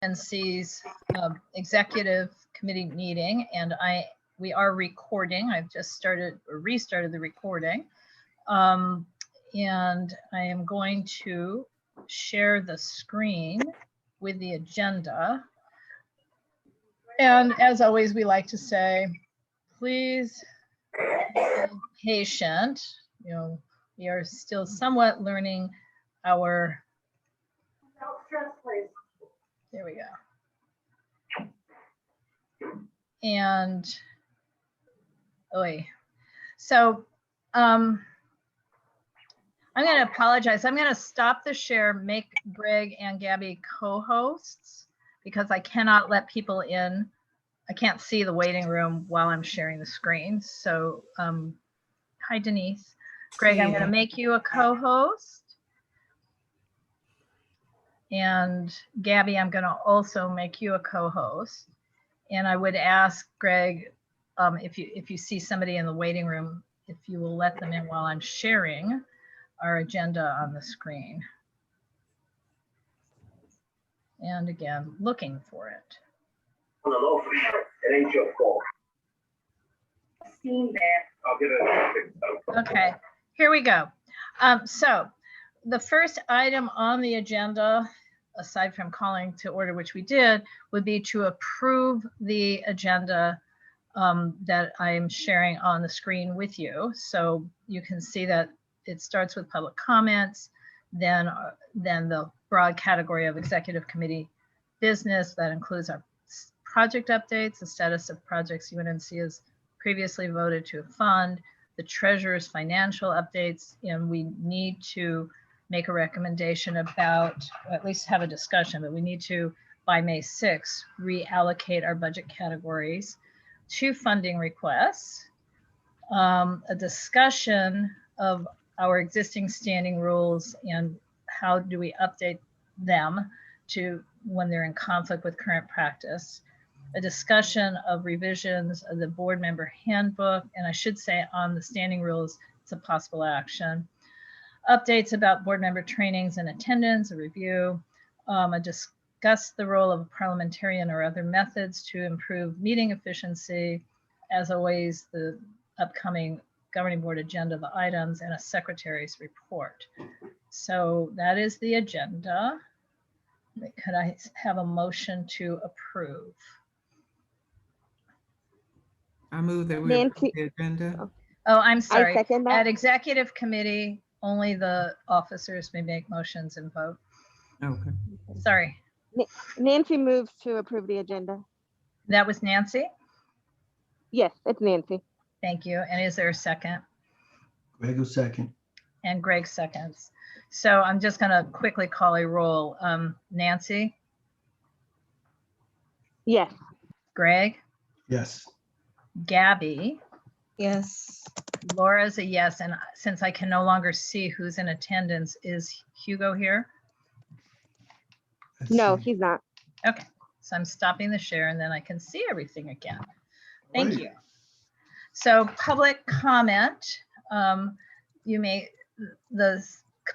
UNC's executive committee meeting, and we are recording. I've just restarted the recording, and I am going to share the screen with the agenda. And as always, we like to say, please be patient. You know, we are still somewhat learning our. There we go. And so I'm going to apologize. I'm going to stop the share, make Greg and Gabby co-hosts, because I cannot let people in. I can't see the waiting room while I'm sharing the screen. So hi, Denise. Greg, I'm going to make you a co-host. And Gabby, I'm going to also make you a co-host. And I would ask Greg, if you see somebody in the waiting room, if you will let them in while I'm sharing our agenda on the screen. And again, looking for it. It ain't your fault. Okay, here we go. So the first item on the agenda, aside from calling to order, which we did, would be to approve the agenda that I'm sharing on the screen with you. So you can see that it starts with public comments, then the broad category of executive committee business that includes our project updates, the status of projects UNNC has previously voted to fund, the treasurer's financial updates, and we need to make a recommendation about, or at least have a discussion, but we need to, by May 6th, reallocate our budget categories to funding requests, a discussion of our existing standing rules and how do we update them to when they're in conflict with current practice, a discussion of revisions of the board member handbook, and I should say on the standing rules, it's a possible action, updates about board member trainings and attendance, a review, discuss the role of a parliamentarian or other methods to improve meeting efficiency, as always, the upcoming governing board agenda, the items, and a secretary's report. So that is the agenda. Could I have a motion to approve? I move that we approve the agenda. Oh, I'm sorry. I second that. At executive committee, only the officers may make motions and vote. Okay. Sorry. Nancy moves to approve the agenda. That was Nancy? Yes, it's Nancy. Thank you. And is there a second? Greg will second. And Greg seconds. So I'm just going to quickly call a roll. Nancy? Yes. Greg? Yes. Gabby? Yes. Laura's a yes. And since I can no longer see who's in attendance, is Hugo here? Let's No, see. he's not. Okay. So I'm stopping the share and then I can see everything again. Thank Right. you. So public comment, the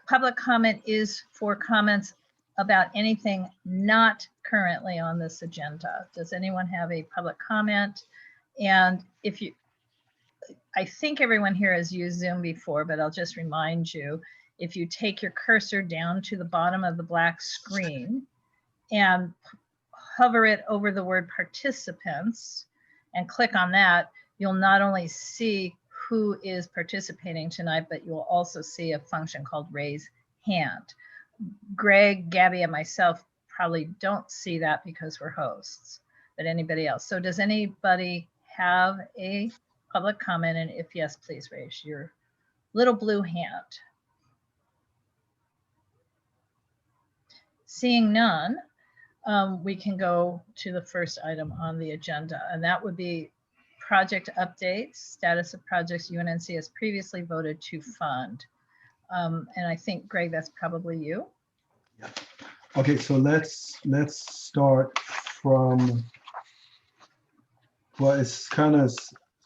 public comment is for comments about anything not currently on this agenda. Does anyone have a public comment? And I think everyone here has used Zoom before, but I'll just remind you, if you take your cursor down to the bottom of the black screen and hover it over the word participants and click on that, you'll not only see who is participating tonight, but you'll also see a function called raise hand. Greg, Gabby, and myself probably don't see that because we're hosts, but anybody else. So does anybody have a public comment? And if yes, please raise your little blue hand. Seeing none, we can go to the first item on the agenda, and that would be project updates, status of projects UNNC has previously voted to fund. And I think, Greg, that's probably you. Yeah. Okay, so let's start from, well, it's kind of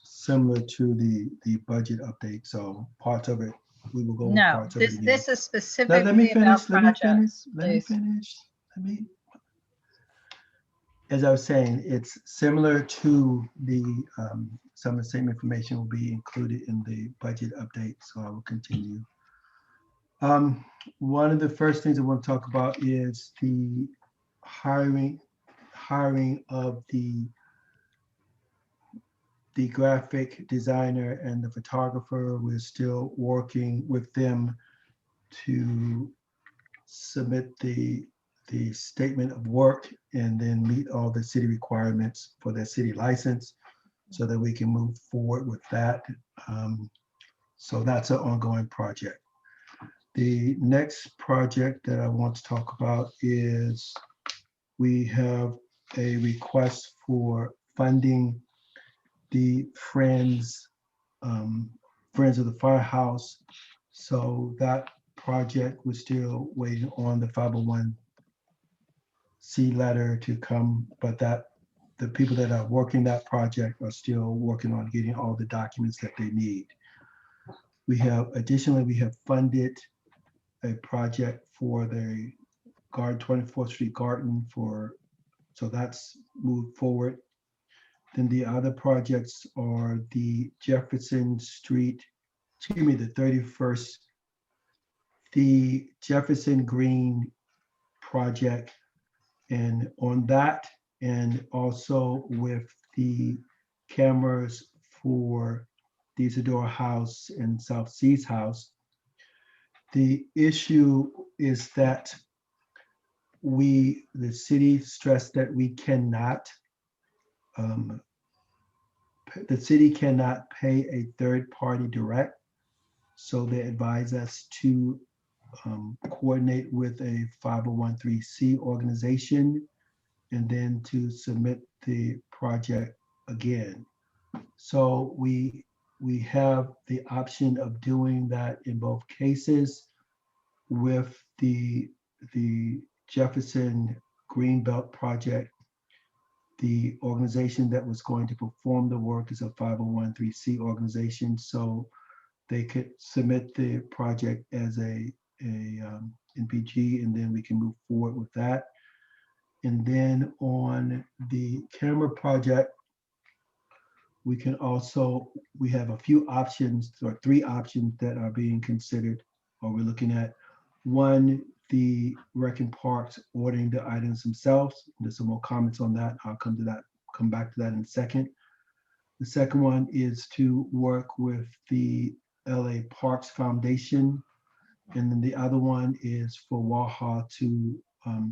similar to the budget update. So parts of it, we will go over No, parts of it again. this is specifically Let me finish. about projects. Let me finish. as I was saying, it's similar to the, some of the same information will be included in the budget update, so I will continue. One of the first things I want to talk about is the hiring of the graphic designer and the photographer. We're still working with them to submit the statement of work and then meet all the city requirements for their city license so that we can move forward with that. So that's an ongoing project. The next project that I want to talk about is we have a request for funding the Friends of the Firehouse. So that project, we're still waiting on the 501c letter to come, but that the people that are working that project are still working on getting all the documents that they need. Additionally, we have funded a project for the 24th Street Garden so that's moved forward. Then the other projects are the Jefferson Street, excuse me, the 31st, the Jefferson Green project. And on that, and also with the cameras for the Isadora House and South Seas House, the issue is that the city stressed that we cannot, the city cannot pay a third party direct. So they advise us to coordinate with a 501c organization and then to submit the project again. So we have the option of doing that in both cases. With the Jefferson Greenbelt project, the organization that was going to perform the work is a 501c organization, so they could submit the project as a NPG, and then we can move forward with that. And then on the camera project, we have a few options, or 3 options that are being considered, or we're looking at. One, the Rec and Parks ordering the items themselves. There's some more comments on that. I'll come back to that in a second. The second one is to work with the LA Parks Foundation. And then the other one is for Waha to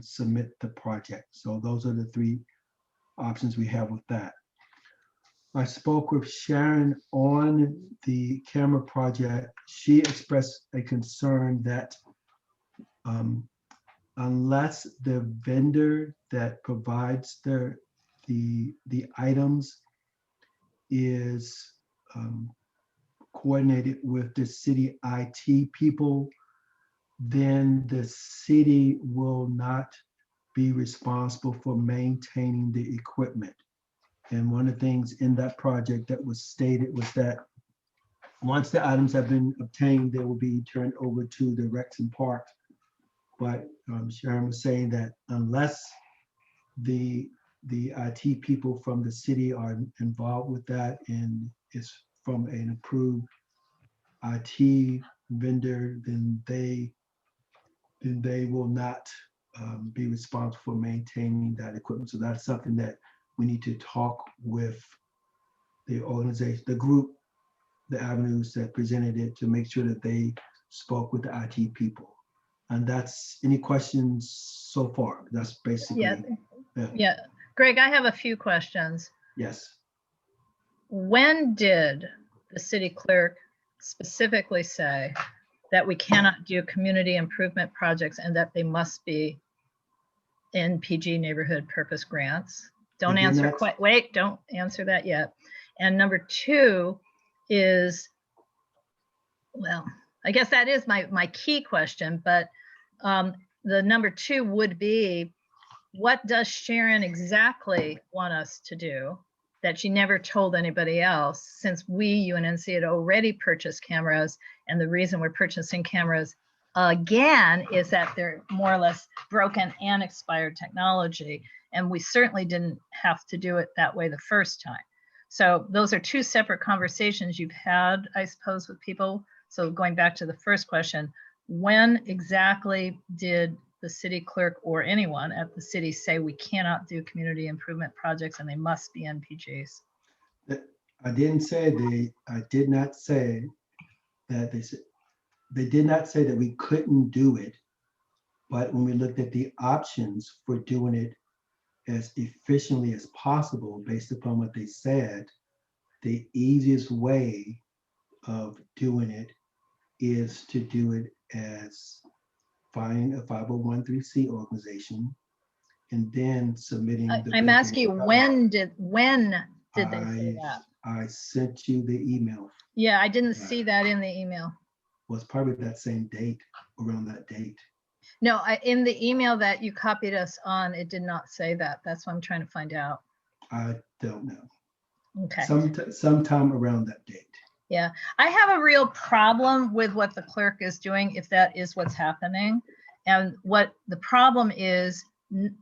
submit the project. So those are the 3 options we have with that. I spoke with Sharon on the camera project. She expressed a concern that unless the vendor that provides the items is coordinated with the city IT people, then the city will not be responsible for maintaining the equipment. And one of the things in that project that was stated was that once the items have been obtained, they will be turned over to the Recs and Parks. But Sharon was saying that unless the IT people from the city are involved with that and it's from an approved IT vendor, then they will not be responsible for maintaining that equipment. So that's something that we need to talk with the organization, the group, the avenues that presented it, to make sure that they spoke with the IT people. And that's, any questions so far? That's basically. Yeah. Greg, I have a few questions. Yes. When did the city clerk specifically say that we cannot do community improvement projects and that they must be NPG, neighborhood purpose grants? Don't answer quite, wait, don't answer that yet. And number 2 is, well, I guess that is my key question, but the number 2 would be, what does Sharon exactly want us to do that she never told anybody else, since we, UNNC, had already purchased cameras, and the reason we're purchasing cameras again is that they're more or less broken and expired technology. And we certainly didn't have to do it that way the first time. So those are two separate conversations you've had, I suppose, with people. So going back to the first question, when exactly did the city clerk or anyone at the city say we cannot do community improvement projects and they must be NPGs? I didn't say I did not say that they did not say that we couldn't do it. But when we looked at the options for doing it as efficiently as possible, based upon what they said, the easiest way of doing it is to do it as finding a 501(c) organization and then submitting. I'm asking you, when did they say that? I sent you the email. Yeah, I didn't see that in the email. Was probably that same date, around that date. No, in the email that you copied us on, it did not say that. That's what I'm trying to find out. I don't know. Okay. Sometime around that date. Yeah, I have a real problem with what the clerk is doing, if that is what's happening. And what the problem is,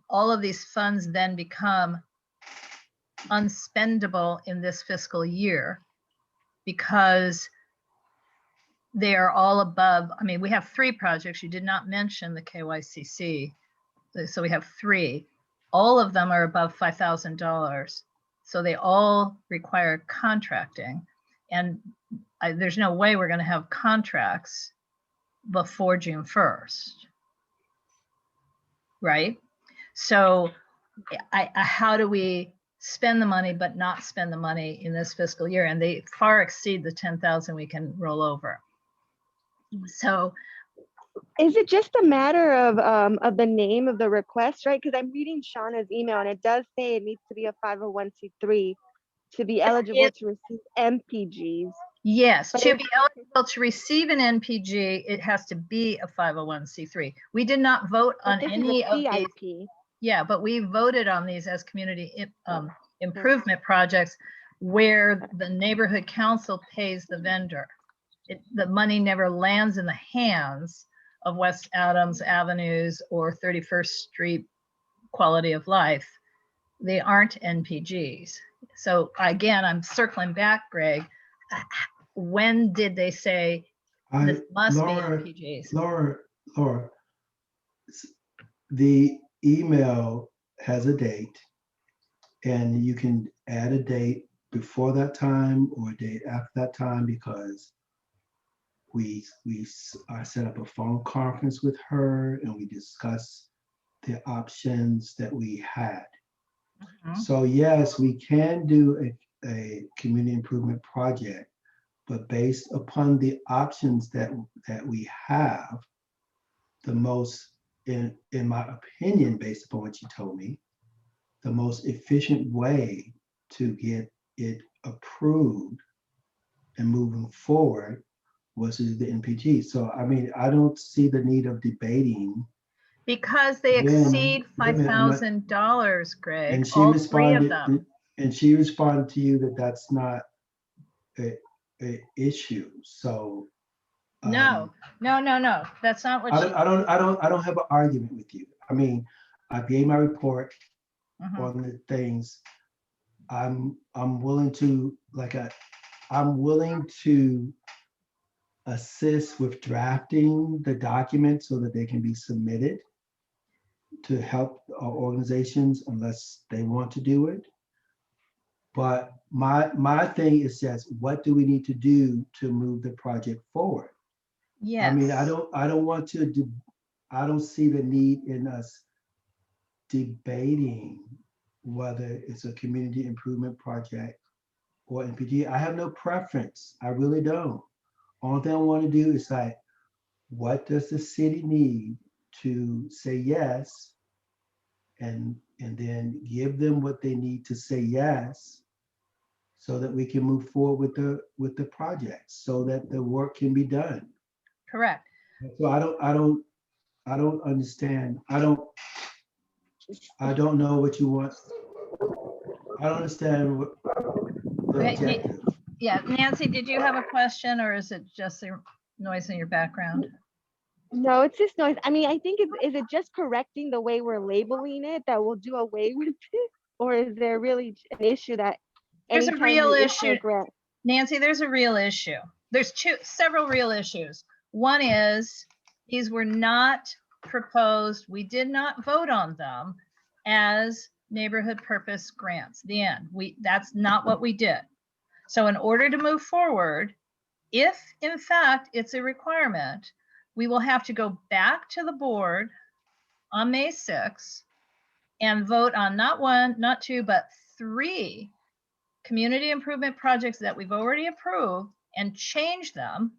all of these funds then become unspendable in this fiscal year because they are all above. I mean, we have 3 projects. You did not mention the KYCC. So we have 3. All of them are above $5,000. So they all require contracting. And there's no way we're going to have contracts before June 1st. Right? So how do we spend the money but not spend the money in this fiscal year? And they far exceed the 10,000 we can roll over. So is it just a matter of the name of the request, right? Because I'm reading Shauna's email and it does say it needs to be a 501(c)(3) to be eligible to receive MPGs. Yes, to be eligible to receive an NPG, it has to be a 501(c)(3). We did not vote on any of these. Yeah, but we voted on these as community improvement projects where the neighborhood council pays the vendor. The money never lands in the hands of West Adams Avenues or 31st Street Quality of Life. They aren't NPGs. So again, I'm circling back, Greg. When did they say this must be NPGs? Laura, the email has a date and you can add a date before that time or a date after that time, because I set up a phone conference with her and we discussed the options that we had. So yes, we can do a community improvement project, but based upon the options that we have, the most, in my opinion, based upon what you told me, the most efficient way to get it approved and moving forward was to do the NPG. So I mean, I don't see the need of debating. Because they exceed $5,000, Greg. And she responded to you that that's not a issue. So no, that's not what I don't have an argument with you. I mean, I gave my report on the things. I'm willing to assist with drafting the document so that they can be submitted to help our organizations unless they want to do it. But my thing is just, what do we need to do to move the project forward? Yes. I mean, I don't see the need in us debating whether it's a community improvement project or NPG. I have no preference. I really don't. Only thing I want to do is like, what does the city need to say yes, and then give them what they need to say yes, so that we can move forward with the project, so that the work can be done. Correct. So I don't understand. I don't know what you want. I don't understand what the objective. Yeah, Nancy, did you have a question, or is it just the noise in your background? No, it's just noise. I mean, I think is it just correcting the way we're labeling it that will do away with it? Or is there really an issue that There's a anytime real we issue a issue. grant? Nancy, there's a real issue. There's several real issues. One is these were not proposed, we did not vote on them as neighborhood purpose grants. The end. That's not what we did. So in order to move forward, if in fact it's a requirement, we will have to go back to the board on May 6th and vote on not one, not two, but 3 community improvement projects that we've already approved and change them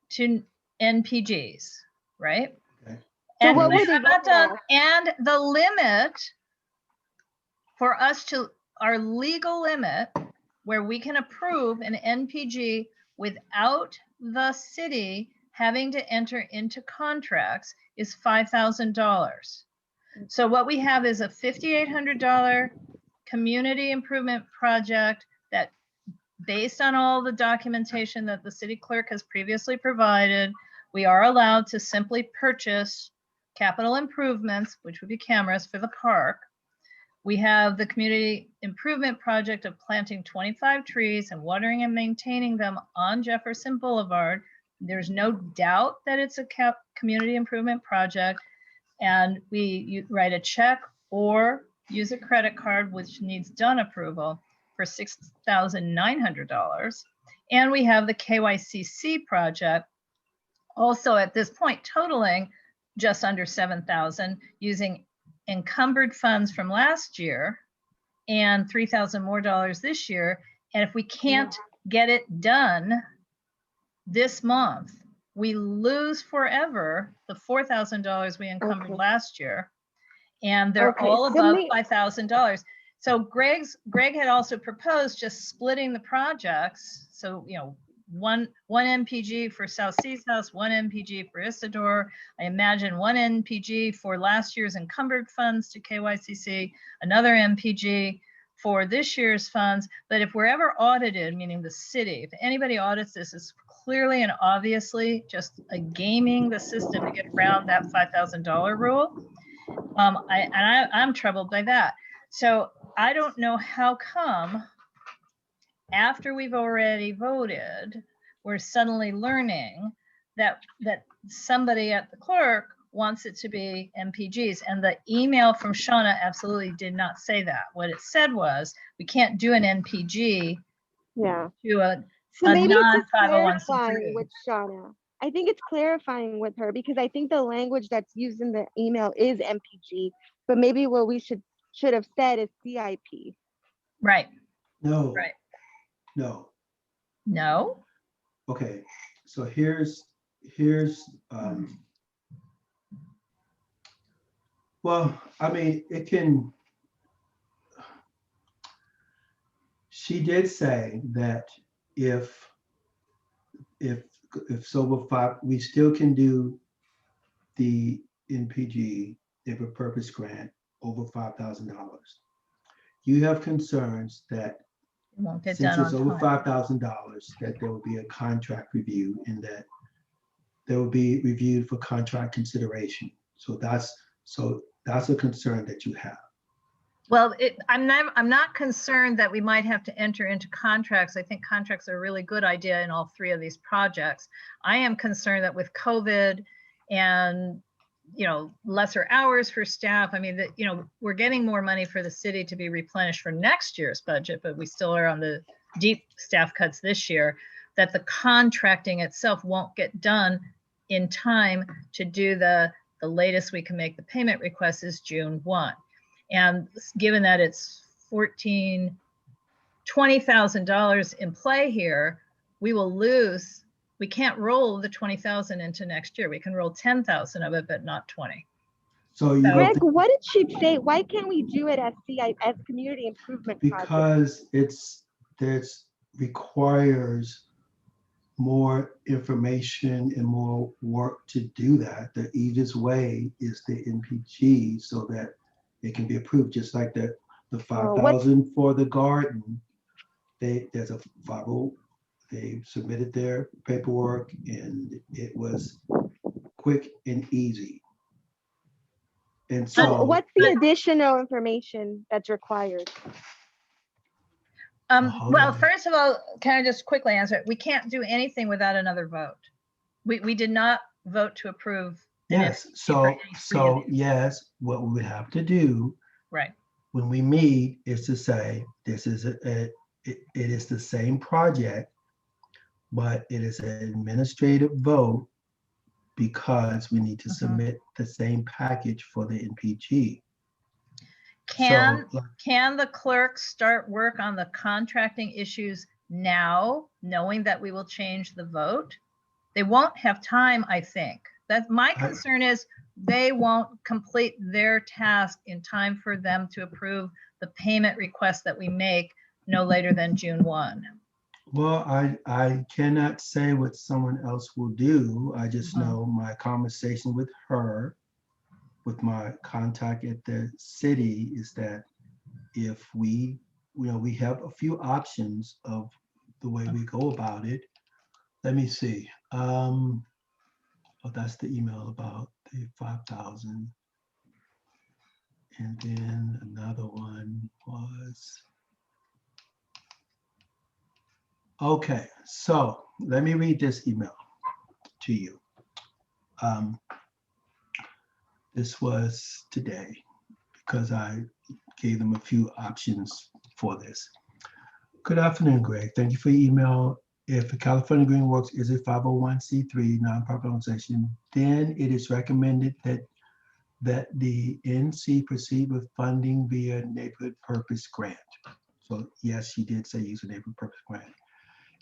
to NPGs, right? Okay. So And what we were they have not voted done, on? and the limit for us to, our legal limit where we can approve an NPG without the city having to enter into contracts is $5,000. So what we have is a $5,800 community improvement project that, based on all the documentation that the city clerk has previously provided, we are allowed to simply purchase capital improvements, which would be cameras for the park. We have the community improvement project of planting 25 trees and watering and maintaining them on Jefferson Boulevard. There's no doubt that it's a community improvement project. And you write a check or use a credit card, which needs DUN approval, for $6,900. And we have the KYCC project, also at this point totaling just under 7,000, using encumbered funds from last year and $3,000 more this year. And if we can't get it done this month, we lose forever the $4,000 we encumbered last year. And they're all above $5,000. So Greg had also proposed just splitting the projects. So, you know, one MPG for South Seas House, one MPG for Isidore. I imagine one MPG for last year's encumbered funds to KYCC, another MPG for this year's funds. But if we're ever audited, meaning the city, if anybody audits this, it's clearly and obviously just a gaming the system to get around that $5,000 rule. I'm troubled by that. So I don't know how come after we've already voted, we're suddenly learning that somebody at the clerk wants it to be MPGs. And the email from Shauna absolutely did not say that. What it said was, we can't do an NPG to a maybe non it's just clarifying 501c3. with Shauna. I think it's clarifying with her because I think the language that's used in the email is MPG, but maybe what we should have said is CIP. Right. No. Right. No. No. Okay. So here's well, I mean, it can. She did say that if Sober 5, we still can do the NPG, neighborhood purpose grant, over $5,000. You have concerns that Won't get since done it's on over time. $5,000, that there will be a contract review and that there will be reviewed for contract consideration. So that's a concern that you have. Well, I'm not concerned that we might have to enter into contracts. I think contracts are a really good idea in all 3 of these projects. I am concerned that with COVID and, you know, lesser hours for staff, I mean, that, you know, we're getting more money for the city to be replenished for next year's budget, but we still are on the deep staff cuts this year, that the contracting itself won't get done in time to do the latest we can make the payment request is June 1. And given that it's $20,000 in play here, we will lose. We can't roll the 20,000 into next year. We can roll 10,000 of it, but not 20. So Greg, what did she say? Why can't we do it as as community improvement because project? it requires more information and more work to do that. The easiest way is the NPG so that it can be approved, just like the 5,000 for the garden. There's a 50, they submitted their paperwork and it was quick and easy. And so, What's the additional information that's required? hold Well, on. first of all, can I just quickly answer it? We can't do anything without another vote. We did not vote to approve. an Yes, NCD for any three of these. yes, what we would have to do Right. when we meet is to say, this is it is the same project, but it is an administrative vote because we need to submit the same package for the NPG. Can So, can the clerk start work on the contracting issues now, knowing that we will change the vote? They won't have time, I think. That my concern is they won't complete their task in time for them to approve the payment request that we make no later than June 1. well, I cannot say what someone else will do. I just Mhm. know my conversation with her, with my contact at the city, is that if we have a few options of the way we go about it. Let me see. Oh, that's the email about the 5,000. And then another one was, okay, so let me read this email to you. This was today because I gave them a few options for this. Good afternoon, Greg. Thank you for your email. If California Green Works is a 501c3 nonprofit organization, then it is recommended that the NC proceed with funding via neighborhood purpose grant. So yes, she did say use a neighborhood purpose grant.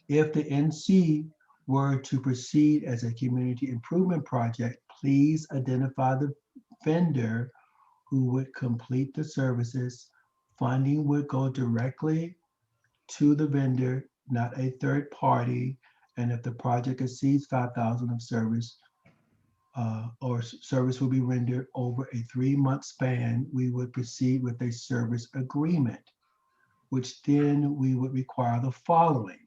If the NC were to proceed as a community improvement project, please identify the vendor who would complete the services. Funding would go directly to the vendor, not a third party. And if the project exceeds 5,000 of service, or service will be rendered over a 3-month span, we would proceed with a service agreement, which then we would require the following.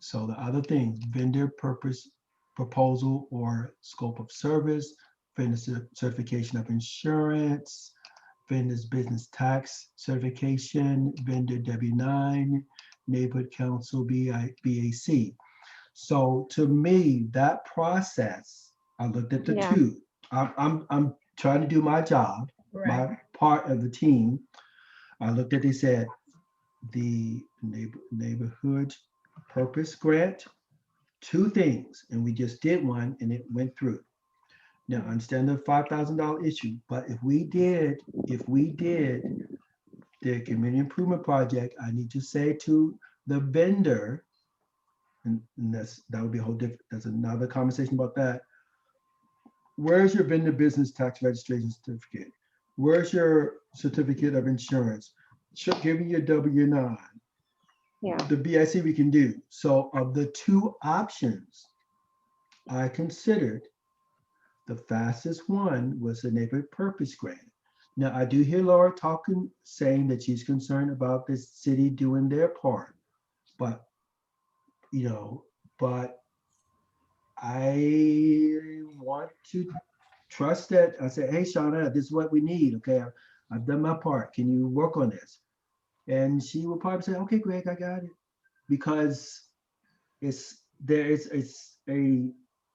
So the other things: vendor purpose proposal or scope of service, vendor certification of insurance, vendor's business tax certification, vendor W-9, neighborhood council BAC. So to me, that process, I looked at the two. I'm trying to do my job, Right. my part of the team. I looked at, they said the neighborhood purpose grant, 2 things, and we just did one and it went through. Now, I understand the $5,000 issue, but if we did the community improvement project, I need to say to the vendor, and that would be a whole different, that's another conversation about that. Where's your vendor business tax registration certificate? Where's your certificate of insurance? Give me your W-9. Yeah. The BIC we can do. So of the 2 options, I considered the fastest one was the neighborhood purpose grant. Now, I do hear Laura saying that she's concerned about the city doing their part, but I want to trust that. I say, hey, Shauna, this is what we need. Okay, I've done my part. Can you work on this? And she will probably say, okay, Greg, I got it. Because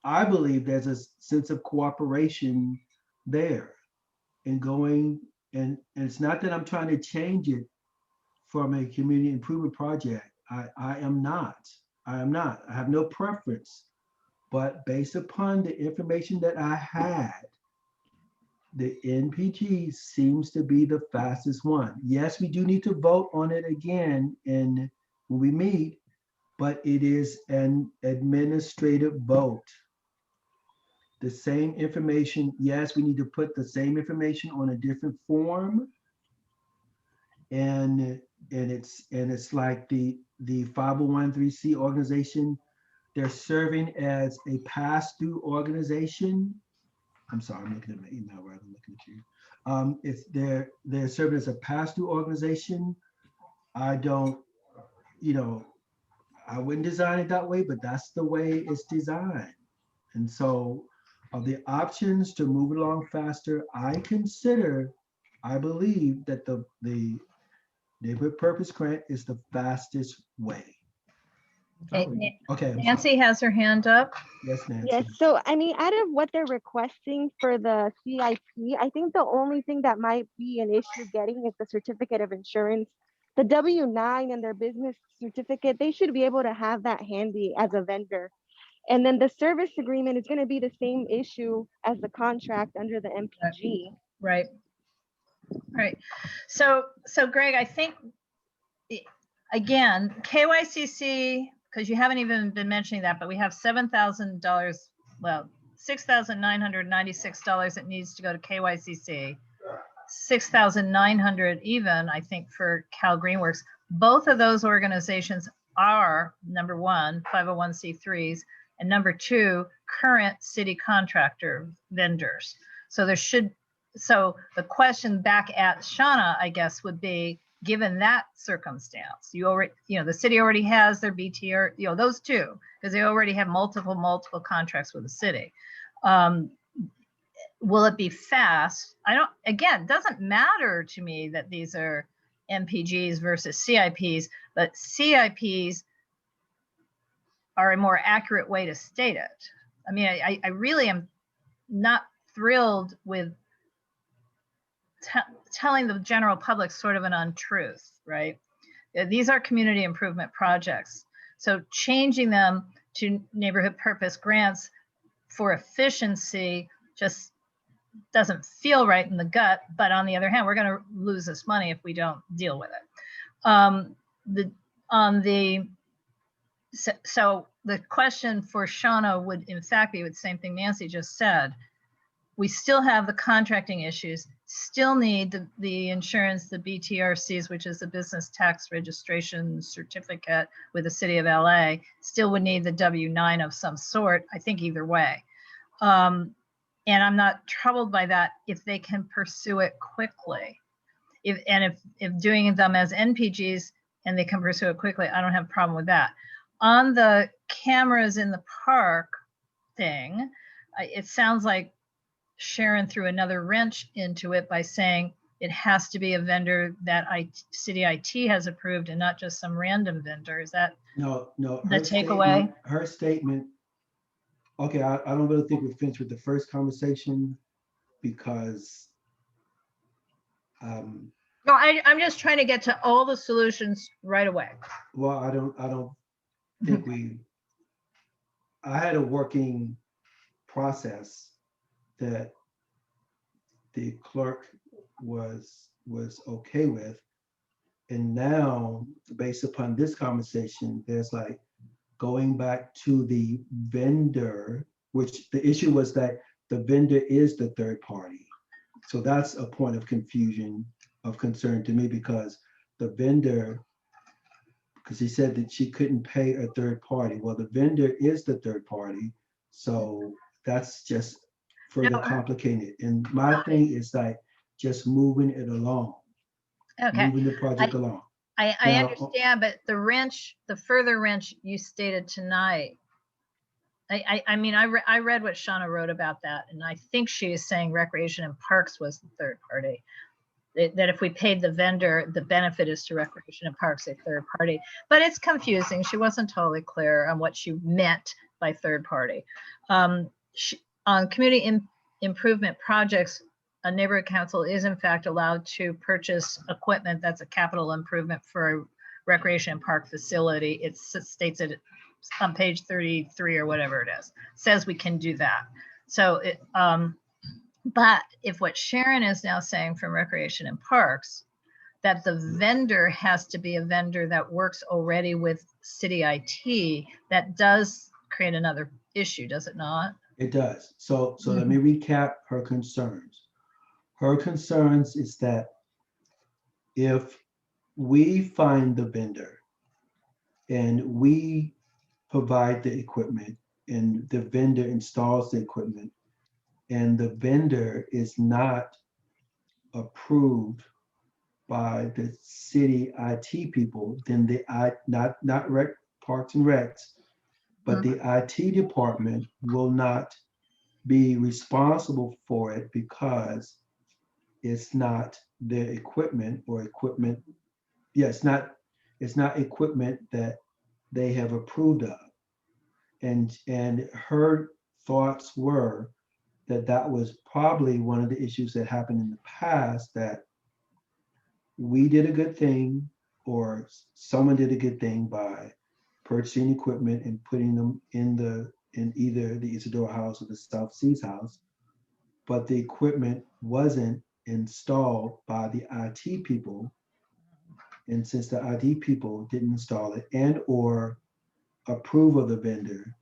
I believe there's a sense of cooperation there and going, and it's not that I'm trying to change it from a community improvement project. I am not. I have no preference. But based upon the information that I had, the NPG seems to be the fastest one. Yes, we do need to vote on it again when we meet, but it is an administrative vote. The same information, yes, we need to put the same information on a different form. And it's like the 501(c)(3) organization, they're serving as a pass-through organization. I'm sorry, I'm looking at my email rather than looking at you. It's they're serving as a pass-through organization. I don't, I wouldn't design it that way, but that's the way it's designed. And so of the options to move it along faster, I believe that the neighborhood purpose grant is the fastest way. Okay, Okay, I'm Nancy sorry. has her hand up. Yes, Nancy. Yes, so I mean, out of what they're requesting for the CIP, I think the only thing that might be an issue getting is the certificate of insurance. The W-9 and their business certificate, they should be able to have that handy as a vendor. And then the service agreement is going to be the same issue as the contract under the MPG. Right. Right. So Greg, I think, again, KYCC, because you haven't even been mentioning that, but we have $7,000, well, $6,996 that needs to go to KYCC. 6,900 even, I think, for Cal Greenworks. Both of those organizations are, number one, 501c3s, and number two, current city contractor vendors. So so the question back at Shauna, I guess, would be, given that circumstance, the city already has their BTR, those two, because they already have multiple contracts with the city. Will it be fast? Again, it doesn't matter to me that these are MPGs versus CIPs, but CIPs are a more accurate way to state it. I mean, I really am not thrilled with telling the general public sort of an untruth, right? These are community improvement projects. So changing them to neighborhood purpose grants for efficiency just doesn't feel right in the gut. But on the other hand, we're going to lose this money if we don't deal with it. So the question for Shauna would in fact be the same thing Nancy just said. We still have the contracting issues, still need the insurance, the BTRCs, which is the business tax registration certificate with the city of LA, still would need the W-9 of some sort, I think either way. And I'm not troubled by that if they can pursue it quickly. If doing them as NPGs and they can pursue it quickly, I don't have a problem with that. On the cameras in the park thing, it sounds like Sharon threw another wrench into it by saying it has to be a vendor that city IT has approved and not just some random vendor. Is that no the takeaway? Her statement. Okay, I don't really think we're finished with the first conversation because no, I'm just trying to get to all the solutions right away. Well, I don't think I had a working process that the clerk was okay with. And now, based upon this conversation, there's like going back to the vendor, which the issue was that the vendor is the third party. So that's a point of confusion, of concern to me, because the vendor, because he said that she couldn't pay a third party. Well, the vendor is the third party. So that's just further complicated. And my thing is like just moving it along, moving the project along. I understand, but the further wrench you stated tonight, I mean, I read what Shauna wrote about that, and I think she is saying Recreation and Parks was the third party. That if we paid the vendor, the benefit is to Recreation and Parks, a third party. But it's confusing. She wasn't totally clear on what she meant by third party. On community improvement projects, a neighborhood council is in fact allowed to purchase equipment that's a capital improvement for a recreation and park facility. It states it on page 33 or whatever it is. Says we can do that. So but if what Sharon is now saying from Recreation and Parks, that the vendor has to be a vendor that works already with city IT, that does create another issue, does it not? It does. So let me recap her concerns. Her concerns is that if we find the vendor and we provide the equipment and the vendor installs the equipment and the vendor is not approved by the city IT people, then not Parks and Recs, but the IT department will not be responsible for it because it's not their equipment or equipment. Yeah, it's not equipment that they have approved of. And her thoughts were that that was probably one of the issues that happened in the past, that we did a good thing or someone did a good thing by purchasing equipment and putting them in either the Isadora house or the South Seas house, but the equipment wasn't installed by the IT people. And since the IT people didn't install it and or approve of the vendor,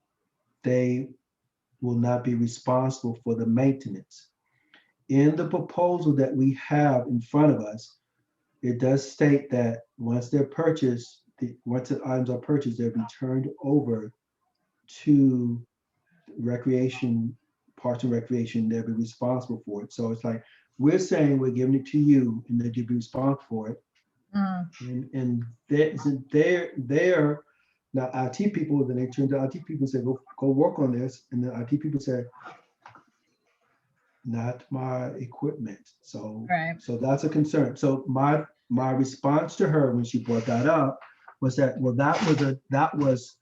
they will not be responsible for the maintenance. In the proposal that we have in front of us, it does state that once they're purchased, once the items are purchased, they'll be turned over to recreation, parks and recreation, they'll be responsible for it. So it's like, we're saying we're giving it to you and that you'll be responsible for it. And they're now IT people, then they turn to IT people and say, go work on this. And the IT people say, not my equipment. So, Right. so that's a concern. So my response to her when she brought that up was that, well, that was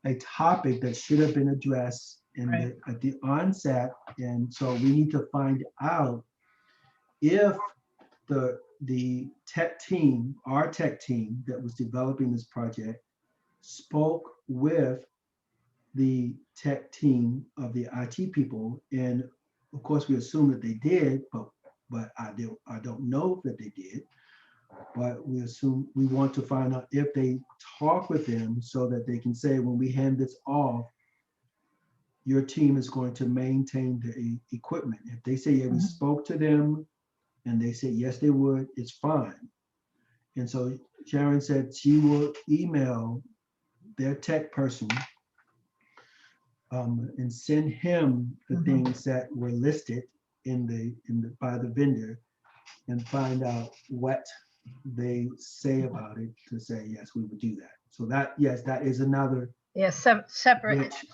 a topic that should have been addressed at the onset. And so we need to find out if the tech team, our tech team that was developing this project, spoke with the tech team of the IT people. And of course, we assume that they did, but I don't know that they did. But we assume, we want to find out if they talk with them so that they can say, when we hand this off, your team is going to maintain the equipment. If they say, yeah, we spoke to them and they say, yes, they would, it's fine. And so Sharon said she will email their tech person and send him the things that were listed by the vendor and find out what they say about it to say, yes, we would do that. So that, yes, that is another. Yes, separate. Which,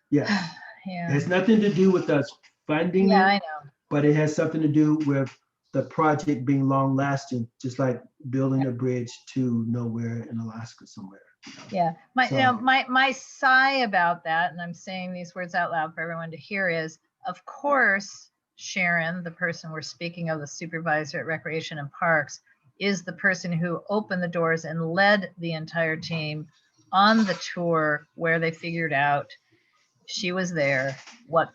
yeah. Yeah. It has nothing to do with us funding Yeah, it, I know. but it has something to do with the project being long lasting, just like building a bridge to nowhere in Alaska somewhere. Yeah, my So- you know, my sigh about that, and I'm saying these words out loud for everyone to hear, is, of course, Sharon, the person we're speaking of, the supervisor at Recreation and Parks, is the person who opened the doors and led the entire team on the tour where they figured out, she was there, what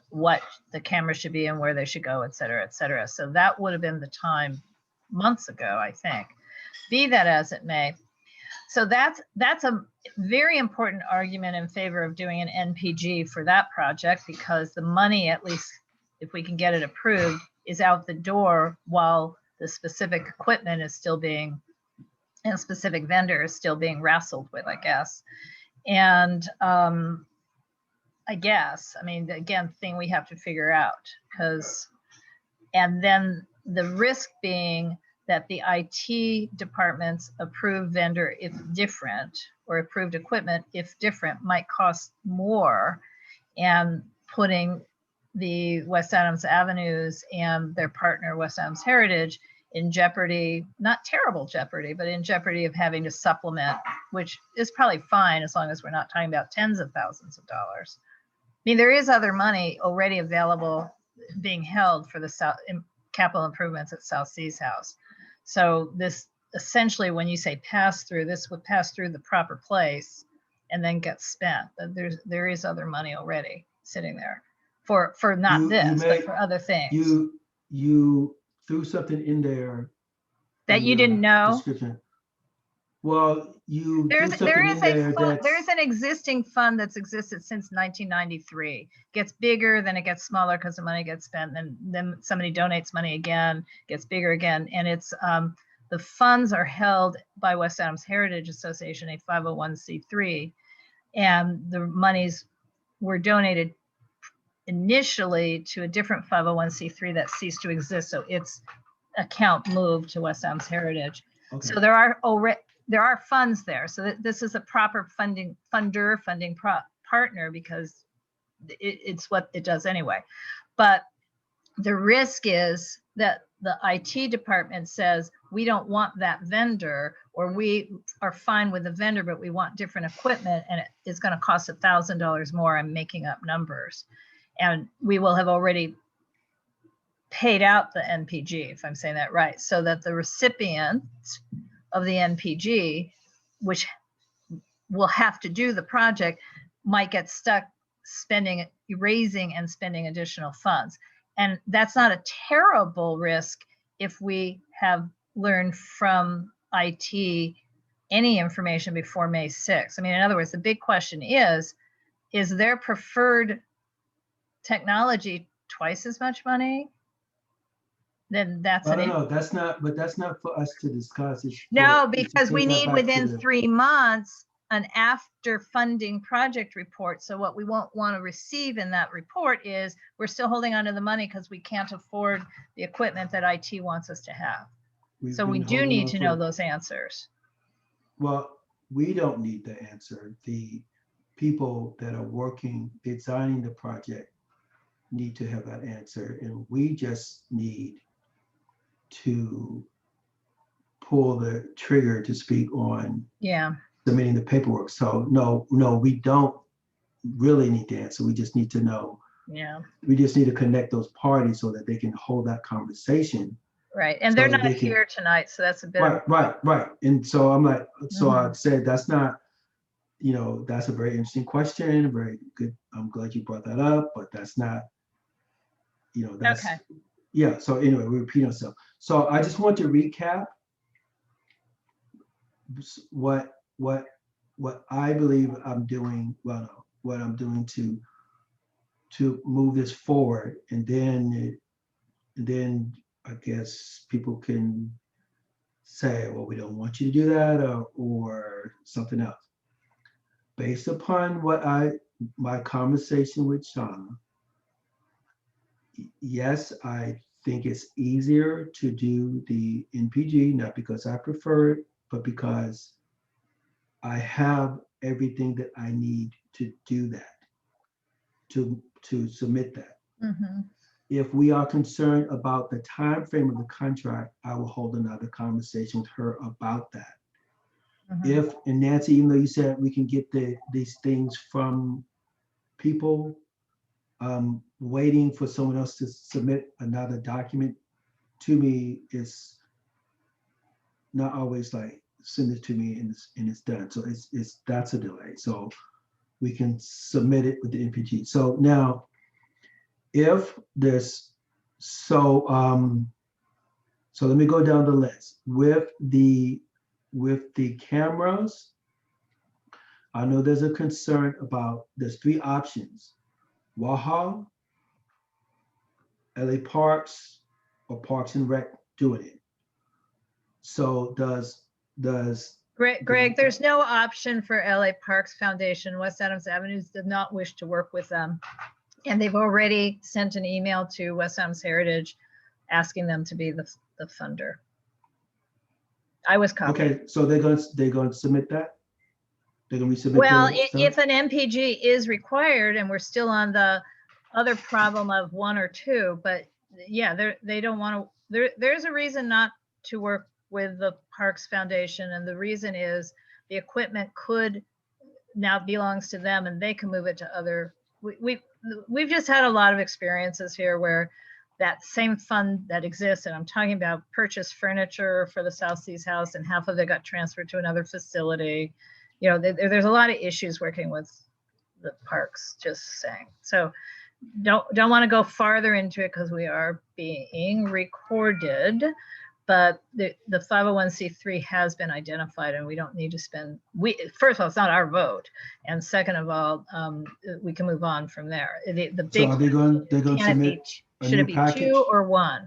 the camera should be and where they should go, et cetera, et cetera. So that would have been the time months ago, I think. Be that as it may. So that's a very important argument in favor of doing an NPG for that project, because the money, at least if we can get it approved, is out the door while the specific equipment is still being, and specific vendor is still being wrestled with, I guess. And I guess, I mean, again, thing we have to figure out, because, and then the risk being that the IT department's approved vendor, if different, or approved equipment, if different, might cost more, and putting the West Adams Avenues and their partner, West Adams Heritage, in jeopardy, not terrible jeopardy, but in jeopardy of having to supplement, which is probably fine as long as we're not talking about tens of thousands of dollars. I mean, there is other money already available being held for the capital improvements at South Seas House. So this, essentially, when you say pass through, this would pass through the proper place and then get spent. But there is other money already sitting there for not but for other things. You threw something in there that you didn't know. Description. Well, there's an existing fund that's existed since 1993. Gets bigger, then it gets smaller because the money gets spent, and then somebody donates money again, gets bigger again, and it's the funds are held by West Adams Heritage Association, a 501c3, and the monies were donated initially to a different 501c3 that ceased to exist, so its account moved to West Adams Heritage. Okay. So there are funds there. So this is a proper funding partner, because it's what it does anyway. But the risk is that the IT department says, we don't want that vendor, or we are fine with the vendor, but we want different equipment, and it is going to cost $1,000 more. I'm making up numbers. And we will have already paid out the NPG, if I'm saying that right, so that the recipient of the NPG, which will have to do the project, might get stuck raising and spending additional funds. And that's not a terrible risk if we have learned from IT any information before May 6th. I mean, in other words, the big question is their preferred technology twice as much money? Then that's I don't know, that's not for us to discuss. No, it's to because we take that need back within to the- 3 months an after funding project report. So what we won't want to receive in that report is we're still holding on to the money because we can't afford the equipment that IT wants us to have. we've So we been do holding need on to for- know those answers. Well, we don't need the answer. The people that are working, designing the project need to have that answer. And we just need to pull the trigger, to speak, on Yeah. submitting the paperwork. So no, we don't really need the answer. We just need to know. Yeah. We just need to connect those parties so that they can hold that conversation. Right. And So they're that not they can- here tonight. So that's a bit of, Right. And so I'm like, so Mhm. I'd say that's not, that's a very interesting question, very good. I'm glad you brought that up, but that's not, that's, Okay. yeah. So anyway, we repeat ourselves. So I just want to recap what I believe I'm doing, well, no, what I'm doing to move this forward. And then I guess people can say, well, we don't want you to do that, or something else. Based upon my conversation with Shauna, yes, I think it's easier to do the NPG, not because I prefer it, but because I have everything that I need to do that, to submit that. Mhm. If we are concerned about the time frame of the contract, I will hold another conversation with her about that. Mhm. And Nancy, even though you said we can get these things from people, waiting for someone else to submit another document to me is not always like send it to me and it's done. So that's a delay. So we can submit it with the NPG. So now, if there's so let me go down the list with the cameras. I know there's a concern about, there's 3 options: Waha, LA Parks, or Parks and Rec doing it. So does Greg, there's no option for LA Parks Foundation. West Adams Avenues did not wish to work with them. And they've already sent an email to West Adams Heritage asking them to be the funder. I was copied. okay? So they're going to submit that. They're going to resubmit. Well, the stuff? if an MPG is required, and we're still on the other problem of 1 or 2, but yeah, they don't want to. There's a reason not to work with the Parks Foundation, and the reason is the equipment could now belongs to them, and they can move it to other. We've just had a lot of experiences here where that same fund that exists, and I'm talking about purchased furniture for the South Seas House, and half of it got transferred to another facility. There's a lot of issues working with the parks, just saying. So don't want to go farther into it because we are being recorded, but the 501c3 has been identified, and we don't need to spend, first of all, it's not our vote, and second of all, we can move on from there. The big, so are they going to submit should it be package? 2 or 1?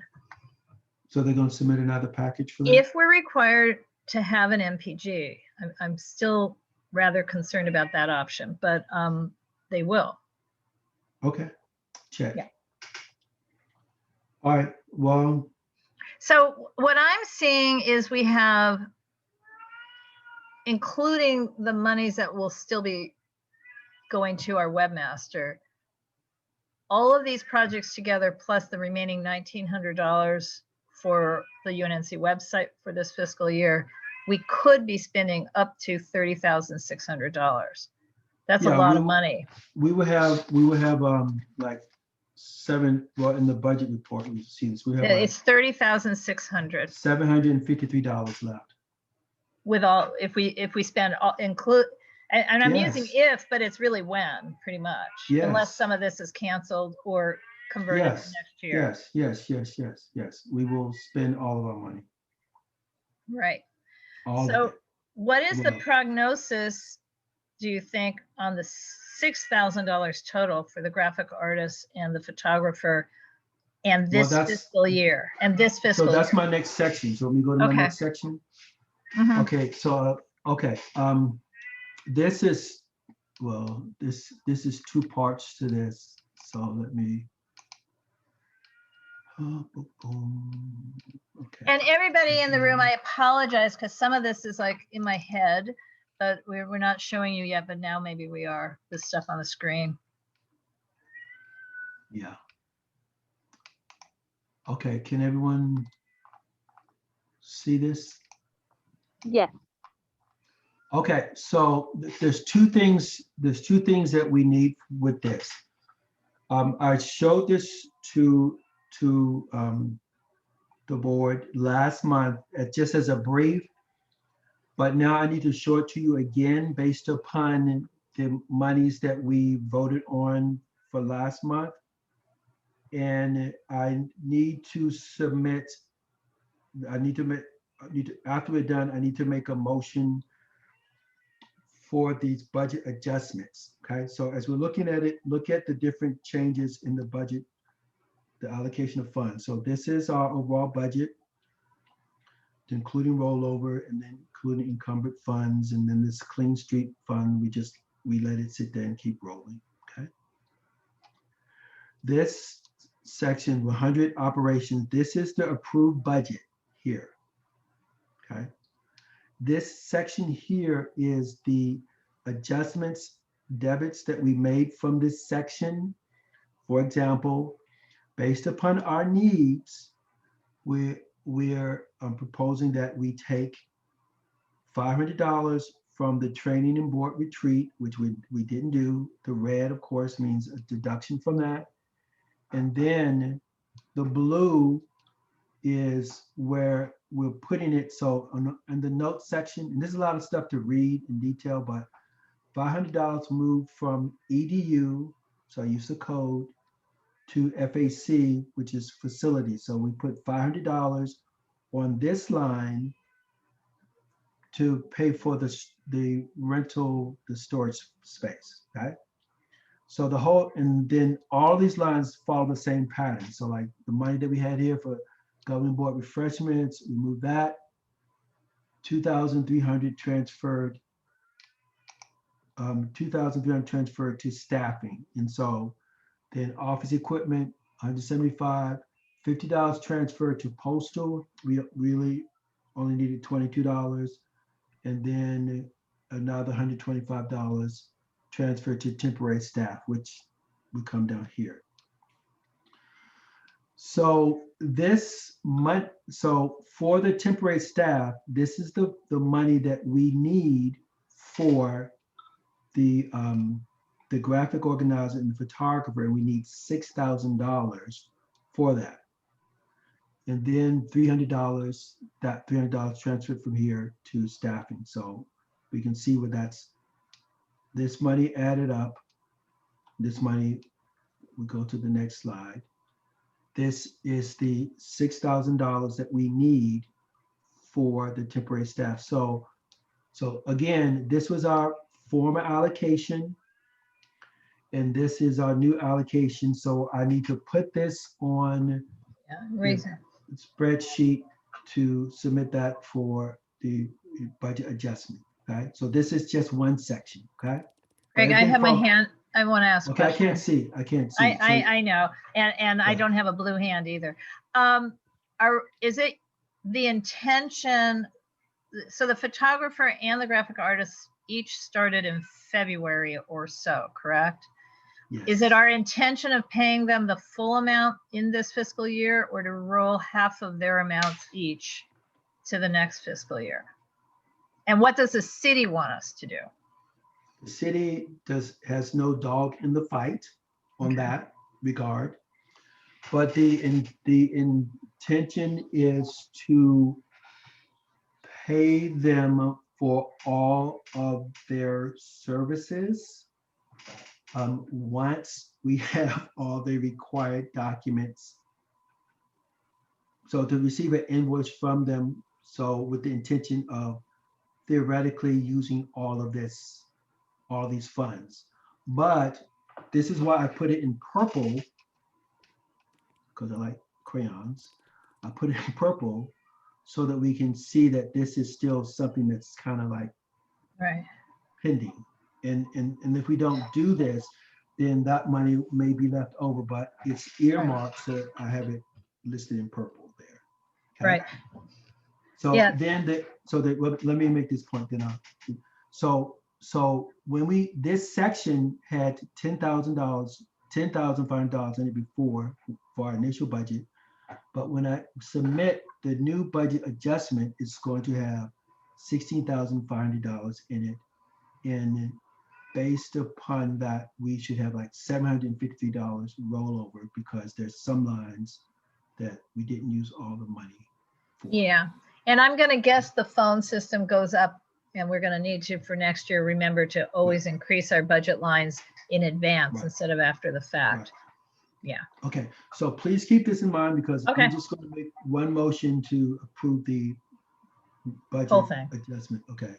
So they're going to submit another package for that? If we're required to have an MPG, I'm still rather concerned about that option, but they will. Okay, check. Yeah. All right, well, So what I'm seeing is we have, including the monies that will still be going to our webmaster, all of these projects together, plus the remaining $1,900 for the UNNC website for this fiscal year, we could be spending up to $30,600. That's a Yeah, lot of money. We would have like seven, well, in the budget report, we see this, we have like It's $30,600 $753 left. with all, if we spend all, include, and I'm using Yes. if, but it's really when, pretty much. Yes. Unless some of this is canceled or converted to Yes, next year. yes. We will spend all of our money. Right. All of So it. what is the Well- prognosis, do you think, on the $6,000 total for the graphic artist and the photographer and Well, this that's- fiscal year and this fiscal So year? that's my next section. So let me go to my Okay. next section. Mhm. Okay, so, okay, this is, well, this is two parts to this. So let me. Okay. And everybody in the room, I apologize because some of this is like in my head, but we're not showing you yet, but now maybe we are, this stuff on the screen. Yeah. Okay, can everyone see this? Yes. Okay, so there's two things that we need with this. I showed this to the board last month just as a brief, but now I need to show it to you again based upon the monies that we voted on for last month. And I need to submit, after we're done, I need to make a motion for these budget adjustments. Okay, so as we're looking at it, look at the different changes in the budget, the allocation of funds. So this is our overall budget, including rollover and then including encumbered funds, and then this clean street fund, we let it sit there and keep rolling. Okay. This section 100 operations, this is the approved budget here. Okay. This section here is the adjustments, debits that we made from this section. For example, based upon our needs, we're proposing that we take $500 from the training and board retreat, which we didn't do. The red, of course, means a deduction from that. And then the blue is where we're putting it. So in the notes section, and there's a lot of stuff to read in detail, but $500 moved from EDU, so I use the code, to FAC, which is facility. So we put $500 on this line to pay for the rental, the storage space, right? So the whole, and then all these lines follow the same pattern. So like the money that we had here for government board refreshments, we moved that. 2,300 transferred, 2,300 transferred to staffing. And so then office equipment, 175, $50 transferred to postal. We really only needed $22. And then another $125 transferred to temporary staff, which would come down here. So this month, so for the temporary staff, this is the money that we need for the graphic organizer and the photographer, and we need $6,000 for that. And then $300, that $300 transferred from here to staffing. So we can see what that's, this money added up. This money, we go to the next slide. This is the $6,000 that we need for the temporary staff. So again, this was our former allocation, and this is our new allocation. So I need to put this on the spreadsheet to submit that for the budget adjustment. Okay, so this is just one section. Okay, Greg, I have my hand. I want to ask. Okay, I can't see. I know, and I don't have a blue hand either. Is it the intention? So the photographer and the graphic artist each started in February or so, correct? Yes. Is it our intention of paying them the full amount in this fiscal year, or to roll half of their amounts each to the next fiscal year? And what does the city want us to do? The city has no dog in the fight on Okay. that regard, but the intention is to pay them for all of their services once we have all the required documents. So to receive an invoice from them, so with the intention of theoretically using all of these funds. But this is why I put it in purple, because I like crayons. I put it in purple so that we can see that this is still something that's kind of like Right. pending. And if we don't do this, then that money may be left over, but it's earmarked, so I have it listed in purple there. Okay? Right. So Yeah. let me make this point then. So when this section had $10,000, $10,500 in it before for our initial budget, but when I submit the new budget adjustment, it's going to have $16,500 in it. And based upon that, we should have like $750 rollover because there's some lines that we didn't use all the money for. Yeah. And I'm going to guess the phone system goes up, and we're going to need to, for next year, remember to always increase our budget lines in advance Right. instead of after the fact. Right. Yeah. Okay, so please keep this in mind because Okay. I'm just going to make one motion to approve the budget Whole thing. adjustment. Okay.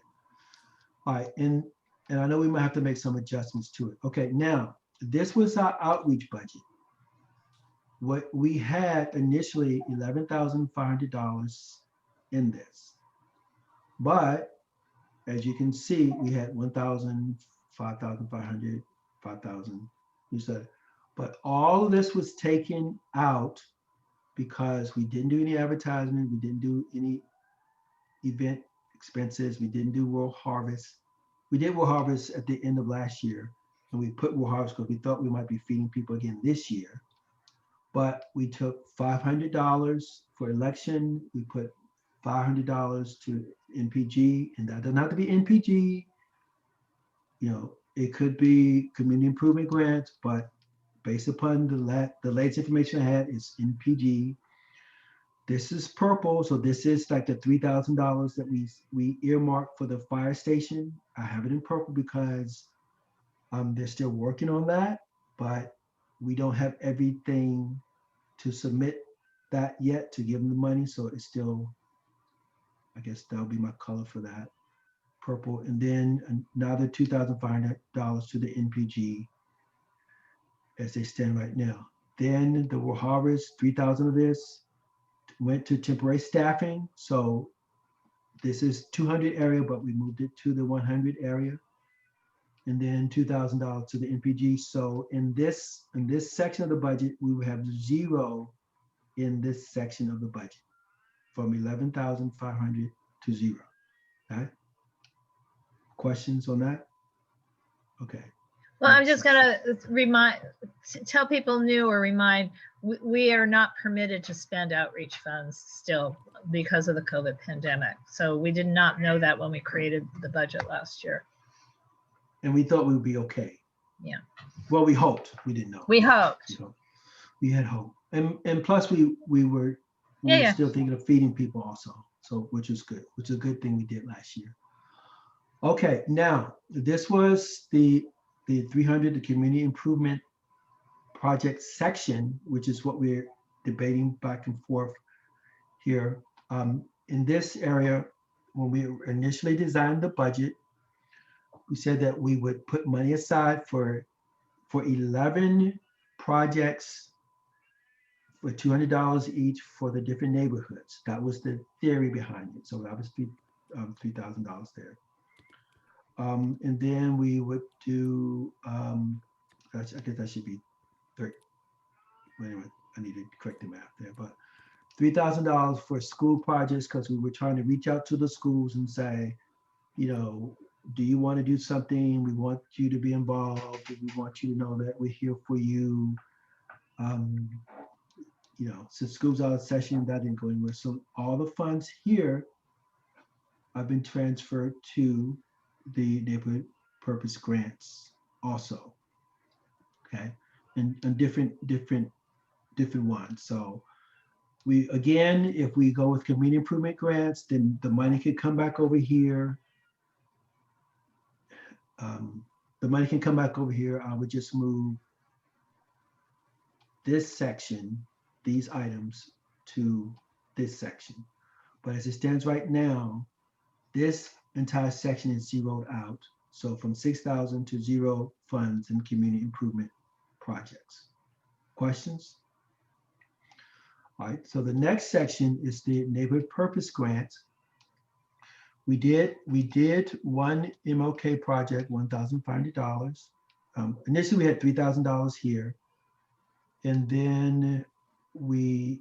All right, and I know we might have to make some adjustments to it. Okay, now this was our outreach budget. What we had initially $11,500 in this, but as you can see, we had 1,000, 5,500, 5,000. You said, but all of this was taken out because we didn't do any advertisement, we didn't do any event expenses, we didn't do World Harvest. We did World Harvest at the end of last year, and we put World Harvest because we thought we might be feeding people again this year. But we took $500 for election, we put $500 to NPG, and that doesn't have to be NPG. You know, it could be community improvement grants, but based upon the latest information I had, it's NPG. This is purple, so this is like the $3,000 that we earmarked for the fire station. I have it in purple because they're still working on that, but we don't have everything to submit that yet to give them the money. So it's still, I guess that'll be my color for that, purple. And then another $2,500 to the NPG as they stand right now. Then the World Harvest, 3,000 of this went to temporary staffing. So this is 200 area, but we moved it to the 100 area. And then $2,000 to the NPG. So in this section of the budget, we will have zero in this section of the budget, from 11,500 to zero. Okay. Questions on that? Okay. Well, I'm just going to tell people new or remind, we are not permitted to spend outreach funds still because of the COVID pandemic. So we did not know that when we created the budget last year. And we thought we would be okay. Yeah. Well, we hoped. We didn't know. We hoped. We had hope. And plus we were still thinking of feeding people also. So which is good, which is a good thing we did last year. Okay, now this was the 300, the community improvement project section, which is what we're debating back and forth here. In this area, when we initially designed the budget, we said that we would put money aside for 11 projects for $200 each for the different neighborhoods. That was the theory behind it. So that was $3,000 there. And then we would do, I guess that should be 30. Anyway, I need to correct the math there, but $3,000 for school projects because we were trying to reach out to the schools and say, you know, do you want to do something? We want you to be involved. We want you to know that we're here for you. You know, since school's out of session, that didn't go anywhere. So all the funds here have been transferred to the neighborhood purpose grants also. Okay, and different ones. So we, again, if we go with community improvement grants, then the money could come back over here. The money can come back over here. I would just move this section, these items, to this section. But as it stands right now, this entire section is zeroed out. So from 6,000 to 0 funds in community improvement projects. Questions? All right, so the next section is the neighborhood purpose grant. We did one MLK project, $1,500. Initially we had $3,000 here. And then we,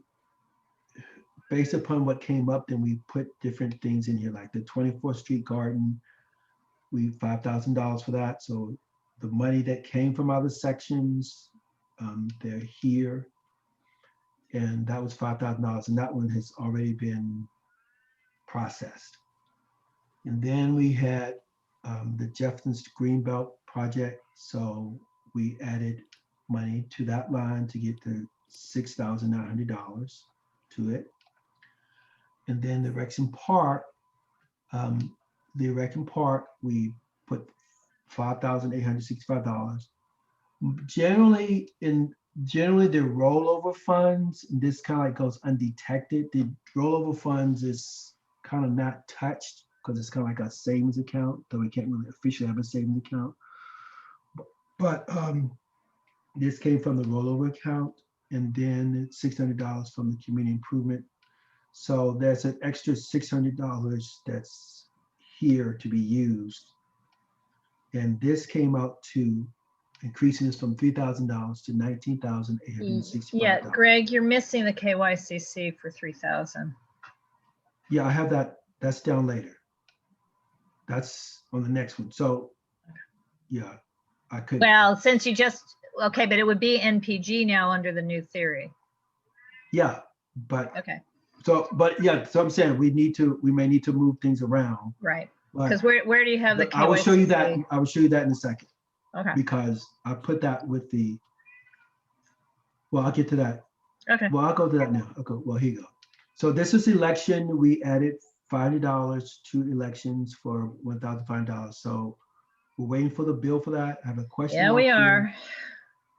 based upon what came up, then we put different things in here, like the 24th Street Garden. We $5,000 for that. So the money that came from other sections, they're here. And that was $5,000, and that one has already been processed. And then we had the Jefferson's Greenbelt project. So we added money to that line to get the $6,900 to it. And then the Rexham Park, we put $5,865. Generally the rollover funds, this kind of like goes undetected. The rollover funds is kind of not touched because it's kind of like a savings account, though we can't really officially have a savings account. But this came from the rollover account, and then $600 from the community improvement. So there's an extra $600 that's here to be used. And this came out to increasing this from $3,000 to $19,865. Yeah, Greg, you're missing the KYCC for 3,000. Yeah, I have that. That's down later. That's on the next one. So yeah, I could. Well, since you just, okay, but it would be NPG now under the new theory. Yeah, but okay. So, but yeah, so I'm saying we may need to move things around. Right. Because where do you have the KYCC? I will show you that. I will show you that in a second. Okay. Because I put that with the. Well, I'll get to that. Okay. Well, I'll go to that now. Okay. Well, here you go. So this is election. We added $500 to elections for $1,500. So we're waiting for the bill for that. I have a question. Yeah, we are.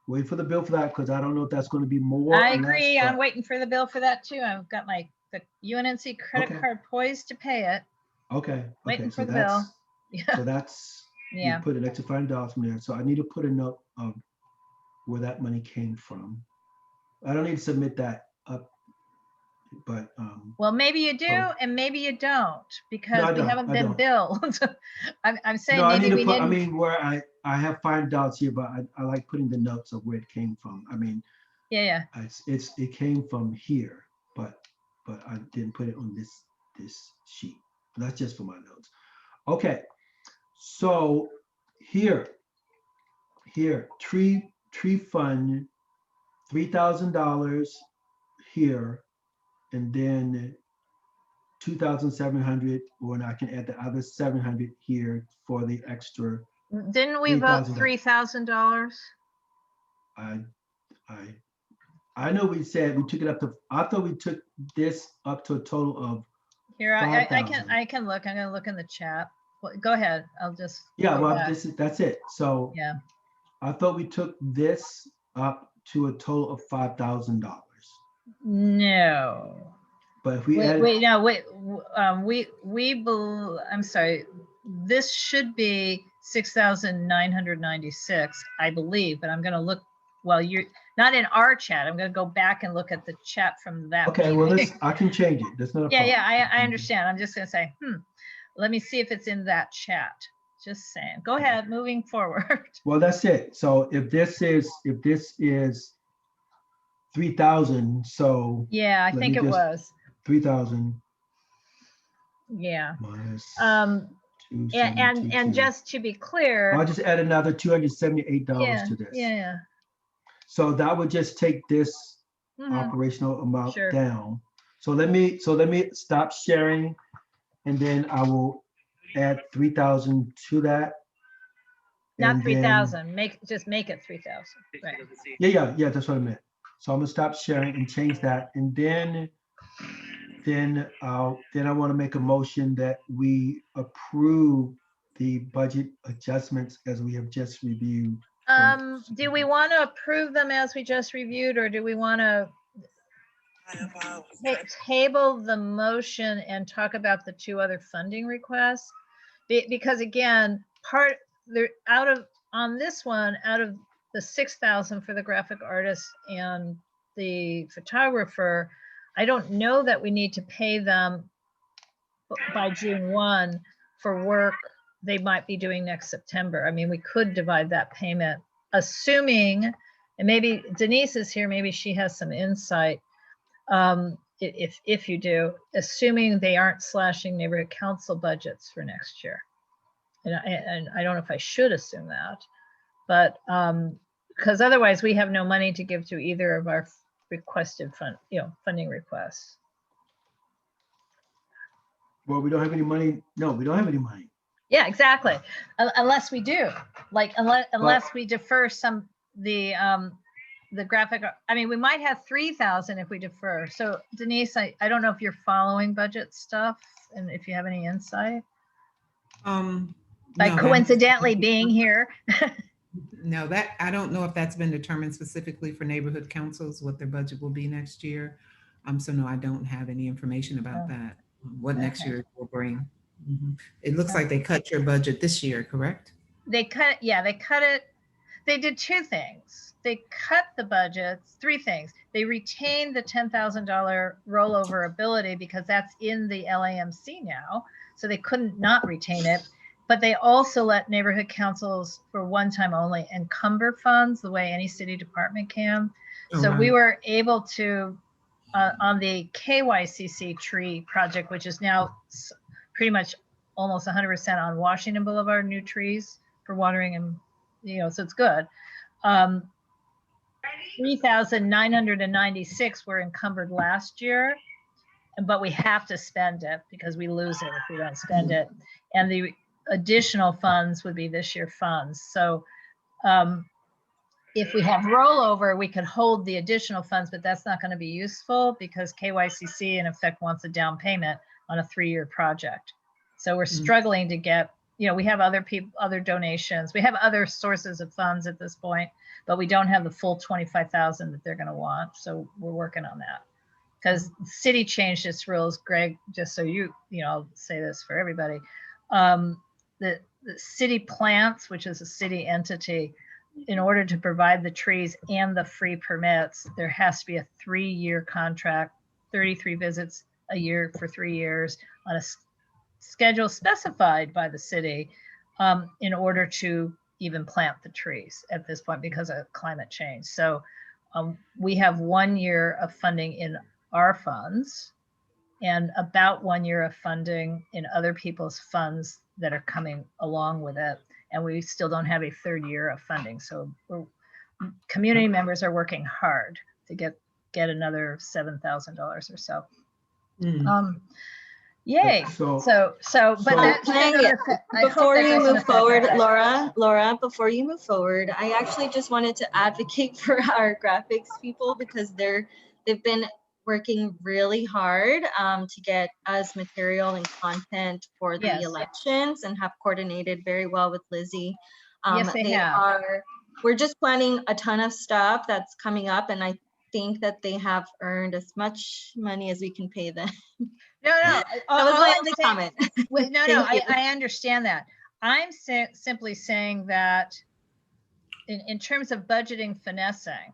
Wait for the bill for that because I don't know if that's going to be more. I agree. I'm waiting for the bill for that too. I've got the UNNC credit card poised to pay it. Okay. Waiting for the bill. Yeah. So that's, yeah. You put an extra $5 from there. So I need to put a note of where that money came from. I don't need to submit that up, but. Well, maybe you do and maybe you don't because we haven't been billed. I'm saying no, maybe I need to we put, didn't. I mean, where I have $5 here, but I like putting the notes of where it came from. I mean. Yeah. It came from here, but I didn't put it on this sheet. That's just for my notes. Okay, so here, tree fund, $3,000 here, and then 2,700, or I can add the other 700 here for the extra. Didn't we vote $3,000? I know we said we took it up to, I thought we took this up to a total of. Here, I can look. I'm gonna look in the chat. Well, go ahead. I'll just. Yeah, well, that's it. So yeah, I thought we took this up to a total of $5,000. No. But if we I'm sorry. This should be 6,996, I believe, but I'm gonna look. Well, you're not in our chat. I'm going to go back and look at the chat from that. Okay, well, I can change it. That's not a problem. Yeah, I understand. I'm just going to say, let me see if it's in that chat. Just saying. Go ahead, moving forward. Well, that's it. So if this is 3,000, so. Yeah, I think it was. 3,000. Yeah. Minus And just to be clear, I'll just add another $278 yeah, to this. yeah, So that would just take this mhm, operational amount Sure. down. So let me stop sharing, and then I will add 3,000 to that. not And 3,000, just make it 3,000, right? Yeah, that's what I meant. So I'm gonna stop sharing and change that, and then I want to make a motion that we approve the budget adjustments as we have just reviewed. Do we want to approve them as we just reviewed, or do we want to table the motion and talk about the two other funding requests? Because again, on this one, out of the 6,000 for the graphic artist and the photographer, I don't know that we need to pay them by June 1 for work they might be doing next September. I mean, we could divide that payment, assuming, and maybe Denise is here, maybe she has some insight. If you do, assuming they aren't slashing neighborhood council budgets for next year. And I don't know if I should assume that, but because otherwise we have no money to give to either of our requested funding requests. Well, we don't have any money. No, we don't have any money. Yeah, exactly. Unless we do, like, unless we defer the graphic. I mean, we might have 3,000 if we defer. So Denise, I don't know if you're following budget stuff and if you have any insight. By coincidentally being here. No, that I don't know if that's been determined specifically for neighborhood councils, what their budget will be next year. So no, I don't have any information about that. What next year will bring. It looks like they cut your budget this year, correct? They cut it. They did two things. They cut the budgets, three things. They retained the $10,000 rollover ability because that's in the LAMC now. So they couldn't not retain it. But they also let neighborhood councils for one time only encumber funds the way any city department can. So we were able to, on the KYCC tree project, which is now pretty much almost 100% on Washington Boulevard, new trees for watering, and so it's good. 3,996 were encumbered last year, but we have to spend it because we lose it if we don't spend it. And the additional funds would be this year funds. So if we have rollover, we could hold the additional funds, but that's not going to be useful because KYCC in effect wants a down payment on a 3-year project. So we're struggling to get, we have other donations. We have other sources of funds at this point, but we don't have the full 25,000 that they're going to want. So we're working on that because the city changed its rules, Greg, just so I'll say this for everybody. The city plants, which is a city entity, in order to provide the trees and the free permits, there has to be a 3-year contract, 33 visits a year for 3 years on a schedule specified by the city in order to even plant the trees at this point because of climate change. So we have 1 year of funding in our funds and about 1 year of funding in other people's funds that are coming along with it. And we still don't have a 3rd year of funding. So community members are working hard to get another $7,000 or so. Yay. Before you move forward, Laura, before you move forward, I actually just wanted to advocate for our graphics people because they've been working really hard to get us material and content for the elections and have coordinated very well with Lizzie. Yes, they have. We're just planning a ton of stuff that's coming up, and I think that they have earned as much money as we can pay them. No. That was my only comment. I understand that. I'm simply saying that in terms of budgeting finessing,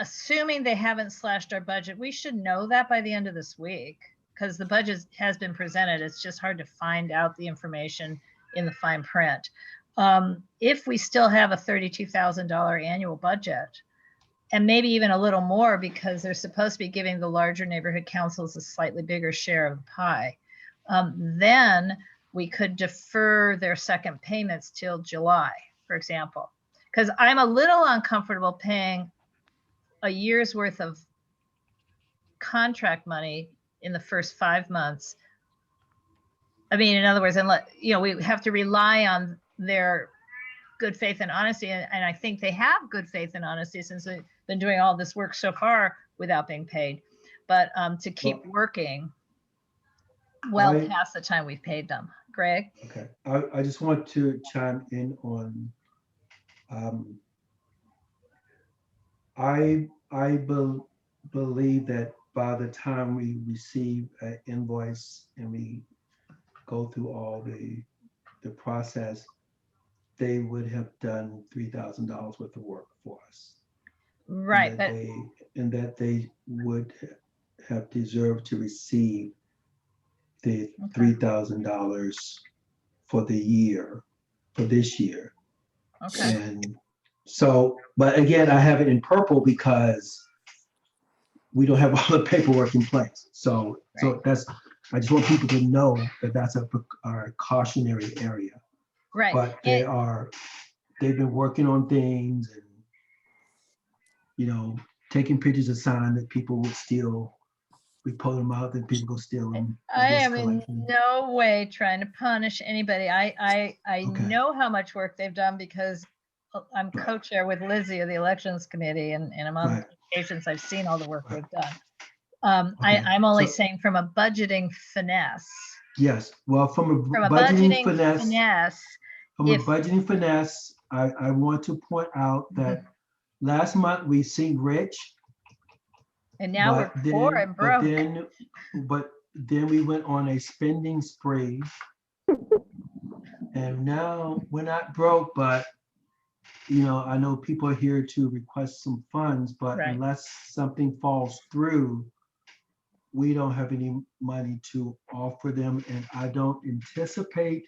assuming they haven't slashed our budget, we should know that by the end of this week because the budget has been presented. It's just hard to find out the information in the fine print. If we still have a $32,000 annual budget, and maybe even a little more because they're supposed to be giving the larger neighborhood councils a slightly bigger share of the pie, then we could defer their second payments till July, for example. Because I'm a little uncomfortable paying a year's worth of contract money in the first 5 months. I mean, in other words, we have to rely on their good faith and honesty. And I think they have good faith and honesty since they've been doing all this work so far without being paid. But to keep working past the time we've paid them. Greg? Okay, I just want to chime in on, I believe that by the time we receive an invoice and we go through all the process, they would have done $3,000 worth of work for us. Right. And that they would have deserved to receive the $3,000 for the year, for this year. Okay. And so, but again, I have it in purple because we don't have all the paperwork in place. So that's, I just want people to know that that's a cautionary area. Right. But they've been working on things and, taking pictures of signs that people would steal. We pull them out and people go steal them. I am in no way trying to punish anybody. I know how much work they've done because I'm co-chair with Lizzie of the elections committee, and I'm on occasions I've seen all the work they've done. I'm only saying from a budgeting finesse. Yes, well, from a budgeting finesse, I want to point out that last month we seen Rich. And now we're poor and broke. But then we went on a spending spree. And now we're not broke, but I know people are here to request some funds, but unless something falls through, we don't have any money to offer them. And I don't anticipate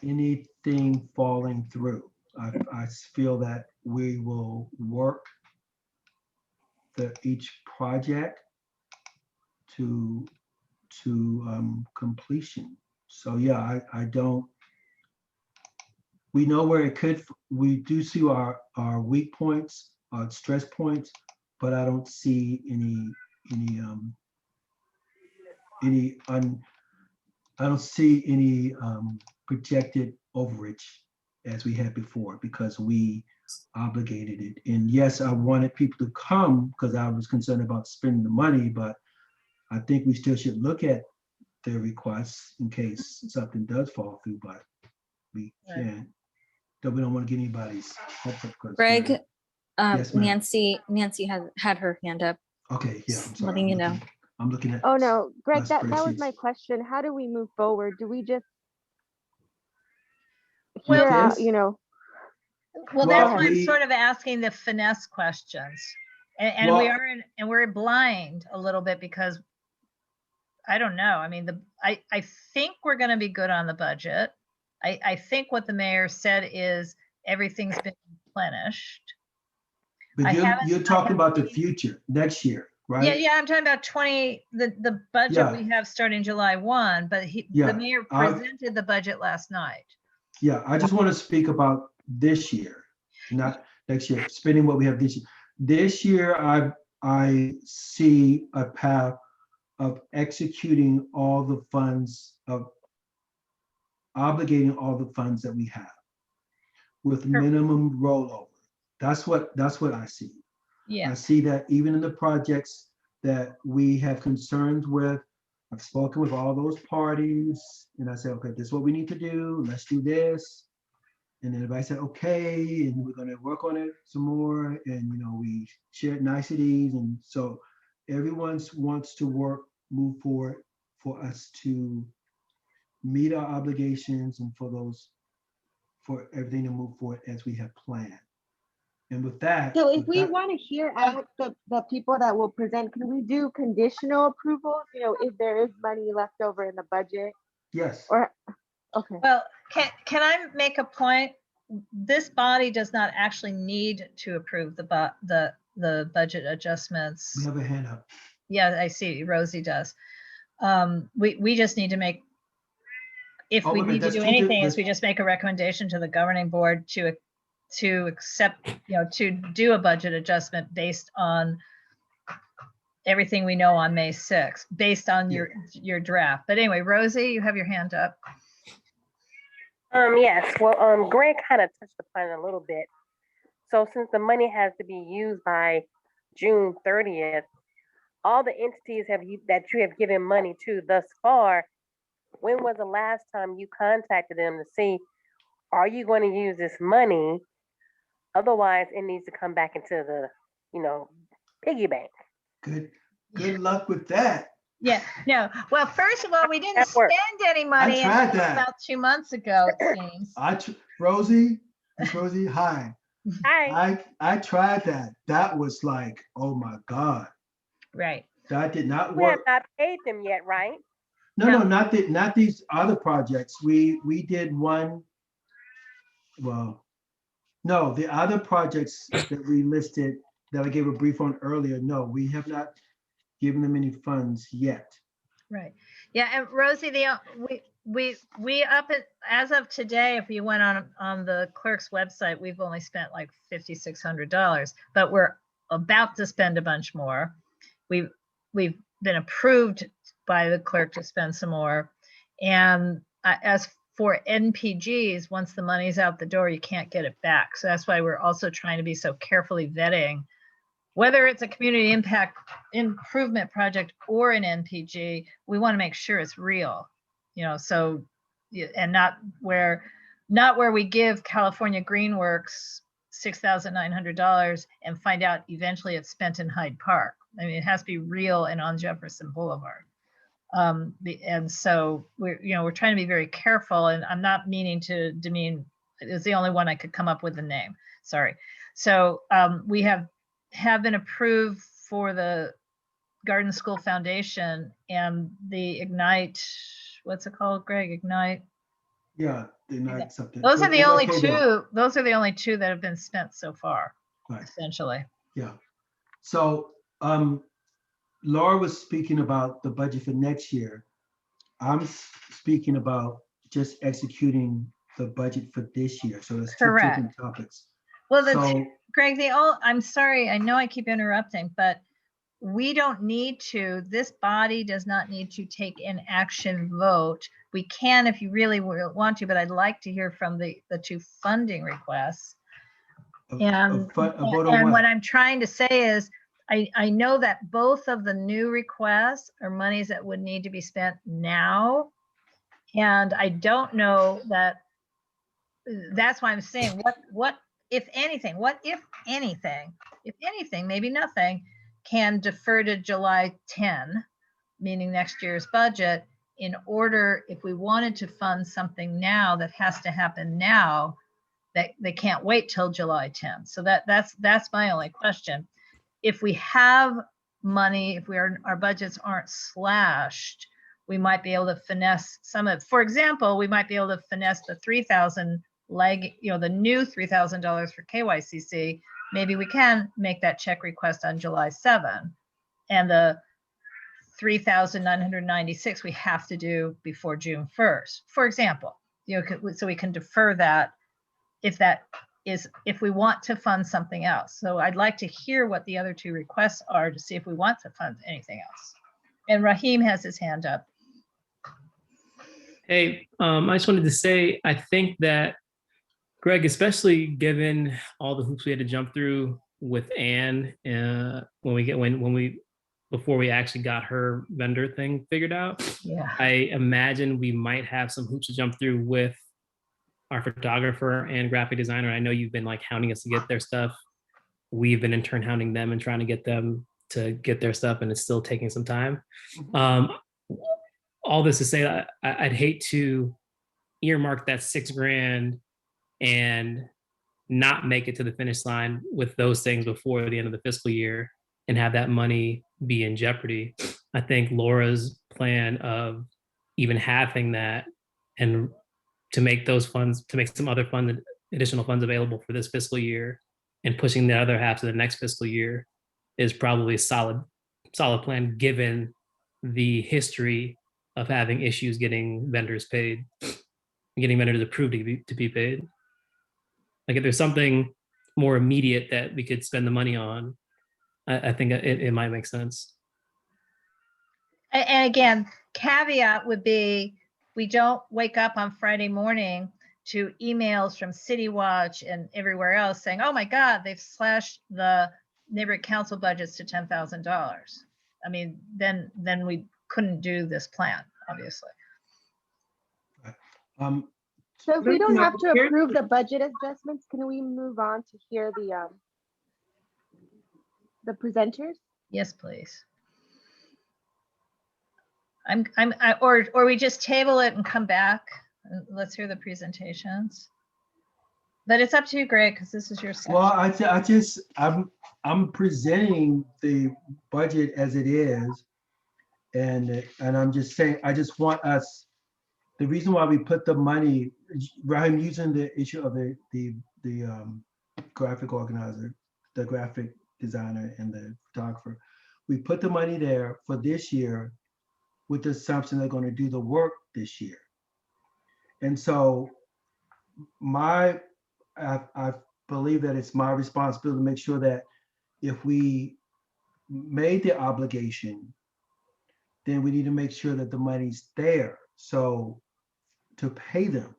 anything falling through. I feel that we will work each project to completion. So yeah, I don't. We know where it could. We do see our weak points, our stress points, but I don't see any projected overage as we had before because we obligated it. And yes, I wanted people to come because I was concerned about spending the money, but I think we still should look at their requests in case something does fall through, but we can't. So we don't want to get anybody's hopes up. Greg, yes, Nancy has had her hand up. Okay, yeah, I'm sorry. Letting you know. I'm looking at. Oh no, Greg, that was my question. How do we move forward? Do we just hear out, Well, that's why I'm sort of asking the finesse questions, and we're blind a little bit because I don't know. I mean, I think we're going to be good on the budget. I think what the mayor said is everything's been replenished. But you're talking about the future next year, right? Yeah, I'm talking about the budget we have starting July 1, but the mayor presented the budget last night. Yeah, I just want to speak about this year, not next year, spending what we have this year. This year, I see a path of executing all the funds, of obligating all the funds that we have with minimum rollover. That's what I see. Yeah. I see that even in the projects that we have concerns with, I've spoken with all those parties and I said, okay, this is what we need to do. Let's do this. And then everybody said, okay, and we're going to work on it some more. And, we shared niceties. And so everyone wants to move forward for us to meet our obligations and for everything to move forward as we have planned. And with that. So if we want to hear out the people that will present, can we do conditional approvals? If there is money left over in the budget? Yes. Or, okay. Well, can I make a point? This body does not actually need to approve the budget adjustments. We have a hand up. Yeah, I see. Rosie does. We just need to make if Oh, we wait a minute, need to that's do two anything, is that's- we just make a recommendation to the governing board to accept, to do a budget adjustment based on everything we know on May 6th, based on your draft. But anyway, Rosie, you have your hand up. Yes, well, Greg kind of touched upon it a little bit. So since the money has to be used by June 30th, all the entities that you have given money to thus far, when was the last time you contacted them to see, are you going to use this money? Otherwise, it needs to come back into the, piggy bank. Good luck with that. Yeah, no. Well, first of all, we didn't That works. spend any money tried until that. about 2 months ago, it seems. Rosie, Miss Rosie, hi. Hi. I tried that. That was like, oh my God. Right. That did not We have work. not paid them yet, right? No, not these other projects. We did one. Well, no, the other projects that we listed that I gave a brief on earlier. No, we have not given them any funds yet. Right. Yeah, and Rosie, we up at, as of today, if you went on the clerk's website, we've only spent like $5,600, but we're about to spend a bunch more. We've been approved by the clerk to spend some more. And as for NPGs, once the money's out the door, you can't get it back. So that's why we're also trying to be so carefully vetting whether it's a community impact improvement project or an NPG. We want to make sure it's real, so, and not where we give California Greenworks $6,900 and find out eventually it's spent in Hyde Park. I mean, it has to be real and on Jefferson Boulevard. And so we're trying to be very careful, and I'm not meaning to demean, it's the only one I could come up with the name. Sorry. So we have been approved for the Garden School Foundation and the Ignite, what's it called, Greg? Ignite? Yeah, they're not something. Those are the only okay, two. Those are the only two that have been spent so far, Right. essentially. Yeah. So Laura was speaking about the budget for next year. I'm speaking about just executing the budget for this year. So it's two Correct. different topics. Well, Greg, I'm sorry, I know I keep interrupting, but we don't need to, this body does not need to take an action vote. We can if you really want to, but I'd like to hear from the two funding requests. And what I'm trying to say is, I know that both of the new requests are monies that would need to be spent now. And I don't know that, that's why I'm saying, what if anything, maybe nothing, can defer to July 10, meaning next year's budget, in order, if we wanted to fund something now that has to happen now, that they can't wait till July 10th. So that's my only question. If we have money, if our budgets aren't slashed, we might be able to finesse some of, for example, we might be able to finesse the 3,000 the new $3,000 for KYCC. Maybe we can make that check request on July 7, and the 3,996 we have to do before June 1st, for example, so we can defer that if we want to fund something else. So I'd like to hear what the other two requests are to see if we want to fund anything else. And Raheem has his hand up. Hey, I just wanted to say, I think that Greg, especially given all the hoops we had to jump through with Anne before we actually got her vendor thing figured out. Yeah. I imagine we might have some hoops to jump through with our photographer and graphic designer. I know you've been like hounding us to get their stuff. We've been in turn hounding them and trying to get them to get their stuff, and it's still taking some time. All this to say, I'd hate to earmark that $6,000 and not make it to the finish line with those things before the end of the fiscal year and have that money be in jeopardy. I think Laura's plan of even having that and to make those funds, to make some other additional funds available for this fiscal year and pushing the other half to the next fiscal year is probably a solid plan given the history of having issues getting vendors paid, getting vendors approved to be paid. Like if there's something more immediate that we could spend the money on, I think it might make sense. And again, caveat would be, we don't wake up on Friday morning to emails from City Watch and everywhere else saying, oh my God, they've slashed the neighborhood council budgets to $10,000. I mean, then we couldn't do this plan, obviously. So if we don't have to approve the budget adjustments, can we move on to hear the presenters? Yes, please. Or we just table it and come back. And let's hear the presentations. But it's up to you, Greg, because this is your section. Well, I'm presenting the budget as it is, and I'm just saying, I just want us. The reason why we put the money, Raheem, using the issue of the graphic organizer, the graphic designer, and the photographer, we put the money there for this year with the assumption they're going to do the work this year. And so I believe that it's my responsibility to make sure that if we made the obligation, then we need to make sure that the money's there. So to pay them.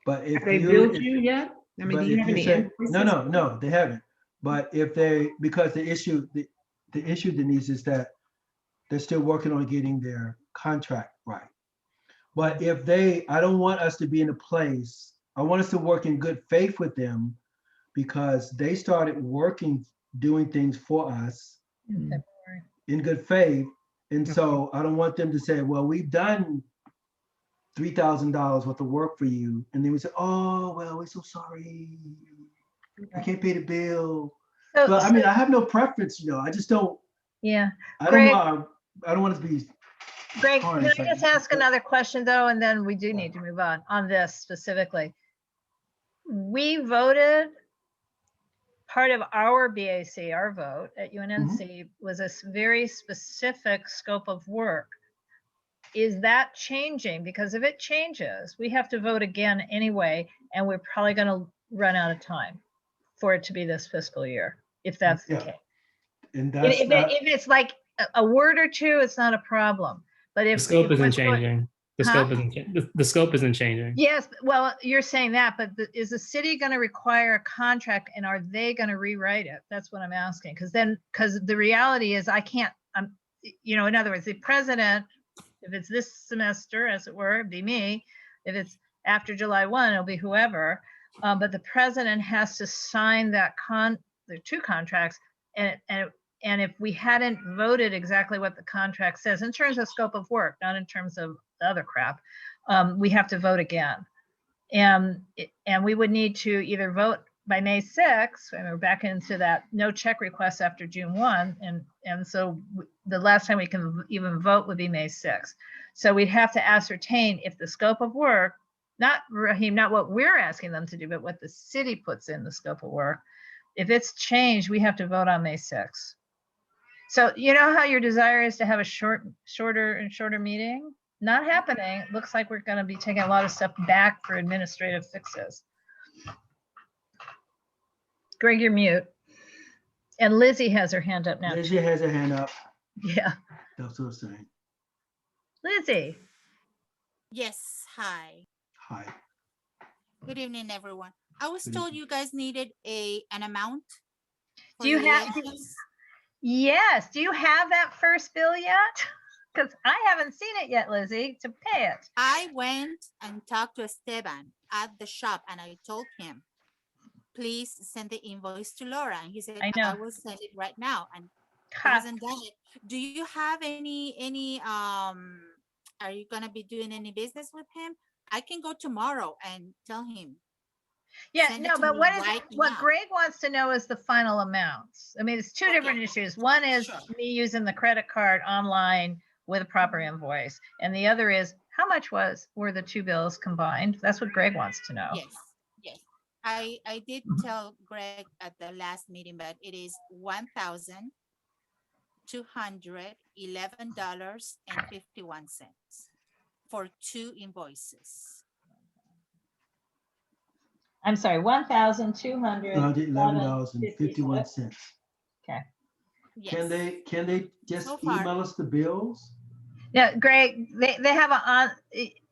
But if Have they billed you yet? I mean, do you have any invoices? No, they haven't. But if they, because the issue, Denise, is that they're still working on getting their contract right. But if I don't want us to be in a place, I want us to work in good faith with them, because they started working, doing things for us in good faith. And so I don't want them to say, well, we've done $3,000 worth of work for you. And then we say, oh, well, we're so sorry. I can't pay the bill. But I mean, I have no preference, I just don't. Yeah. I don't want to be. Greg, can I just ask another question though, and then we do need to move on this specifically. We voted, part of our BAC, our vote at UNNC was a very specific scope of work. Is that changing? Because if it changes, we have to vote again anyway, and we're probably going to run out of time for it to be this fiscal year, if that's the case. And if it's like a word or two, it's not a problem. But if the scope isn't changing, the scope isn't changing. Yes, well, you're saying that, but is the city going to require a contract, and are they going to rewrite it? That's what I'm asking. Because the reality is, I can't. In other words, the president, if it's this semester, as it were, it'd be me. If it's after July 1, it'll be whoever. But the president has to sign that the two contracts, and if we hadn't voted exactly what the contract says in terms of scope of work, not in terms of the other crap, we have to vote again. And we would need to either vote by May 6th, and we're back into that no check request after June 1. And so the last time we can even vote would be May 6th. So we'd have to ascertain if the scope of work, not Raheem, not what we're asking them to do, but what the city puts in the scope of work. If it's changed, we have to vote on May 6th. So you know how your desire is to have a shorter and shorter meeting? Not happening. It looks like we're going to be taking a lot of stuff back for administrative fixes. Greg, you're mute. And Lizzie has her hand up now. Lizzie has her hand up. Yeah. That's what I'm saying. Lizzie. Yes, hi. Hi. Good evening, everyone. I was told you guys needed an amount. Do you have? Yes. Do you have that first bill yet? Because I haven't seen it yet, Lizzie, to pay it. I went and talked to Esteban at the shop, and I told him, please send the invoice to Laura. And he said, I will send it right now. And he hasn't done it. Do you have any are you going to be doing any business with him? I can go tomorrow and tell him. Yeah, no, but what Greg wants to know is the final amounts. I mean, it's two different issues. One is me using the credit card online with a proper invoice. And the other is how much were the two bills combined? That's what Greg wants to know. Yes. I did tell Greg at the last meeting, but it is $1,211.51. for 2 invoices. I'm sorry, $111.51. Okay. Yes. Can they just So far, email us the bills? Yeah, Greg, they have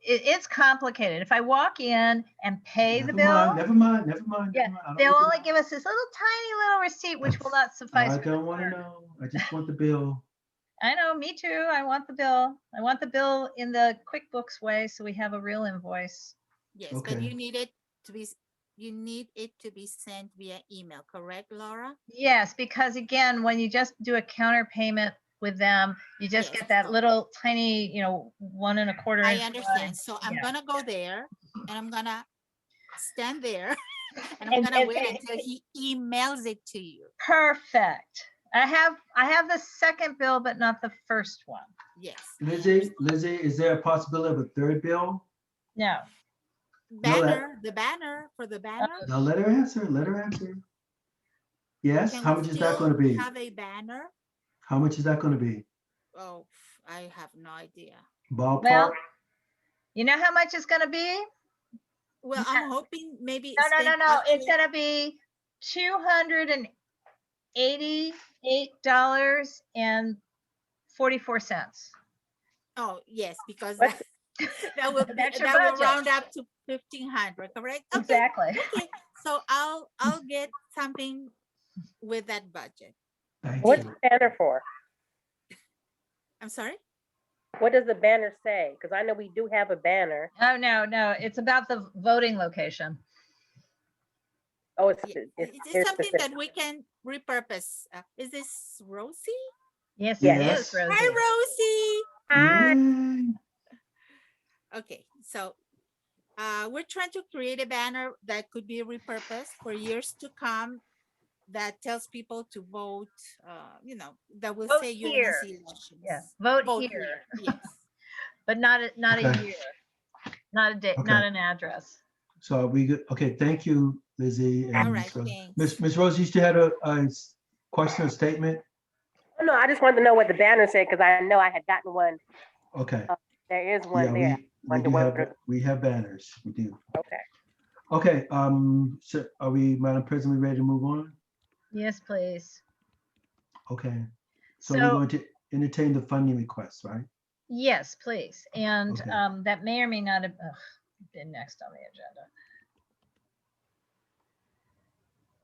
it's complicated. If I walk in and pay the bill, Never mind. yeah, they'll only give us this tiny little receipt, which will not suffice. I don't want to know. I just want the bill. I know, me too. I want the bill. I want the bill in the QuickBooks way, so we have a real invoice. yes, Okay. but you need it to be sent via email, correct, Laura? Yes, because again, when you just do a counter payment with them, you just Yes. get that little tiny, 1 1/4 I inch understand. line. So I'm Yeah. gonna go there and I'm gonna stand there and I'm And- gonna and- wait until he emails it to you. Perfect. I have the second bill, but not the first one. Yes. Lizzie, is there a possibility of a third bill? No. Banner, the banner for the banner. Now let her answer. Yes, Can how we much is that still going to be? have a banner? How much is that going to be? Oh, I have no idea. Ballpark? Well, you know how much it's going to be? Well, I'm hoping maybe. No. It's actually- going to be $288.44. Oh, yes, because that will That's your that will budget. round up to 1,500, correct? Okay, Exactly. okay. So I'll get something with that budget. Thank What's you. the banner for? I'm sorry? What does the banner say? Because I know we do have a banner. Oh, no. It's about the voting location. Oh, it's It's something that we can repurpose. Is this Rosie? Yes, Yes. it is, Rosie. Hi, Rosie. Yay. Okay, so we're trying to create a banner that could be repurposed for years to come that tells people to vote, that will Vote say here. UNNC elections. Yeah, vote here. Yes. But not a Okay. year, not a date, Okay. not an address. So are we good? Okay, thank you, Lizzie. And All right, Miss Rose. thanks. Miss Rose, you still had a question or statement? Oh, no, I just wanted to know what the banner said because I know I had gotten one. Okay. There is one Yeah, there. we have banners. We do. Okay. Okay, so are we, Madam President, we ready to move on? Yes, please. Okay. So we're going to entertain the funding requests, right? Yes, please. And Okay. that may or may not have been next on the agenda.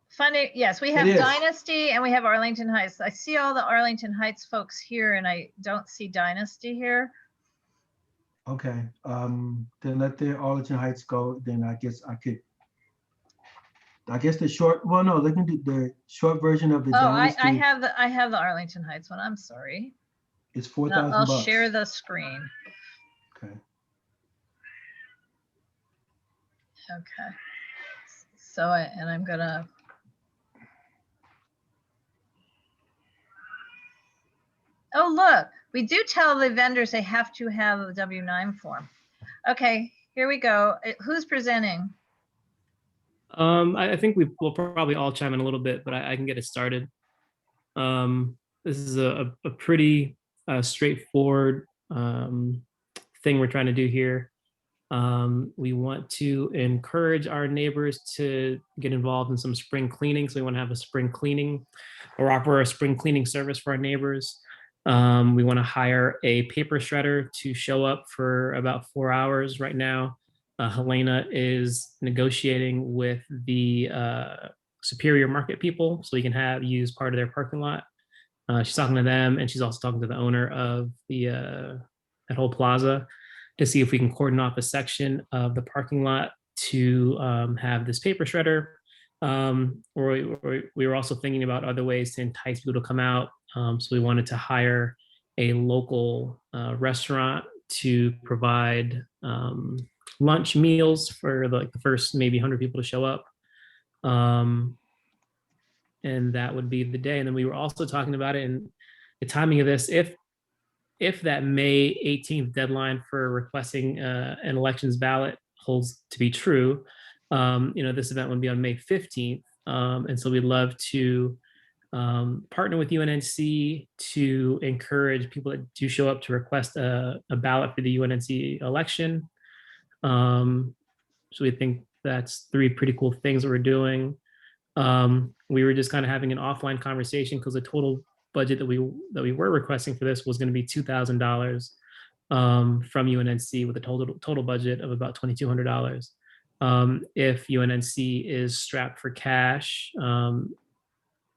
Funding, yes, we have It is. Dynasty and we have Arlington Heights. I see all the Arlington Heights folks here and I don't see Dynasty here. Okay, then let the Arlington Heights go. Then I guess the short, well, no, they can do the short version of the Oh, I Dynasty. have the Arlington Heights one. I'm sorry. It's No, $4,000. I'll share the screen. Okay. Okay. So I'm gonna. Oh, look, we do tell the vendors they have to have a W-9 form. Okay, here we go. Who's presenting? I think we'll probably all chime in a little bit, but I can get it started. This is a pretty straightforward thing we're trying to do here. We want to encourage our neighbors to get involved in some spring cleaning. So we want to have a spring cleaning or offer a spring cleaning service for our neighbors. We want to hire a paper shredder to show up for about 4 hours right now. Helena is negotiating with the Superior Market people so we can use part of their parking lot. She's talking to them, and she's also talking to the owner of that whole plaza to see if we can cordon off a section of the parking lot to have this paper shredder. Or we were also thinking about other ways to entice people to come out. So we wanted to hire a local restaurant to provide lunch meals for the first maybe 100 people to show up. And that would be the day. And then we were also talking about it and the timing of this. If that May 18th deadline for requesting an elections ballot holds to be true, this event would be on May 15th. And so we'd love to partner with UNNC to encourage people that do show up to request a ballot for the UNNC election. So we think that's 3 pretty cool things that we're doing. We were just kind of having an offline conversation because the total budget that we were requesting for this was going to be $2,000 from UNNC with a total budget of about $2,200. If UNNC is strapped for cash,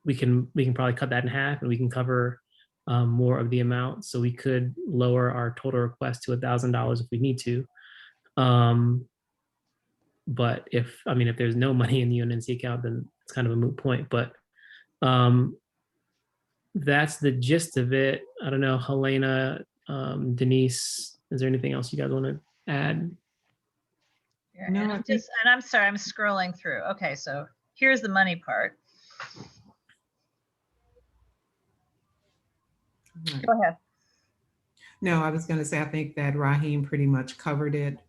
we can probably cut that in half and we can cover more of the amount. So we could lower our total request to $1,000 if we need to. But if there's no money in the UNNC account, then it's kind of a moot point. But that's the gist of it. I don't know, Helena, Denise, is there anything else you guys want to add? Yeah, no, I'm sorry, I'm scrolling through. Okay, so here's the money part. Right. Go ahead. No, I was going to say, I think that Raheem pretty much covered it.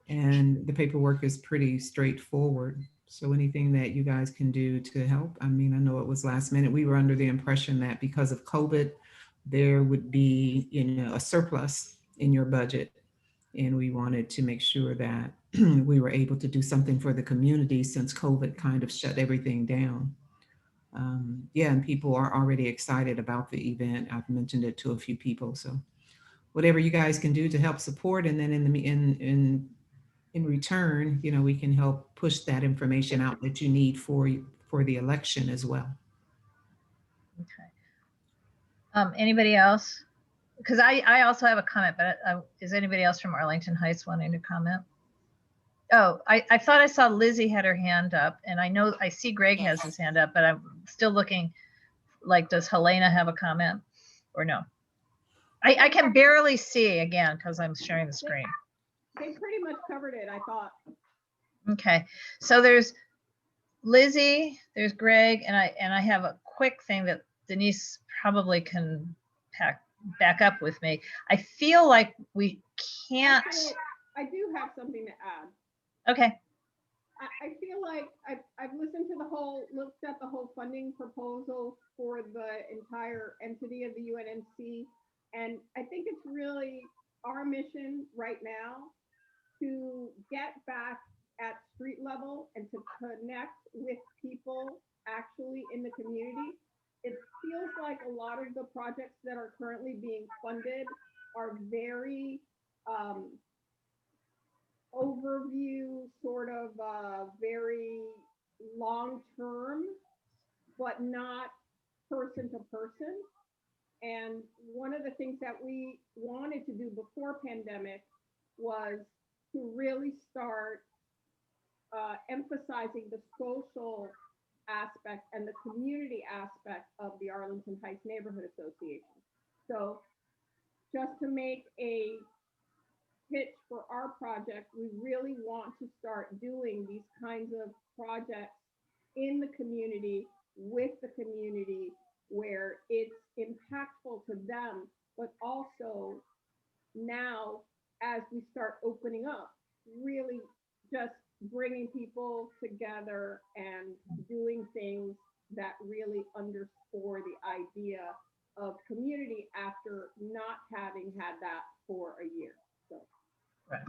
And the paperwork is pretty straightforward. So anything that you guys can do to help. I mean, I know it was last minute. We were under the impression that because of COVID, there would be, a surplus in your budget. And we wanted to make sure that we were able to do something for the community since COVID kind of shut everything down. Yeah, and people are already excited about the event. I've mentioned it to a few people. So whatever you guys can do to help support, and then in return, we can help push that information out that you need for the election as well. Okay. Anybody else? Because I also have a comment, but is anybody else from Arlington Heights wanting to comment? Oh, I thought I saw Lizzie had her hand up, and I see Greg has his hand up, but I'm still looking like, does Helena have a comment or no? I can barely see again because I'm sharing the screen. They pretty much covered it, I thought. Okay, so there's Lizzie, there's Greg, and I have a quick thing that Denise probably can back up with me. I feel like we can't. I do have something to add. Okay. I feel like I've looked at the whole funding proposal for the entire entity of the UNNC, and I think it's really our mission right now to get back at street level and to connect with people actually in the community. It feels like a lot of the projects that are currently being funded are very overview, sort of very long-term, but not person to person. And one of the things that we wanted to do before pandemic was to really start emphasizing the social aspect and the community aspect of the Arlington Heights Neighborhood Association. So just to make a pitch for our project, we really want to start doing these kinds of projects in the community, with the community, where it's impactful to them, but also now as we start opening up, really just bringing people together and doing things that really underscore the idea of community after not having had that for a year. So. Right.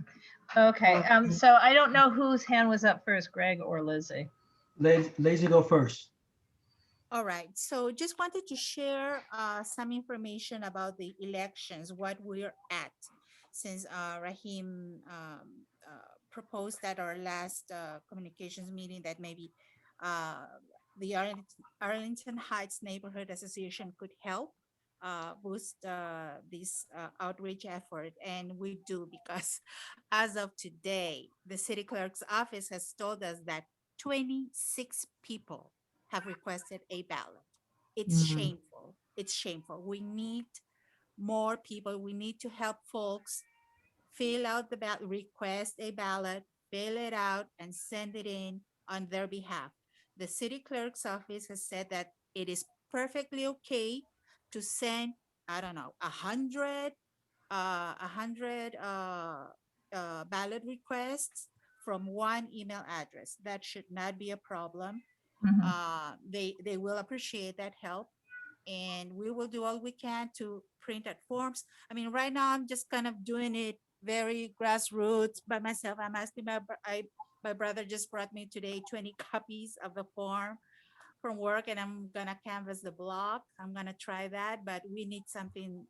Okay. So I don't know whose hand was up first, Greg or Lizzie. Lizzie, go first. All right. So just wanted to share some information about the elections, what we're at, since Raheem proposed at our last communications meeting that maybe the Arlington Heights Neighborhood Association could help boost this outreach effort. And we do, because as of today, the city clerk's office has told us that 26 people have requested a ballot. It's shameful. It's shameful. We need more people. We need to help folks fill out the ballot, request a ballot, fill it out, and send it in on their behalf. The city clerk's office has said that it is perfectly okay to send, I don't know, 100 ballot requests from one email address. That should not be a problem. They will appreciate that help, and we will do all we can to print out forms. I mean, right now I'm just kind of doing it very grassroots by myself. I'm asking my brother just brought me today 20 copies of the form from work, and I'm gonna canvas the block. I'm gonna try that, but we need something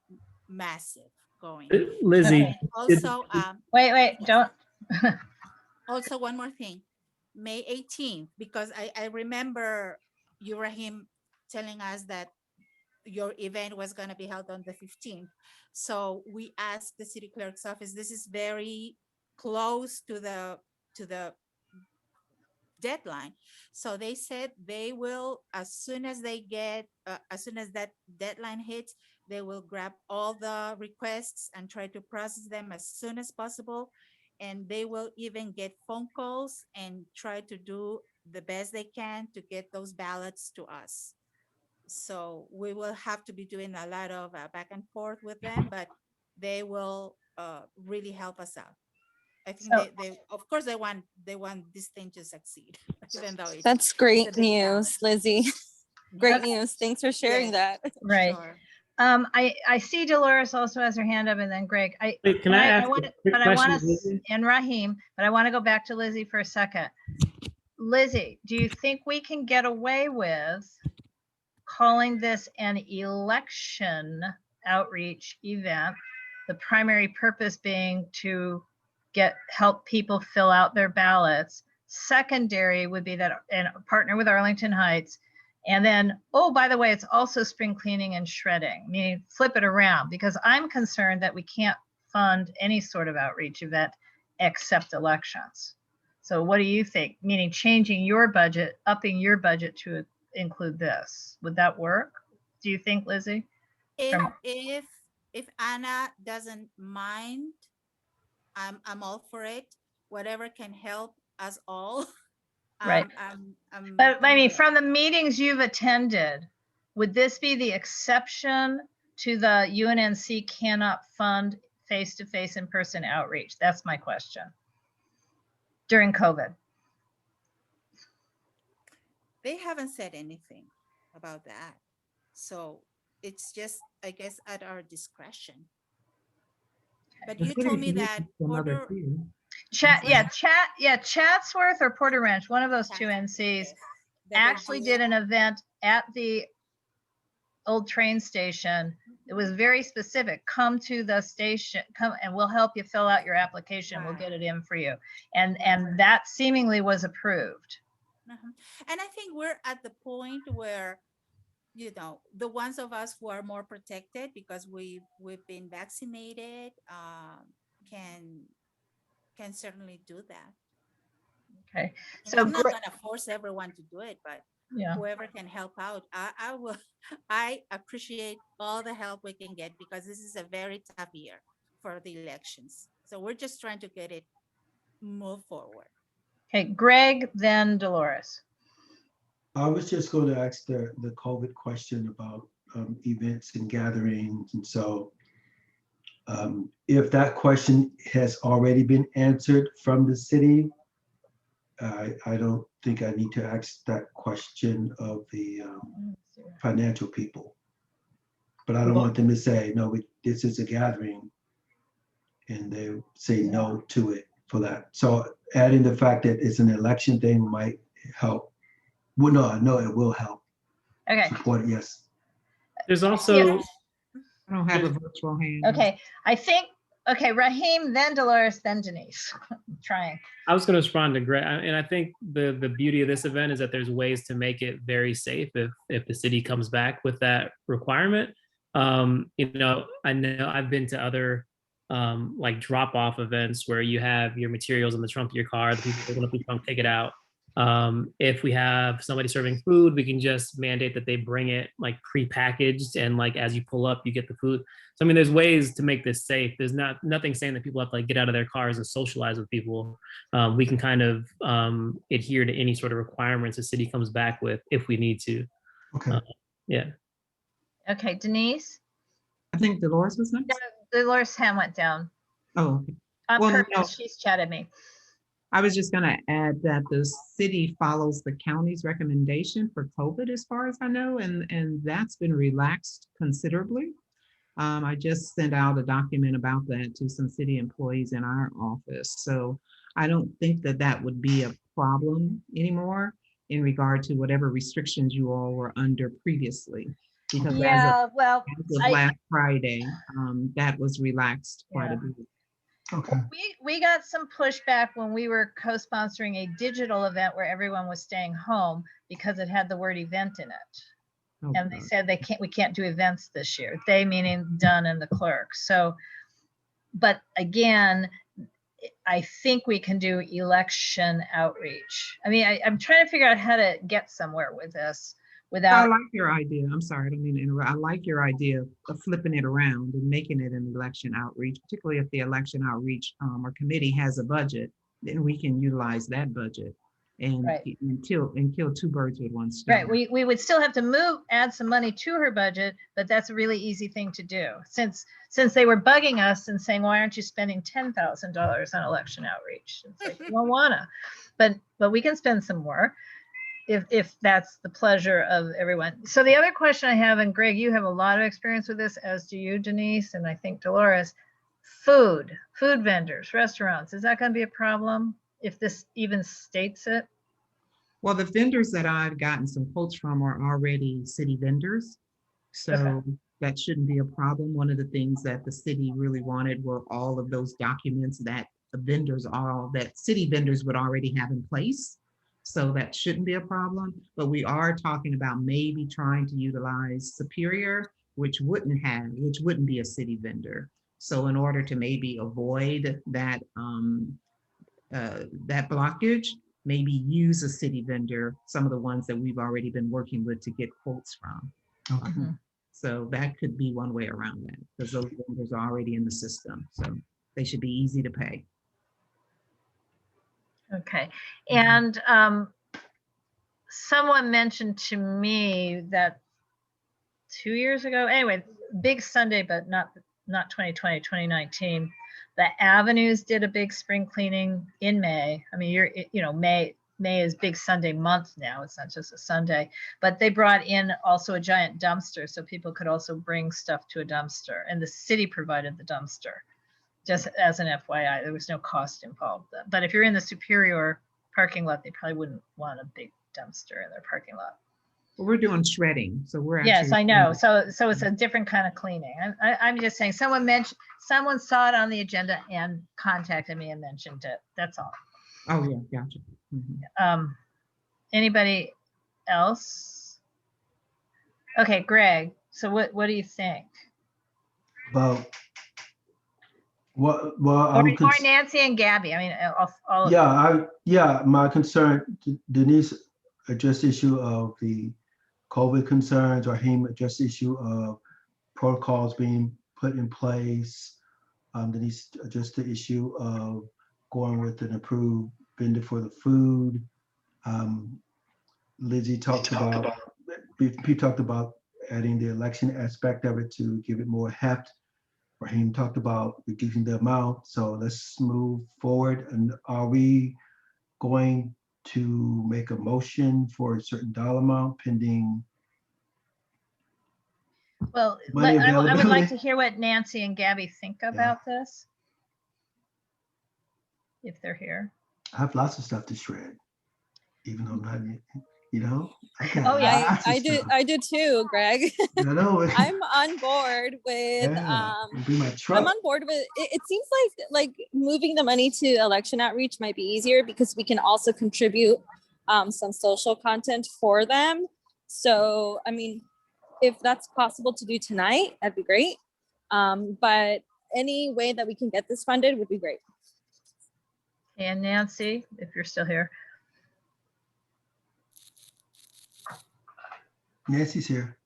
massive going. Lizzie, And also, wait, don't. also, one more thing, May 18th, because I remember you, Rahim, telling us that your event was going to be held on the 15th. So we asked the city clerk's office, this is very close to the deadline. So they said they will, as soon as that deadline hits, they will grab all the requests and try to process them as soon as possible. And they will even get phone calls and try to do the best they can to get those ballots to us. So we will have to be doing a lot of back and forth with them, but they will really help us out. I think they of course they want this thing to succeed, even though that's great news, Lizzie. Great news. Thanks for sharing that. Right. Sure. I see Dolores also has her hand up, and then Greg. Wait, can I ask a quick question, and Rahim, but I want to go back to Lizzie for a second. Lizzie, do you think we can get away with calling this an election outreach event, the primary purpose being to help people fill out their ballots? Secondary would be that, and partner with Arlington Heights. And then, oh, by the way, it's also spring cleaning and shredding, meaning flip it around, because I'm concerned that we can't fund any sort of outreach event except elections. So what do you think? Meaning changing your budget, upping your budget to include this. Would that work? Do you think, Lizzie? If Anna doesn't mind, I'm all for it. Whatever can help us all. Right. But I mean, from the meetings you've attended, would this be the exception to the UNNC cannot fund face-to-face in-person outreach? That's my question. During COVID. They haven't said anything about that. So it's just, I guess, at our discretion. But you told me that Chatsworth or Porter Ranch, one of those two NCs, actually did an event at the old train station. It was very specific. Come to the station, come and we'll help you fill out your application. We'll get it in for you. And that seemingly was approved. And I think we're at the point where, you know, the ones of us who are more protected because we've been vaccinated can certainly do that. Okay. And so I'm not going to force everyone to do it, but whoever can help out, I appreciate all the help we can get, because this is a very tough year for the elections. So we're just trying to get it move forward. Okay, Greg, then Dolores. I was just going to ask the COVID question about events and gatherings. And so if that question has already been answered from the city, I don't think I need to ask that question of the financial people. But I don't want them to say, no, this is a gathering, and they say no to it for that. So adding the fact that it's an election thing might help. Well, no, it will help. Okay. Support it, yes. There's also. I don't have a virtual hand. Okay, I think. Okay, Rahim, then Dolores, then Denise. I'm trying. I was going to respond to Greg, and I think the beauty of this event is that there's ways to make it very safe if the city comes back with that requirement. You know I've been to other like drop-off events where you have your materials in the trunk of your car. The people open up the trunk, take it out. If we have somebody serving food, we can just mandate that they bring it like pre-packaged, and like as you pull up, you get the food. So I mean, there's ways to make this safe. There's nothing saying that people have to like get out of their cars and socialize with people. We can kind of adhere to any sort of requirements the city comes back with if we need to. Okay. Yeah. Okay, Denise. I think Dolores was next. No, Dolores' hand went down. Oh. On purpose, she's chatted me. I was just going to add that the city follows the county's recommendation for COVID, as far as I know, and that's been relaxed considerably. I just sent out a document about that to some city employees in our office. So I don't think that that would be a problem anymore in regard to whatever restrictions you all were under previously. Because yeah, well, as of last Friday, that was relaxed quite a bit. Okay. We got some pushback when we were co-sponsoring a digital event where everyone was staying home because it had the word event in it. Oh, And they God. said we can't do events this year. They meaning Dunn and the clerk. So, but again, I think we can do election outreach. I mean, I'm trying to figure out how to get somewhere with this I without. like your idea. I'm sorry, I don't mean to interrupt. I like your idea of flipping it around and making it an election outreach, particularly if the election outreach or committee has a budget, then we can utilize that budget and, Right. and kill two birds with one stone. Right, we would still have to add some money to her budget, but that's a really easy thing to do. Since they were bugging us and saying, why aren't you spending $10,000 on election outreach? It's like, we don't wanna, but we can spend some more if that's the pleasure of everyone. So the other question I have, and Greg, you have a lot of experience with this, as do you, Denise, and I think Dolores, food vendors, restaurants, is that gonna be a problem if this even states it? Well, the vendors that I've gotten some quotes from are already city vendors. So that shouldn't be a problem. One of the things that the city really wanted were all of those documents that that city vendors would already have in place. So that shouldn't be a problem. But we are talking about maybe trying to utilize Superior, which wouldn't be a city vendor. So in order to maybe avoid that that blockage, maybe use a city vendor, some of the ones that we've already been working with to get quotes from. Okay. So that could be one way around that, because those vendors are already in the system. So they should be easy to pay. Okay. And someone mentioned to me that 2 years ago, anyway, big Sunday, but not 2020, 2019, the Avenues did a big spring cleaning in May. I mean, May is big Sunday month now. It's not just a Sunday, but they brought in also a giant dumpster so people could also bring stuff to a dumpster, and the city provided the dumpster. Just as an FYI, there was no cost involved. But if you're in the Superior parking lot, they probably wouldn't want a big dumpster in their parking lot. Well, we're doing shredding, so we're actually. Yes, I know. So it's a different kind of cleaning. I'm just saying, someone saw it on the agenda and contacted me and mentioned it. That's all. Oh yeah, gotcha. Mm-hmm. Anybody else? Okay, Greg. So what do you think? About what? Well, Or Nancy and Gabby. I mean, all of yeah. My concern, Denise addressed the issue of the COVID concerns, or Raheem addressed the issue of protocols being put in place. Denise addressed the issue of going with an approved vendor for the food. Lizzie talked about adding the election aspect of it to give it more heft. Raheem talked about reducing the amount. So let's move forward. And are we going to make a motion for a certain dollar amount pending? Well, I would like to hear what Nancy and Gabby think about this, if they're here. I have lots of stuff to shred, even though I'm not, Oh yeah, I do too, Greg. I'm on board with. I'm on board with. It seems like moving the money to election outreach might be easier because we can also contribute some social content for them. So I mean, if that's possible to do tonight, that'd be great. But any way that we can get this funded would be great. And Nancy, if you're still here. Nancy's here.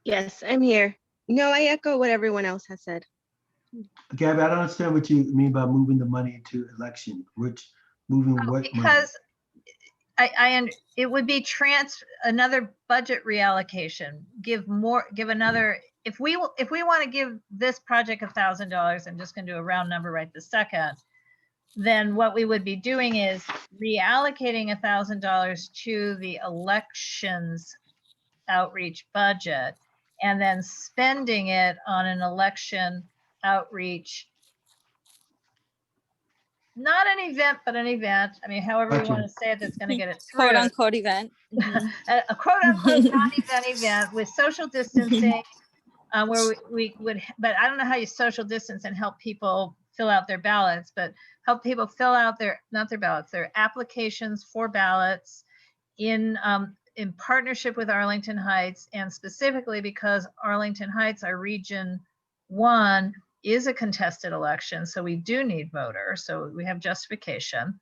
Yes, I'm here. No, I echo what everyone else has said. Gabby, I don't understand what you mean by moving the money to election. Moving what because money? It would be another budget reallocation. Give another. If we want to give this project $1,000, I'm just going to do a round number right this second. then what we would be doing is reallocating $1,000 to the elections outreach budget and then spending it on an election outreach, not an event, but an event. I mean, however you want to say it, that's going to get it through. Quote unquote event. A quote unquote non-event event with social distancing, where we would, but I don't know how you social distance and help people fill out their ballots, but help people fill out not their ballots, their applications for ballots in partnership with Arlington Heights, and specifically because Arlington Heights, our region 1, is a contested election. So we do need voters. So we have justification.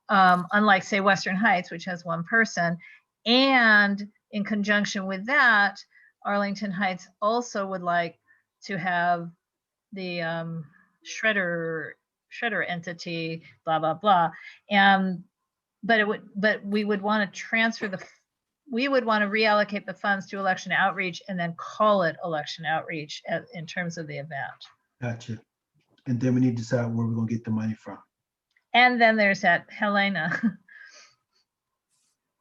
Unlike, say, Western Heights, which has 1 person. And in conjunction with that, Arlington Heights also would like to have the shredder entity, blah, blah, blah. But we would want to reallocate the funds to election outreach and then call it election outreach in terms of the event. Gotcha. And then we need to decide where we're going to get the money from. And then there's that Helena.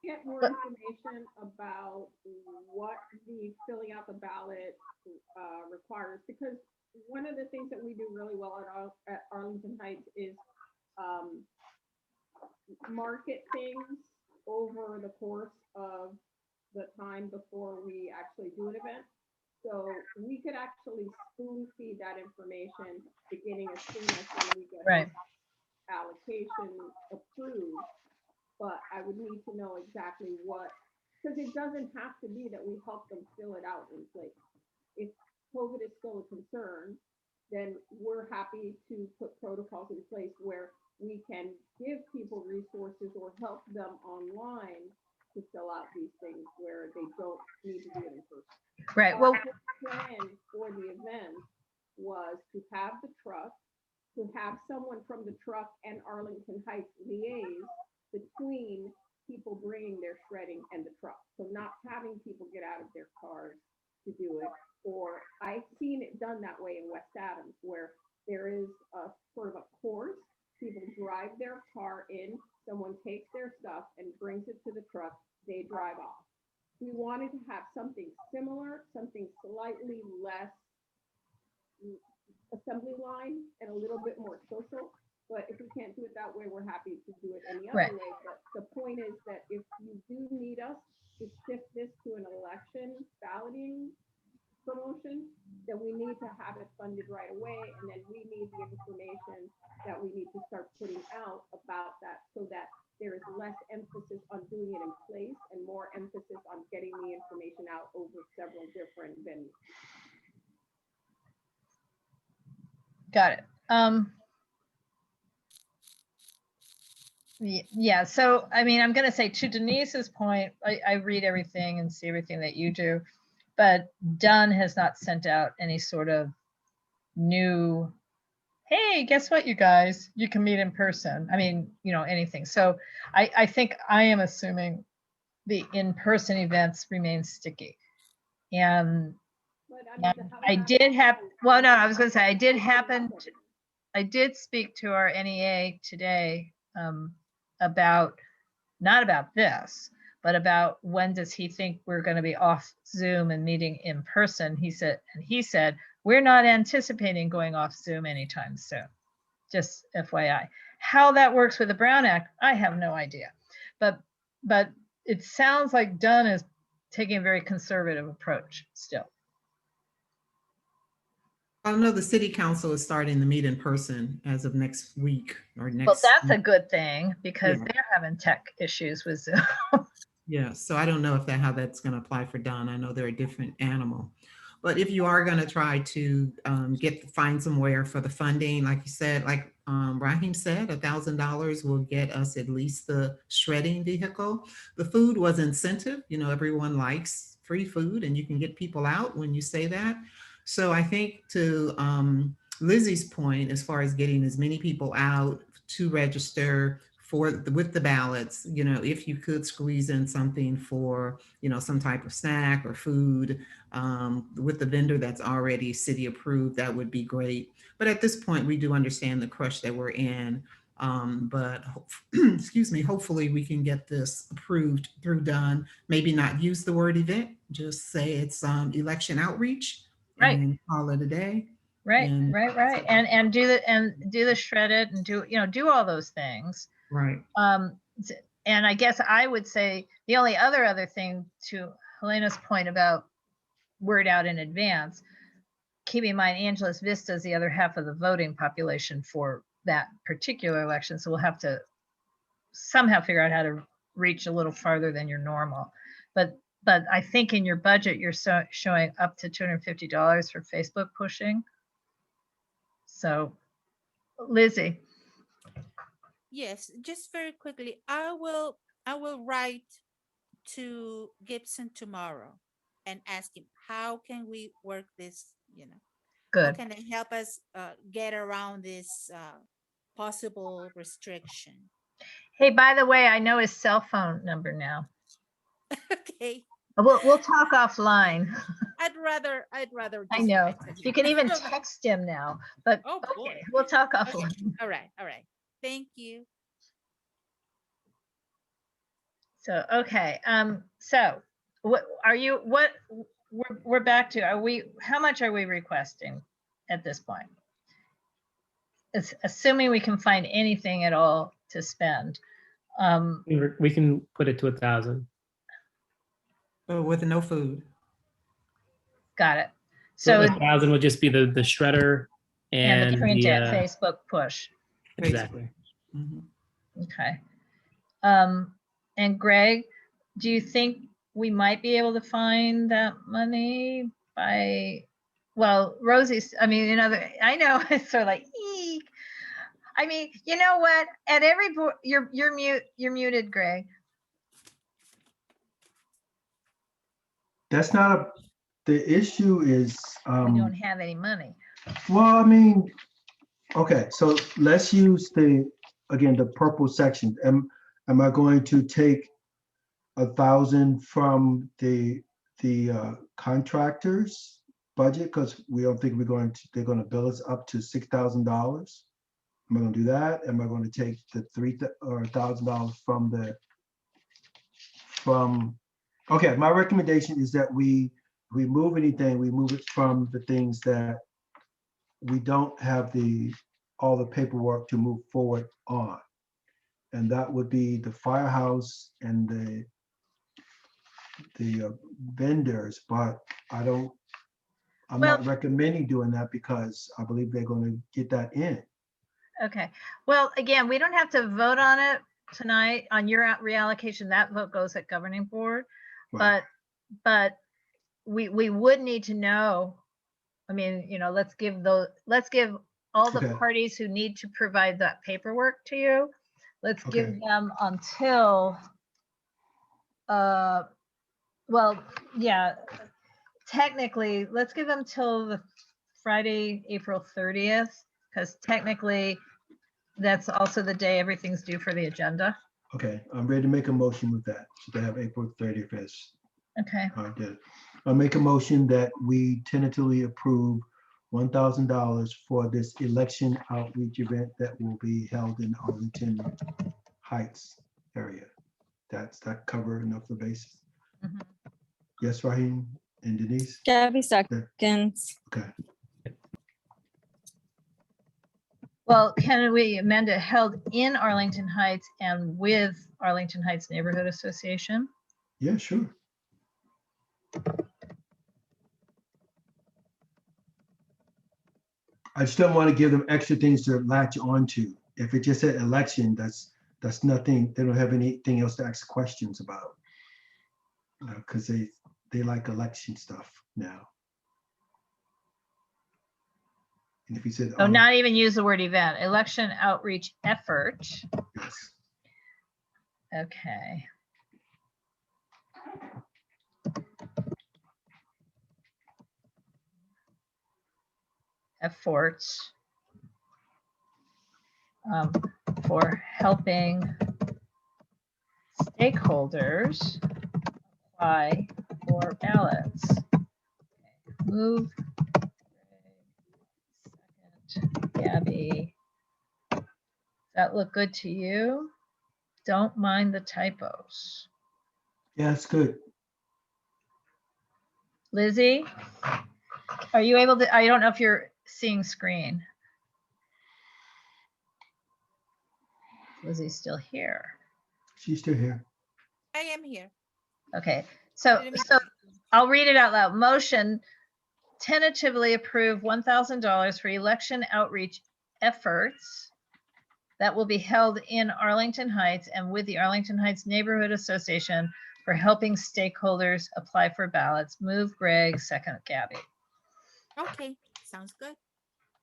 Get more information about what the filling out the ballot requires, because one of the things that we do really well at Arlington Heights is market things over the course of the time before we actually do an event. So we could actually spoon feed that information beginning as soon as when we get allocation approved. But I would need to know exactly what, because it doesn't have to be that we help them fill it out in place. If COVID is still a concern, then we're happy to put protocols in place where we can give people resources or help them online to fill out these things where they don't need to do it in person. Right. Well, the plan for the event was to have the truck, to have someone from the truck and Arlington Heights liaise between people bringing their shredding and the truck. So not having people get out of their cars to do it. Or I've seen it done that way in West Adams, where there is a sort of a course. People drive their car in, someone takes their stuff and brings it to the truck, they drive off. We wanted to have something similar, something slightly less assembly line and a little bit more social. But if we can't do it that way, we're happy to do it any other way. But the point is that if you do need us to shift this to an election balloting promotion, then we need to have it funded right away. And then we need the information that we need to start putting out about that, so that there is less emphasis on doing it in place and more emphasis on getting the information out over several different venues. Got it. Yeah, so I mean, I'm going to say, to Denise's point, I read everything and see everything that you do, but Dunn has not sent out any sort of new, hey, guess what, you guys, you can meet in person. I mean, anything. So I think I am assuming the in-person events remain sticky. And I did have, well, no, I was going to say, I did speak to our NEA today about, not about this, but about when does he think we're going to be off Zoom and meeting in person. He said, we're not anticipating going off Zoom anytime soon. Just FYI. How that works with the Brown Act, I have no idea. But it sounds like Dunn is taking a very conservative approach still. I know the city council is starting to meet in person as of next week or next. Well, that's a good thing, because they're having tech issues with Zoom. Yeah, so I don't know how that's going to apply for Dunn. I know they're a different animal. But if you are going to try to find somewhere for the funding, like you said, like Raheem said, $1,000 will get us at least the shredding vehicle. The food was incentive. Everyone likes free food, and you can get people out when you say that. So I think, to Lizzie's point, as far as getting as many people out to register with the ballots, if you could squeeze in something for, some type of snack or food with the vendor that's already city approved, that would be great. But at this point, we do understand the crush that we're in. But excuse me, hopefully we can get this approved through done. Maybe not use the word event, just say it's election outreach, Right. and call it a day. Right, And right. And do the shredded and do all those things. right. And I guess I would say the only other thing, to Helena's point about word out in advance, keep in mind Angeles Vista is the other half of the voting population for that particular election. So we'll have to somehow figure out how to reach a little farther than your normal. But I think in your budget, you're showing up to $250 for Facebook pushing. So Lizzie. Yes, just very quickly, I will write to Gibson tomorrow and ask him, how can we work this, Good. how can they help us get around this possible restriction? Hey, by the way, I know his cell phone number now. Okay. We'll talk offline. I'd rather I know. You can even text him now, but oh, okay, boy. We'll talk offline. Okay. All right. Thank you. So, okay. So what are you, we're back to, how much are we requesting at this point? It's assuming we can find anything at all to spend. We can put it to 1,000. With no food. Got it. So 1,000 would just be the shredder and the print at Facebook push. Exactly. Mm-hmm. Okay. And Greg, do you think we might be able to find that money by, well, Rosie's, I mean, I know it's sort of like, eek. I mean, you know what? At every, you're muted, Greg. That's not the issue is. We don't have any money. Well, I mean, okay, so let's use the purple section. Am I going to take 1,000 from the contractors budget, because we don't think they're going to bill us up to $6,000? Am I going to do that? Am I going to take the $1,000 from? Okay, my recommendation is that we move anything, we move it from the things that we don't have all the paperwork to move forward on. And that would be the firehouse and the vendors, but I'm not recommending doing that because I believe they're going to get that in. Okay. Well, again, we don't have to vote on it tonight on your reallocation. That vote goes at governing board, right. But we would need to know. I mean, let's give all the parties who need to provide that paperwork to you. Let's give them until, well, yeah, technically, let's give them till the Friday, April 30th, because technically that's also the day everything's due for the agenda. Okay, I'm ready to make a motion with that. So they have April 30th as. Okay. I'll make a motion that we tentatively approve $1,000 for this election outreach event that will be held in Arlington Heights area. That cover enough the bases? Mm-hmm. Yes, Raheem and Denise? Gabby seconds. Okay. Well, can we amend it held in Arlington Heights and with Arlington Heights Neighborhood Association? Yeah, sure. I just don't want to give them extra things to latch onto. If it just said election, that's nothing. They don't have anything else to ask questions about, because they like election stuff now. And if you said, oh, not even use the word event, election outreach effort. Yes. Okay. Efforts for helping stakeholders apply for ballots. Okay. Move. Second, Gabby. So That look good to you? Don't mind the typos. Yeah, it's good. Lizzie, are you able to, I don't know if you're seeing screen. Lizzie's still here. She's still here. I am here. Okay, so I'll read it out loud. Motion, tentatively approve $1,000 for election outreach efforts that will be held in Arlington Heights and with the Arlington Heights Neighborhood Association for helping stakeholders apply for ballots. Move Greg, second Gabby. Okay, sounds good.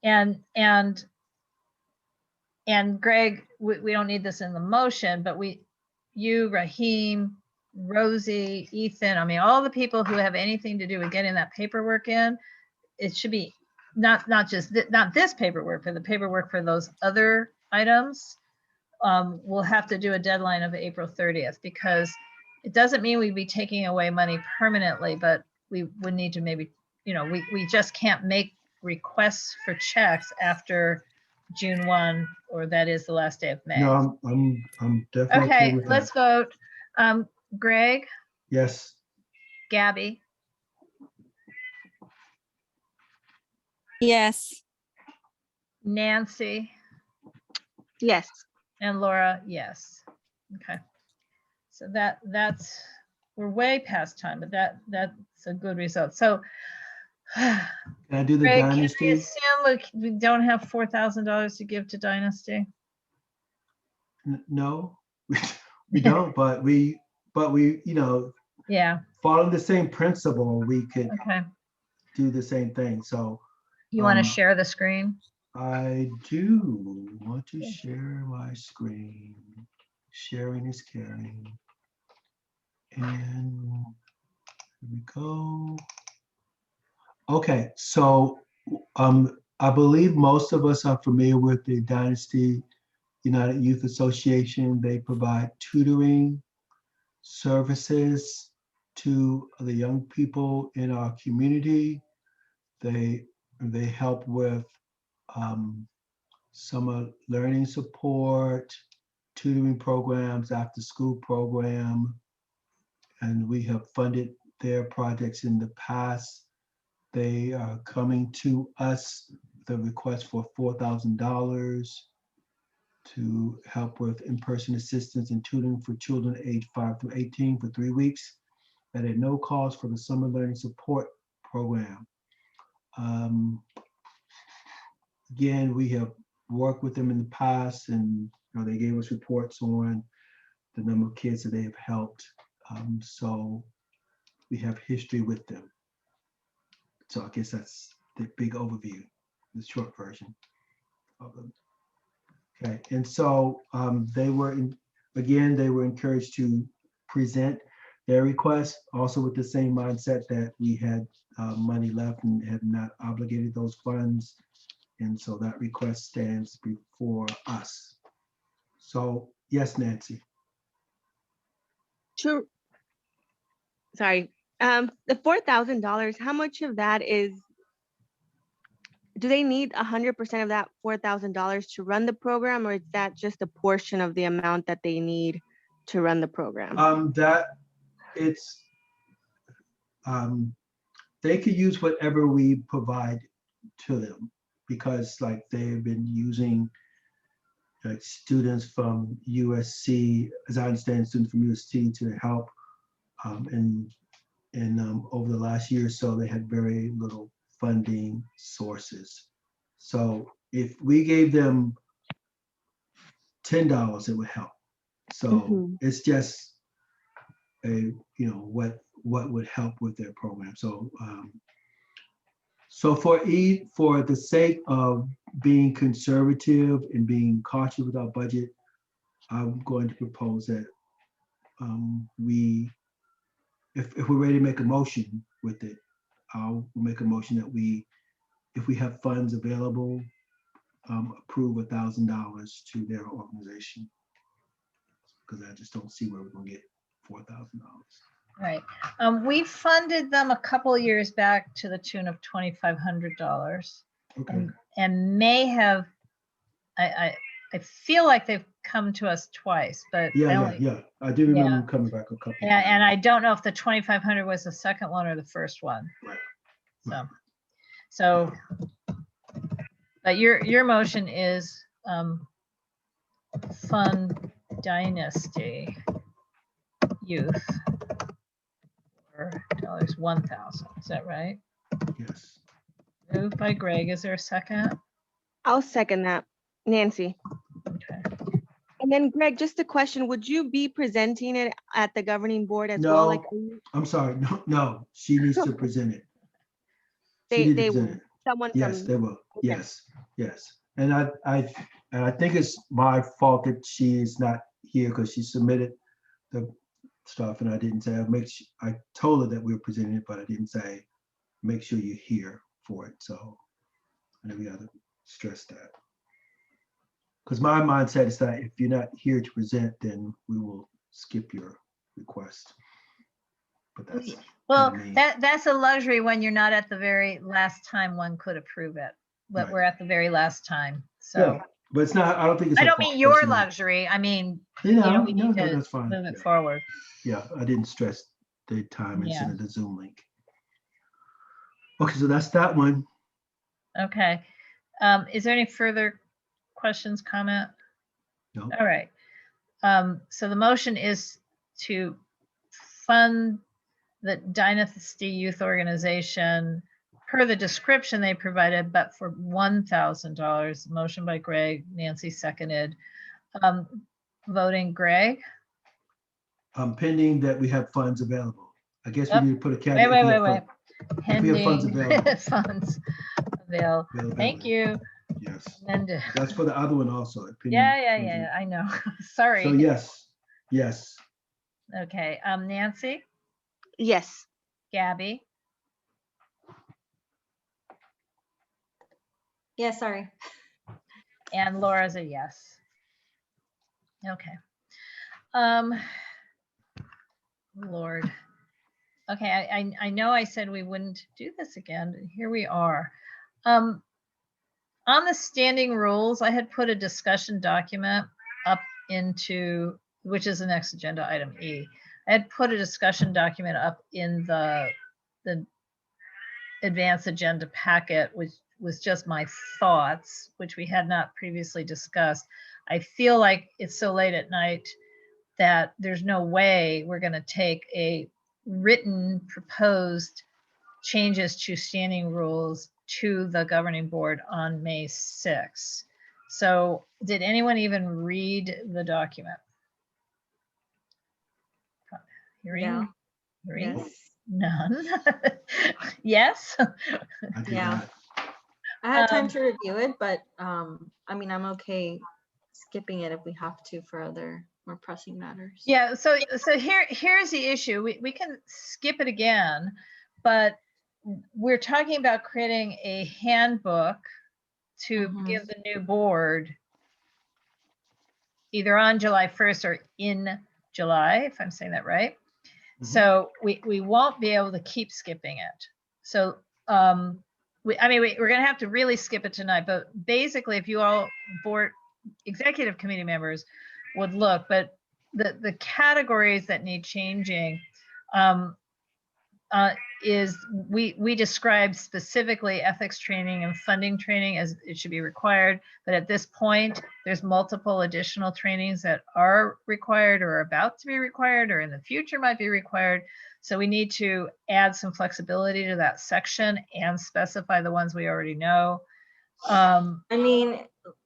And Greg, we don't need this in the motion, but you, Raheem, Rosie, Ethan, I mean, all the people who have anything to do with getting that paperwork in, it should be not this paperwork, but the paperwork for those other items. We'll have to do a deadline of April 30th because it doesn't mean we'd be taking away money permanently, but we would need to maybe, we just can't make requests for checks after June 1, or that is the last day of May. No, I'm definitely okay with let's that. vote. Greg? Yes. Gabby? Yes. Nancy? Yes. And Laura? Yes. Okay. So that's we're way past time, but that's a good result. So Can I do the Greg, Dynasty? can we assume we don't have $4,000 to give to Dynasty? No, we don't, but we, yeah, following the same principle, we could okay. do the same thing. So You want to share the screen? I do want to share my screen. Sharing is caring. And here we go. Okay, so I believe most of us are familiar with the Dynasty United Youth Association. They provide tutoring services to the young people in our community. They help with summer learning support, tutoring programs, after school program, and we have funded their projects in the past. They are coming to us the request for $4,000 to help with in-person assistance and tutoring for children aged 5 through 18 for 3 weeks at a no cost for the summer learning support program. Again, we have worked with them in the past, and they gave us reports on the number of kids that they have helped. So we have history with them. So I guess that's the big overview, the short version of them. Okay, and so they were encouraged to present their request, also with the same mindset that we had money left and had not obligated those funds. And so that request stands before us. So yes, Nancy. Sure. Sorry. The $4,000, how much of that is, do they need 100% of that $4,000 to run the program, or is that just a portion of the amount that they need to run the program? They could use whatever we provide to them, because like they've been using students from USC, as I understand, students from USC to help, and over the last year or so, they had very little funding sources. So if we gave them $10, it would help. So it's just what would help with their program. So so for the sake of being conservative and being cautious with our budget, I'm going to propose that if we're ready to make a motion with it, I'll make a motion that if we have funds available, approve $1,000 to their organization, because I just don't see where we're gonna get $4,000. Right. We funded them a couple of years back to the tune of $2,500. Okay. And may have, I feel like they've come to us twice, but Yeah. I do remember them coming back a couple. And I don't know if the 2,500 was the second one or the first one. Right. So, but your motion is fund Dynasty Youth for $1,000. Is that right? Yes. Moved by Greg. Is there a second? I'll second that. Nancy. Okay. And then Greg, just a question, would you be presenting it at the governing board as No, well? Like, I'm sorry. No, she needs to present it. they will. Someone Yes, from. they will. Okay. Yes. And I think it's my fault that she's not here because she submitted the stuff and I didn't say, I told her that we were presenting it, but I didn't say, make sure you're here for it. So I know we got to stress that. Because my mindset is that if you're not here to present, then we will skip your request. But that's well, kind of that's a luxury when you're not at the very last time one could approve it. But Right. we're at the very last time. So yeah, but it's not. I don't think it's. I don't mean your luxury. I mean, we need to that's fine. move it forward. Yeah, I didn't stress the time and Yeah. send the Zoom link. Okay, so that's that one. Okay. Is there any further questions, comment? No. All right. So the motion is to fund the Dynasty Youth Organization per the description they provided, but for $1,000. Motion by Greg, Nancy seconded. Voting Greg. Pending that we have funds available. I guess we need to put a caveat. Wait. Pending we have funds available. funds available. Thank you. Yes. And that's for the other one also. Yeah. I know. Sorry. So yes. Okay. Nancy. Yes. Gabby. Yeah, sorry. And Laura's a yes. Okay. Lord. Okay, I know I said we wouldn't do this again, but here we are. On the standing rules, I had put a discussion document up into, which is the next agenda item E. I had put a discussion document up in the advanced agenda packet, which was just my thoughts, which we had not previously discussed. I feel like it's so late at night that there's no way we're going to take a written proposed changes to standing rules to the governing board on May 6th. So did anyone even read the document? Hearing? Yes. None. Yes. Yeah. I had time to review it, but I mean, I'm okay skipping it if we have to for other more pressing matters. Yeah, so here's the issue. We can skip it again, but we're talking about creating a handbook to give the new board either on July 1st or in July, if I'm saying that right. So we won't be able to keep skipping it. So we're going to have to really skip it tonight, but basically if you all board executive committee members would look, but the categories that need changing is we describe specifically ethics training and funding training as it should be required, but at this point there's multiple additional trainings that are required or about to be required or in the future might be required. So we need to add some flexibility to that section and specify the ones we already know. I mean,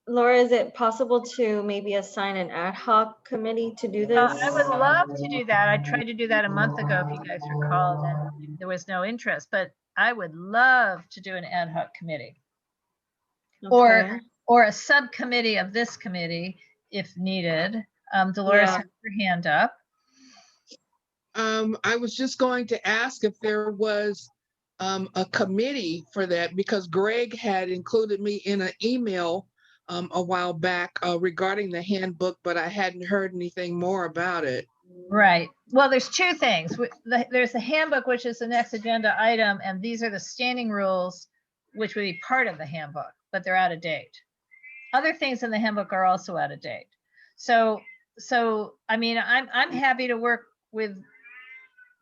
Laura, is it possible to maybe assign an ad hoc committee to do this? I would love to do that. I tried to do that a month ago, if you guys recall, and there was no interest, but I would love to do an ad hoc committee. Okay. Or a subcommittee of this committee if needed. Dolores has her hand up. I was just going to ask if there was a committee for that, because Greg had included me in an email a while back regarding the handbook, but I hadn't heard anything more about it. Right. Well, there's two things. There's the handbook, which is the next agenda item, and these are the standing rules, which would be part of the handbook, but they're out of date. other things in the handbook are also out of date. So I mean, I'm happy to work with,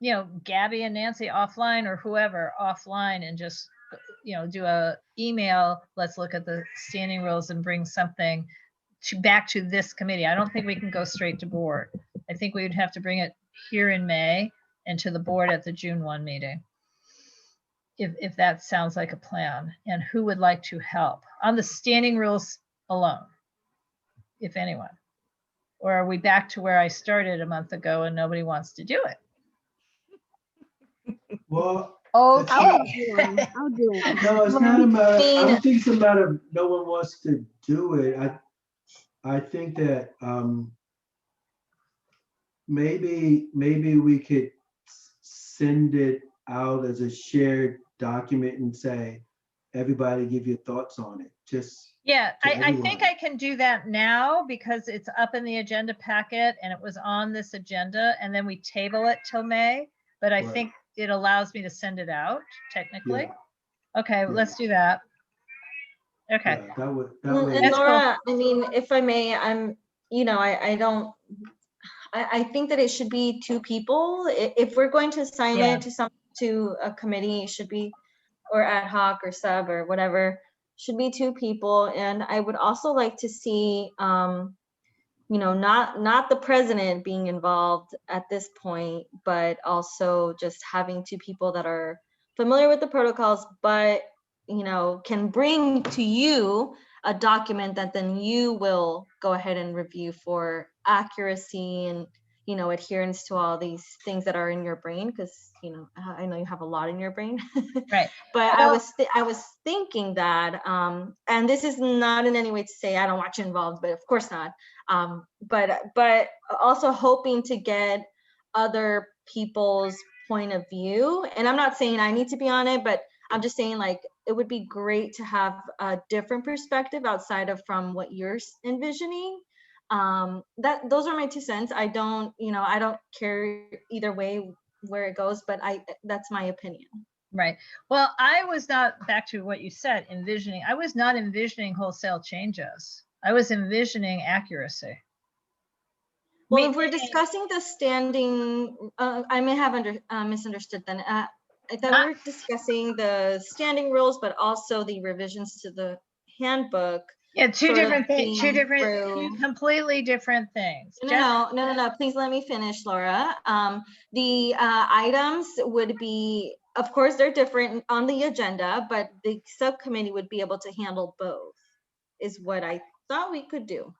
you know, Gabby and Nancy offline or whoever offline and just, you know, do a email. Let's look at the standing rules and bring something back to this committee. I don't think we can go straight to board. I think we would have to bring it here in May and to the board at the June 1 meeting. If that sounds like a plan. And who would like to help on the standing rules alone, if anyone? Or are we back to where I started a month ago and nobody wants to do it? Well, okay. I'll do it. No, it's not a matter. I don't think it's a matter of no one wants to do it. I think that maybe we could send it out as a shared document and say, everybody give your thoughts on it. Just yeah, I think I can do that now because it's up in the agenda packet and it was on this agenda, and then we table it till May. But I think it allows me to send it out technically. Yeah. Okay, let's do that. Okay. Yeah, that would. And Laura, cool. I mean, if I may, I'm, you know, I think that it should be 2 people. If we're going to assign it to a committee, it should be, or ad hoc or sub or whatever, should be 2 people. And I would also like to see, you know, not the president being involved at this point, but also just having 2 people that are familiar with the protocols, but, you know, can bring to you a document that then you will go ahead and review for accuracy and, you know, adherence to all these things that are in your brain, because, you know, I know you have a lot in your brain. Right. But well, I was thinking that, and this is not in any way to say I don't want you involved, but of course not. But also hoping to get other people's point of view. And I'm not saying I need to be on it, but I'm just saying, like, it would be great to have a different perspective outside of from what you're envisioning. Those are my 2 cents. I don't, you know, I don't care either way where it goes, but that's my opinion. Right. Well, I was not, back to what you said, envisioning. I was not envisioning wholesale changes. I was envisioning accuracy. Well, if we're discussing the standing, I may have misunderstood then. I thought we were discussing the standing rules, but also the revisions to the handbook. Yeah, two completely different things. No. Please let me finish, Laura. The items would be, of course, they're different on the agenda, but the subcommittee would be able to handle both, is what I thought we could do.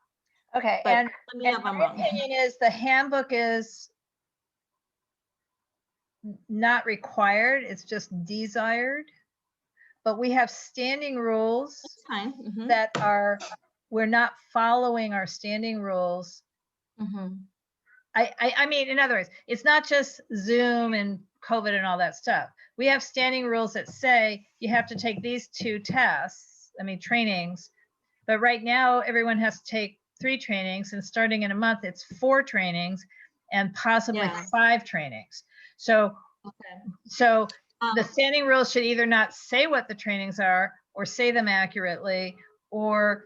Okay, but and my opinion is the handbook is not required, it's just desired. But we have standing rules that are, we're not following our standing rules. I mean, in other words, it's not just Zoom and COVID and all that stuff. We have standing rules that say you have to take these 2 tests, I mean, trainings. But right now, everyone has to take 3 trainings, and starting in a month, it's 4 trainings and possibly 5 trainings. So, the standing rules should either not say what the trainings are, or say them accurately, or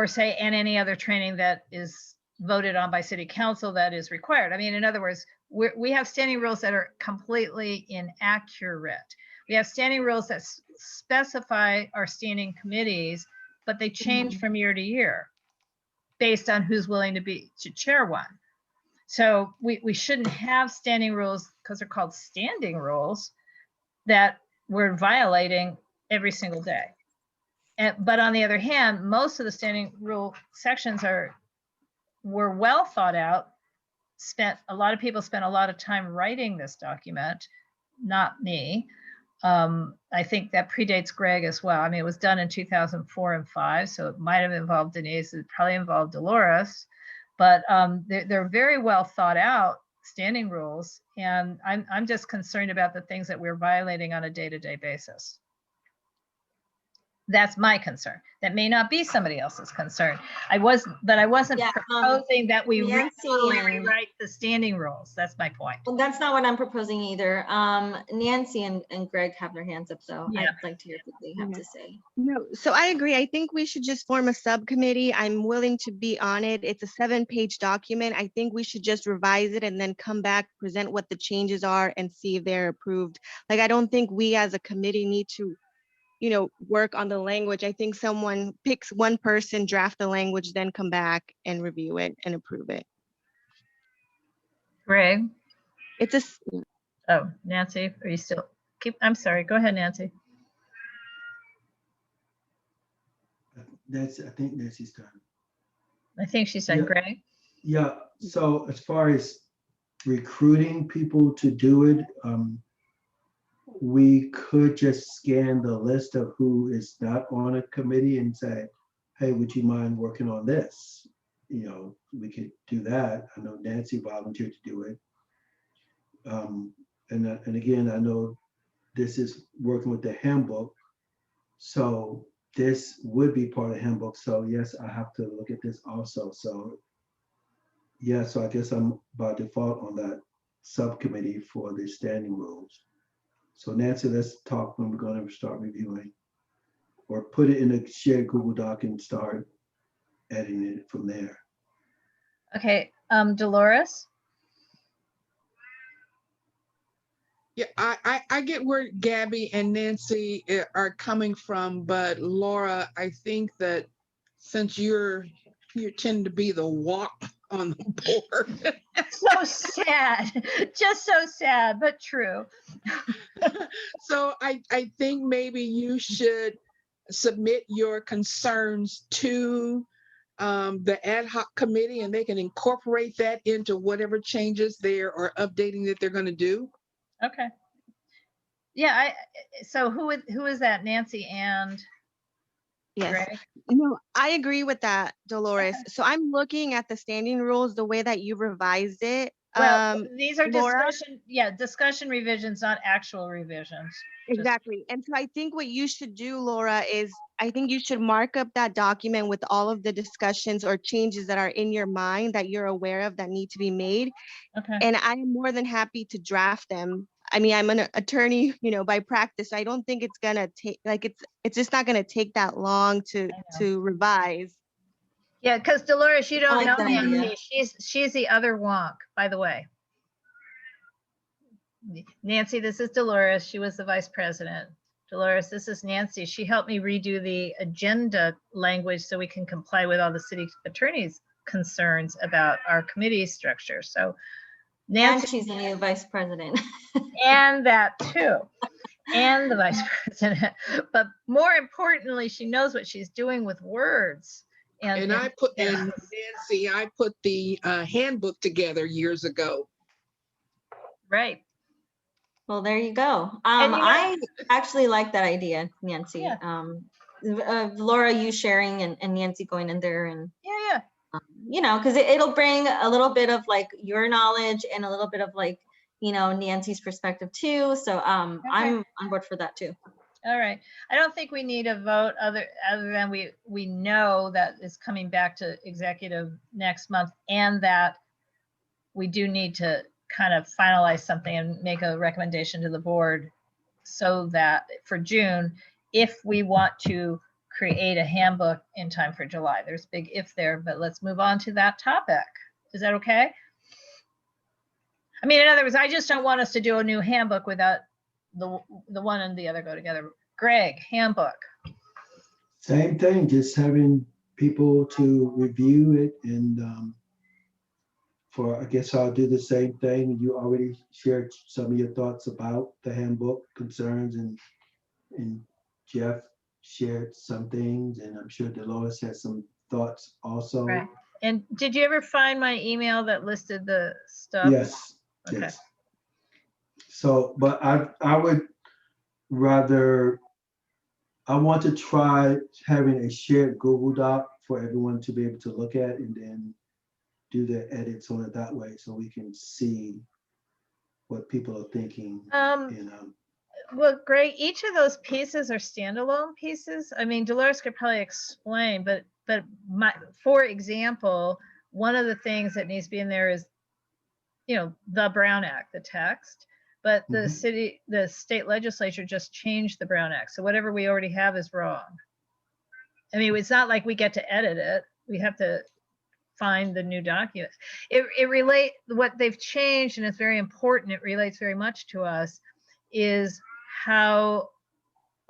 say, and any other training that is voted on by city council that is required. I mean, in other words, we have standing rules that are completely inaccurate. We have standing rules that specify our standing committees, but they change from year to year based on who's willing to chair one. So we shouldn't have standing rules, because they're called standing rules, that we're violating every single day. But on the other hand, most of the standing rule sections were well thought out. A lot of people spent a lot of time writing this document, not me. I think that predates Greg as well. I mean, it was done in 2004 and 5, so it might have involved Denise. It probably involved Dolores, but they're very well thought out standing rules, and I'm just concerned about the things that we're violating on a day-to-day basis. That's my concern. That may not be somebody else's concern. I wasn't proposing that we rewrite the standing rules. That's my point. Well, that's not what I'm proposing either. Nancy and Greg have their hands up, though. Yeah. I'd like to hear what they have to say. No, so I agree. I think we should just form a subcommittee. I'm willing to be on it. It's a 7-page document. I think we should just revise it and then come back, present what the changes are, and see if they're approved. Like, I don't think we as a committee need to, you know, work on the language. I think someone picks one person, draft the language, then come back and review it and approve it. Greg? It's a. Oh, Nancy, are you still? I'm sorry. Go ahead, Nancy. I think Nancy's done. I think she's done. Yeah. Greg? Yeah. So as far as recruiting people to do it, we could just scan the list of who is not on a committee and say, hey, would you mind working on this? You know, we could do that. I know Nancy volunteered to do it. And again, I know this is working with the handbook. So this would be part of the handbook. So yes, I have to look at this also. So yeah, so I guess I'm by default on that subcommittee for the standing rules. So Nancy, let's talk when we're going to start reviewing, or put it in a shared Google Doc and start editing it from there. Okay, Dolores? Yeah, I get where Gabby and Nancy are coming from, but Laura, I think that since you tend to be the walk on the board. So sad, just so sad, but true. So I think maybe you should submit your concerns to the ad hoc committee, and they can incorporate that into whatever changes there or updating that they're going to do. Okay. Yeah, so who is that? Nancy and Yes. Greg? No, I agree with that, Dolores. So I'm looking at the standing rules, the way that you revised it. Well, these are Laura? discussion revisions, not actual revisions. Exactly. And so I think what you should do, Laura, is I think you should mark up that document with all of the discussions or changes that are in your mind that you're aware of that need to be made. Okay. And I'm more than happy to draft them. I mean, I'm an attorney, you know, by practice. I don't think it's gonna take, like, it's just not gonna take that long to revise. Yeah, because Dolores, you don't know that Nancy. idea. She's the other wonk, by the way. Nancy, this is Dolores. She was the vice president. Dolores, this is Nancy. She helped me redo the agenda language so we can comply with all the city attorney's concerns about our committee structure. So Nancy. And she's the new vice president. And that too. And the vice president. But more importantly, she knows what she's doing with words. And Nancy, I put the handbook together years ago. Right. Well, there you go. I actually like that idea, Nancy. Yeah. Laura, you sharing and Nancy going in there and yeah. You know, because it'll bring a little bit of like your knowledge and a little bit of like, you know, Nancy's perspective too. So I'm on board for that too. All right. I don't think we need a vote other than we know that it's coming back to executive next month, and that we do need to kind of finalize something and make a recommendation to the board so that for June, if we want to create a handbook in time for July. There's a big if there, but let's move on to that topic. Is that okay? I mean, in other words, I just don't want us to do a new handbook without the one and the other go together. Greg, handbook. Same thing, just having people to review it, and I guess I'll do the same thing. You already shared some of your thoughts about the handbook concerns, and Jeff shared some things, and I'm sure Dolores has some thoughts also. Right. And did you ever find my email that listed the stuff? Yes. Okay. Yes. So, but I would rather, I want to try having a shared Google Doc for everyone to be able to look at, and then do the edits on it that way, so we can see what people are thinking. Well, Greg, each of those pieces are standalone pieces. I mean, Dolores could probably explain, but for example, one of the things that needs to be in there is, the Brown Act, the text, but the state legislature just changed the Brown Act. So whatever we already have is wrong. I mean, it's not like we get to edit it. We have to find the new documents. What they've changed, and it's very important, it relates very much to us, is how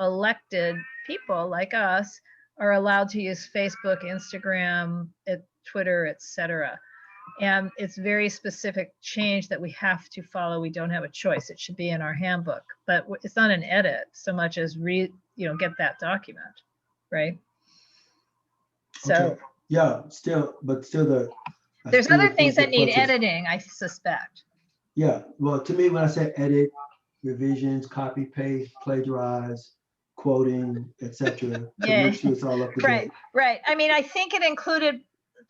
elected people like us are allowed to use Facebook, Instagram, Twitter, etc. And it's very specific change that we have to follow. We don't have a choice. It should be in our handbook, but it's not an edit so much as get that document, right? So okay. Yeah, still there's other things that need editing, I suspect. Yeah, well, to me, when I say edit, revisions, copy, paste, plagiarize, quoting, etc., yeah, make sure it's all up to date. Right. I mean, I think it included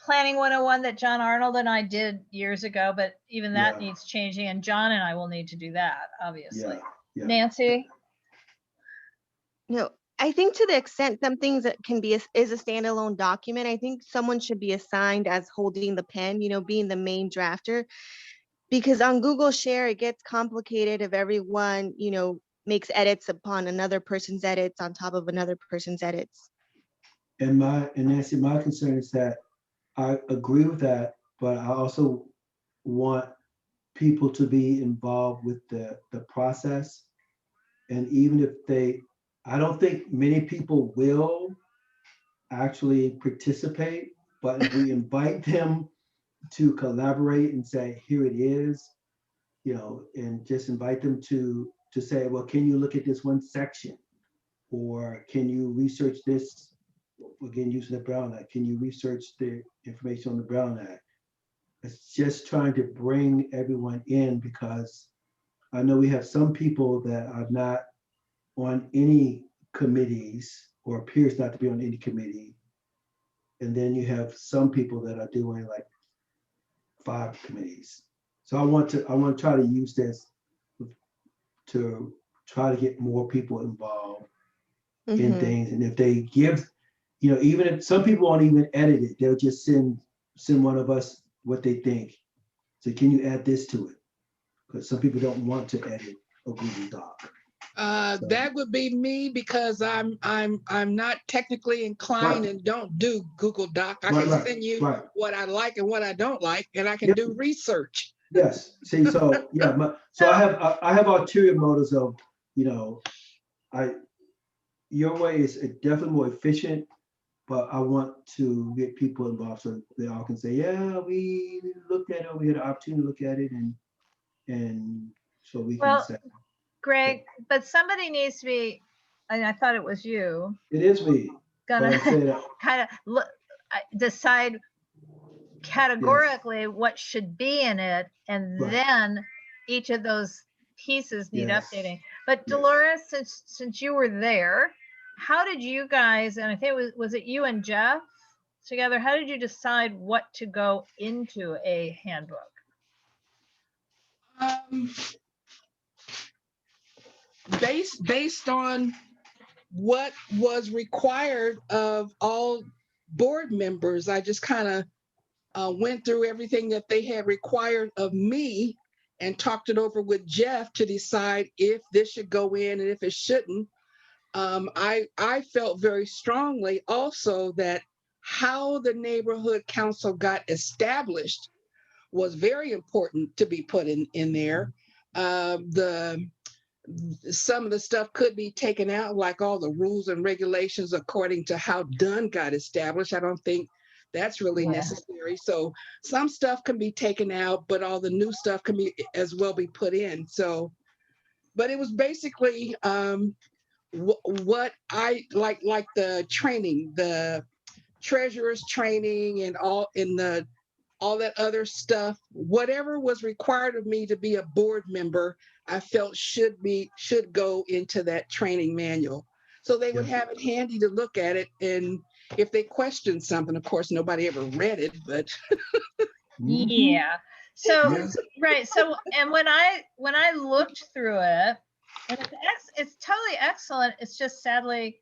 Planning 101 that John Arnold and I did years ago, but even that needs changing, and John and I will need to do that, obviously. Yeah. Nancy? No, I think to the extent some things that can be is a standalone document, I think someone should be assigned as holding the pen, being the main drafter, because on Google Share, it gets complicated if everyone, makes edits upon another person's edits on top of another person's edits. And Nancy, my concern is that I agree with that, but I also want people to be involved with the process. And even if I don't think many people will actually participate, but if we invite them to collaborate and say, here it is, and just invite them to say, well, can you look at this one section? Or can you research this? Again, using the Brown Act, can you research the information on the Brown Act? It's just trying to bring everyone in, because I know we have some people that are not on any committees or appears not to be on any committee. And then you have some people that are doing like 5 committees. So I want to try to use this to try to get more people involved in things. And if they give, even if some people won't even edit it, they'll just send one of us what they think. So can you add this to it? Because some people don't want to edit a Google Doc. That would be me, because I'm not technically inclined and don't do Google Doc. I can send you what I like and what I don't like, and I can do research. Yes. See, so yeah, so I have ulterior motives of, your way is definitely more efficient, but I want to get people involved so they all can say, yeah, we looked at it, we had an opportunity to look at it, and so we can say. Greg, but somebody needs to be, and I thought it was you. It is me. Gonna kind of decide categorically what should be in it, and then each of those pieces need updating. But Dolores, since you were there, how did you guys, and I think was it you and Jeff together, how did you decide what to go into a handbook? Based on what was required of all board members, I just kind of went through everything that they had required of me and talked it over with Jeff to decide if this should go in and if it shouldn't. I felt very strongly also that how the neighborhood council got established was very important to be put in there. Some of the stuff could be taken out, like all the rules and regulations according to how Dunn got established. I don't think that's really necessary. So some stuff can be taken out, but all the new stuff can be as well be put in. So, but it was basically what I like the training, the treasurer's training, and all that other stuff. Whatever was required of me to be a board member, I felt should go into that training manual, so they would have it handy to look at it. And if they questioned something, of course, nobody ever read it, but yeah. So right. So, and when I looked through it, And it's totally excellent. It's just sadly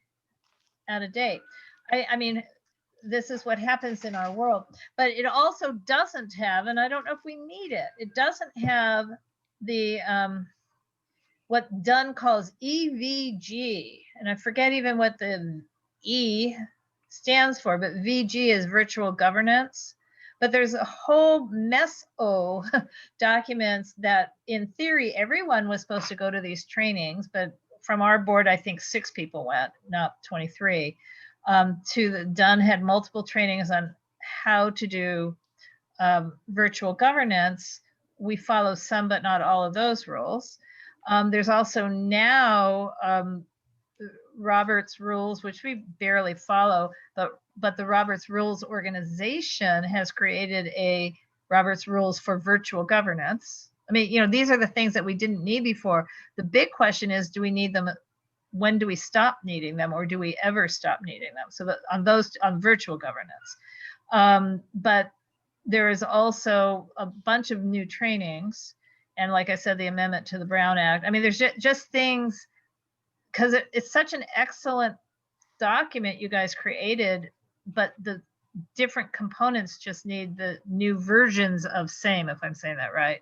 out of date. I mean, this is what happens in our world, but it also doesn't have, and I don't know if we need it. It doesn't have the what Dunn calls EVG, and I forget even what the E stands for, but VG is virtual governance. But there's a whole mess of documents that in theory, everyone was supposed to go to these trainings, but from our board, I think 6 people went, not 23. Dunn had multiple trainings on how to do virtual governance. We follow some, but not all of those rules. There's also now Robert's rules, which we barely follow, but the Robert's Rules organization has created a Robert's Rules for virtual governance. I mean, you know, these are the things that we didn't need before. The big question is, do we need them? When do we stop needing them, or do we ever stop needing them? So that on virtual governance, but there is also a bunch of new trainings. And like I said, the amendment to the Brown Act. I mean, there's just things, because it's such an excellent document you guys created, but the different components just need the new versions of same, if I'm saying that right.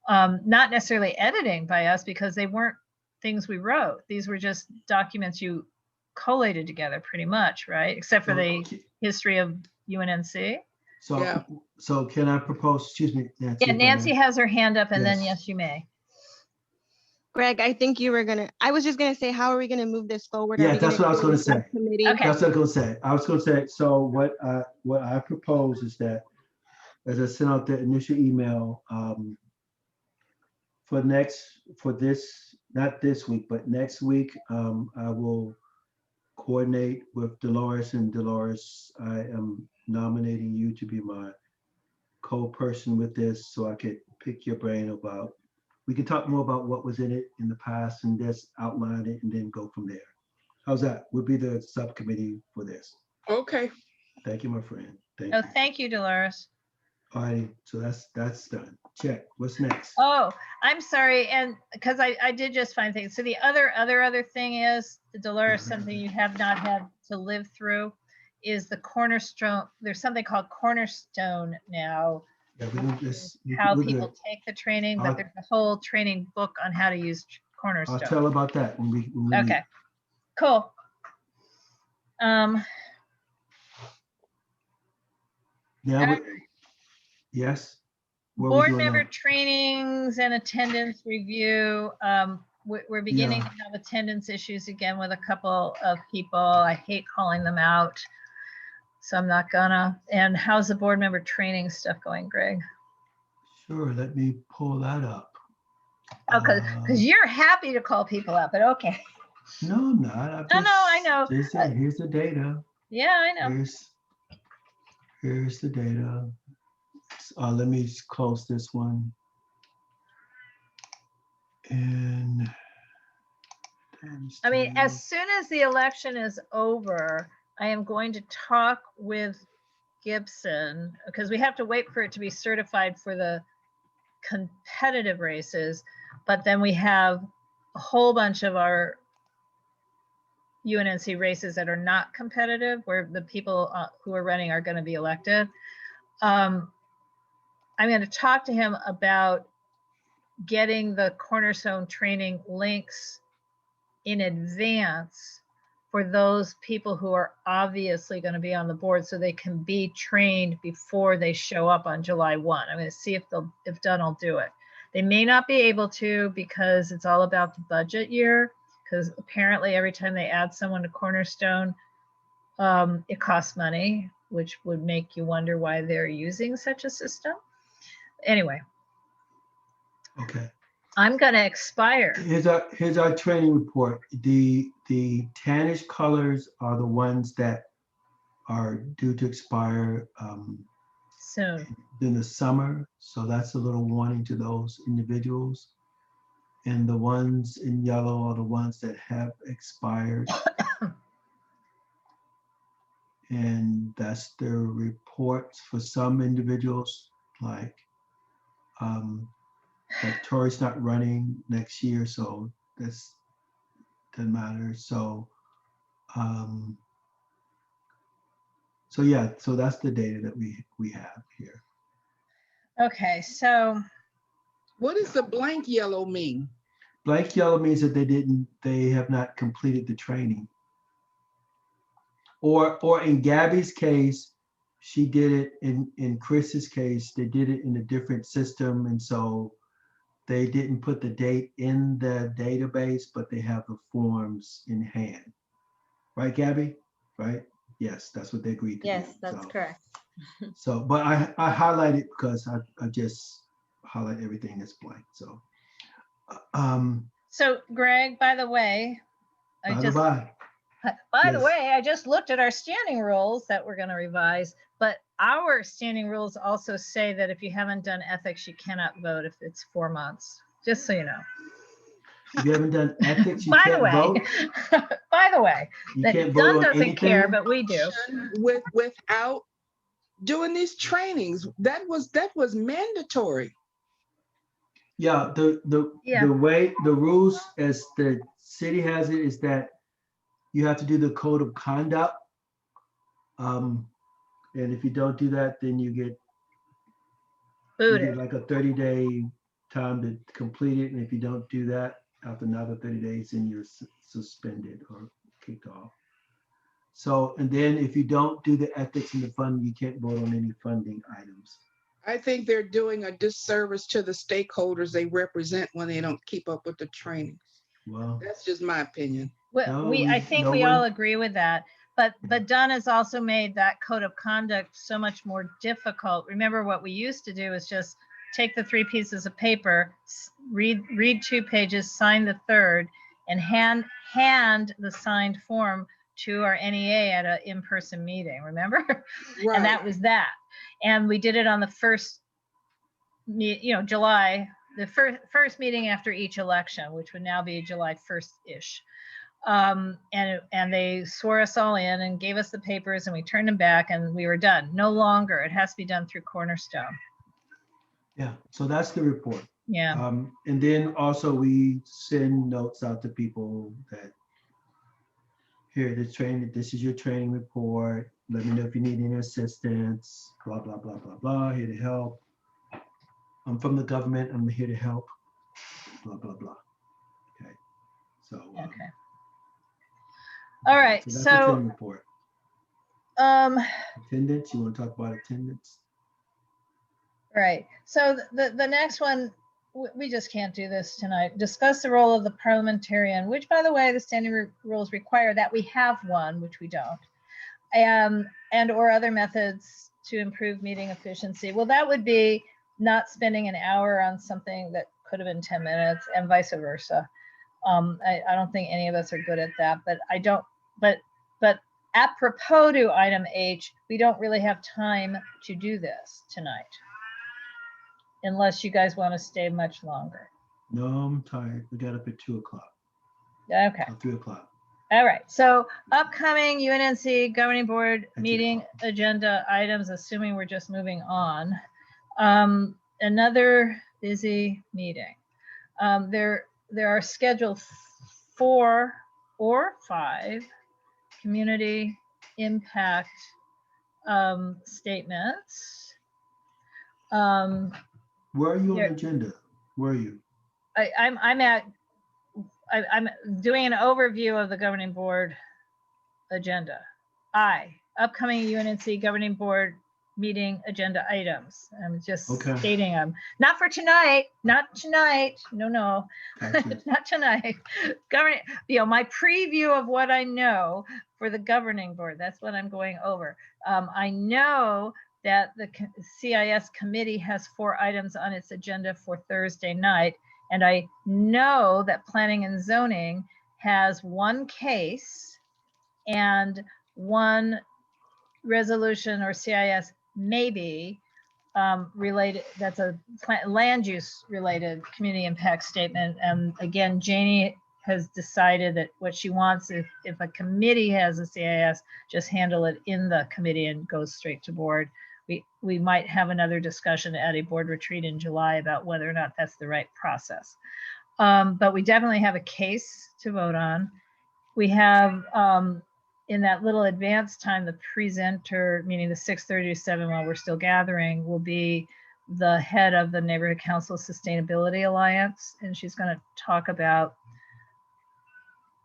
Not necessarily editing by us, because they weren't things we wrote. These were just documents you collated together pretty much, right? Except for the history of UNNC. So, Yeah. so can I propose, excuse me, Nancy? Yeah, Nancy has her hand up, and then yes, you may. Greg, I think you were I was just gonna say, how are we gonna move this forward? Yeah, that's what I was gonna say. Okay. That's what I was gonna say. I was gonna say, so what I propose is that, as I sent out the initial email, not this week, but next week, I will coordinate with Dolores, and Dolores, I am nominating you to be my co-person with this, so I could pick your brain about, we can talk more about what was in it in the past and just outline it and then go from there. How's that? We'll be the subcommittee for this. Okay. Thank you, my friend. Thank Oh, you. thank you, Dolores. All right, so that's done. Check. What's next? Oh, I'm sorry, and because I did just find things. So the other thing is, Dolores, something you have not had to live through is the cornerstone. There's something called Cornerstone now. Yeah, we don't just How people take the training, but there's a whole training book on how to use Cornerstone. I'll tell about that when we okay, meet. Cool. Yeah. Yes. Board member trainings and attendance review. We're beginning to have attendance issues again with a couple of people. I hate calling them out, so I'm not gonna. And how's the board member training stuff going, Greg? Sure, let me pull that up. Oh, because you're happy to call people out, but okay. No, I'm not. I know. Here's the data. Yeah, I know. Here's the data. Let me just close this one. And I mean, as soon as the election is over, I am going to talk with Gibson, because we have to wait for it to be certified for the competitive races, but then we have a whole bunch of our UNNC races that are not competitive, where the people who are running are going to be elected. I'm going to talk to him about getting the Cornerstone training links in advance for those people who are obviously going to be on the board, so they can be trained before they show up on July 1. I'm going to see if Dunn will do it. They may not be able to, because it's all about the budget year, because apparently every time they add someone to Cornerstone, it costs money, which would make you wonder why they're using such a system. Anyway. Okay. I'm gonna expire. Here's our training report. The tannish colors are the ones that are due to expire soon in the summer. So that's a little warning to those individuals. And the ones in yellow are the ones that have expired. And that's the reports for some individuals, like Tori's not running next year, so that's doesn't matter. So, so yeah, so that's the data that we have here. Okay, so. What does the blank yellow mean? Blank yellow means that they have not completed the training. Or in Gabby's case, she did it. In Chris's case, they did it in a different system, and so they didn't put the date in the database, but they have the forms in hand. Right, Gabby? Right? Yes, that's what they agreed to do. Yes, that's correct. So, but I highlighted because I just highlight everything that's blank. So, So Greg, by the way, I just looked at our standing rules that we're going to revise, but our standing rules also say that if you haven't done ethics, you cannot vote if it's 4 months, just so you know. If you haven't done ethics, you can't vote. By the way, you that can't vote Dunn on doesn't anything? care, but we do. Without doing these trainings, that was mandatory. Yeah, the way the rules as the city has it is that you have to do the code of conduct. And if you don't do that, then you get like a 30-day time to complete it. And if you don't do that after another 30 days, then you're suspended or kicked off. So, and then if you don't do the ethics and the funding, you can't vote on any funding items. I think they're doing a disservice to the stakeholders they represent when they don't keep up with the trainings. Well, that's just my opinion. Well, I think we all agree with that. But Dunn has also made that code of conduct so much more difficult. Remember, what we used to do is just take the 3 pieces of paper, read 2 pages, sign the 3rd, and hand the signed form to our NEA at an in-person meeting. Remember? Right. And that was that. And we did it on the first, July, the first meeting after each election, which would now be July 1st-ish. And they swore us all in and gave us the papers, and we turned them back, and we were done. No longer. It has to be done through Cornerstone. Yeah, so that's the report. Yeah. And then also we send notes out to people that here, this is your training report. Let me know if you need any assistance, blah, blah, blah, blah, blah, here to help. I'm from the government, I'm here to help, blah, blah, blah. Okay, so. Okay. All right, so. That's the training report. Attendance, you want to talk about attendance? Right, so the next one, we just can't do this tonight. Discuss the role of the parliamentarian, which, by the way, the standing rules require that we have one, which we don't, and or other methods to improve meeting efficiency. Well, that would be not spending an hour on something that could have been 10 minutes, and vice versa. I don't think any of us are good at that, but apropos to item H, we don't really have time to do this tonight, unless you guys want to stay much longer. No, I'm tired. We got up at 2 o'clock. Okay. 3 o'clock. All right. So upcoming UNNC governing board meeting agenda items, assuming we're just moving on. Another busy meeting. There are scheduled 4 or 5 community impact statements. Where are you on the agenda? Where are you? I'm doing an overview of the governing board agenda. Upcoming UNNC governing board meeting agenda items. I'm just stating them. Not for tonight. Not tonight. No. Gotcha. Not tonight. My preview of what I know for the governing board. That's what I'm going over. I know that the CIS committee has 4 items on its agenda for Thursday night. And I know that planning and zoning has 1 case and 1 resolution or CIS maybe related. That's a land use related community impact statement. And again, Janie has decided that what she wants, if a committee has a CIS, just handle it in the committee and goes straight to board. We might have another discussion at a board retreat in July about whether or not that's the right process. But we definitely have a case to vote on. we have in that little advanced time, the presenter, meaning the 6:30 to 7 while we're still gathering, will be the head of the Neighborhood Council Sustainability Alliance. And she's going to talk about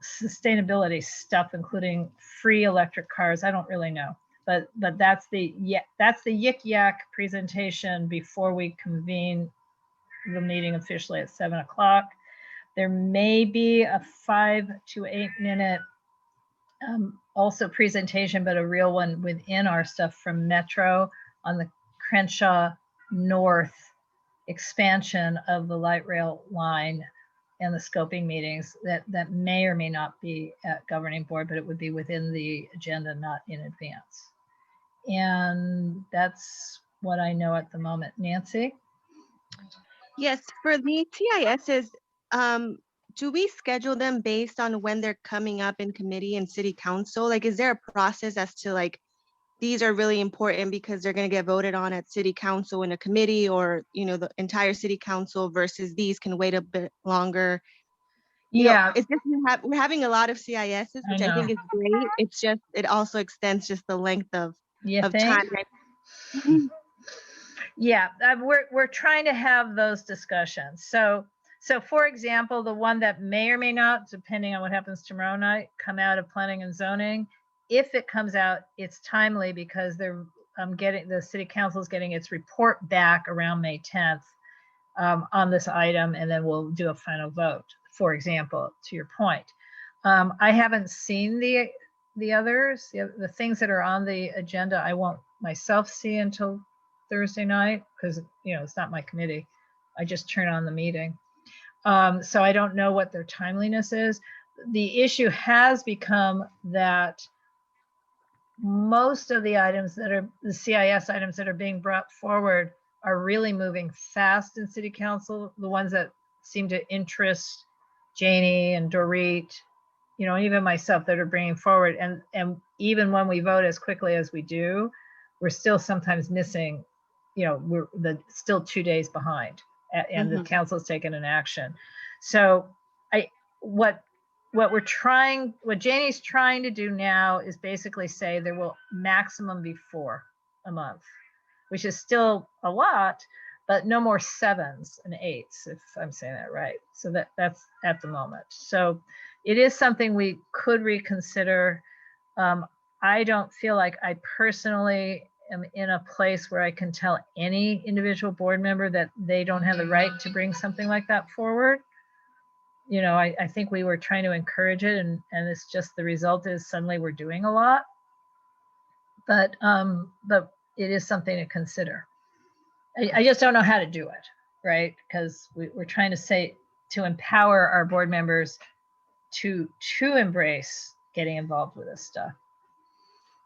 sustainability stuff, including free electric cars. I don't really know, but that's the Yik Yak presentation before we convene the meeting officially at 7 o'clock. There may be a 5 to 8 minute also presentation, but a real one within our stuff from Metro on the Crenshaw North expansion of the light rail line and the scoping meetings that may or may not be at governing board, but it would be within the agenda, not in advance. And that's what I know at the moment. Nancy? Yes, for the TISs, do we schedule them based on when they're coming up in committee and city council? Like, is there a process as to like, these are really important because they're going to get voted on at city council in a committee, or, you know, the entire city council versus these can wait a bit longer? You know, it's just we're having a lot of CISs, which I think is great. It's just, it also extends just the length of time. Yeah, we're trying to have those discussions. So for example, the one that may or may not, depending on what happens tomorrow night, come out of planning and zoning. If it comes out, it's timely because they're the city council is getting its report back around May 10th on this item, and then we'll do a final vote. For example, to your point, I haven't seen the others, the things that are on the agenda. I won't myself see until Thursday night because, you know, it's not my committee. I just turn on the meeting. So I don't know what their timeliness is. The issue has become that most of the items that are the CIS items that are being brought forward are really moving fast in city council. The ones that seem to interest Janie and Dorit, you know, even myself, that are bringing forward. And even when we vote as quickly as we do, we're still sometimes missing, you know, we're still 2 days behind, and the council's taken an action. So what Janie's trying to do now is basically say there will maximum be 4 a month, which is still a lot, but no more 7s and 8s, if I'm saying that right. So that's at the moment. So it is something we could reconsider. I don't feel like I personally am in a place where I can tell any individual board member that they don't have the right to bring something like that forward. You know, I think we were trying to encourage it, and it's just the result is suddenly we're doing a lot. But it is something to consider. I just don't know how to do it, right? Because we're trying to say to empower our board members to embrace getting involved with this stuff.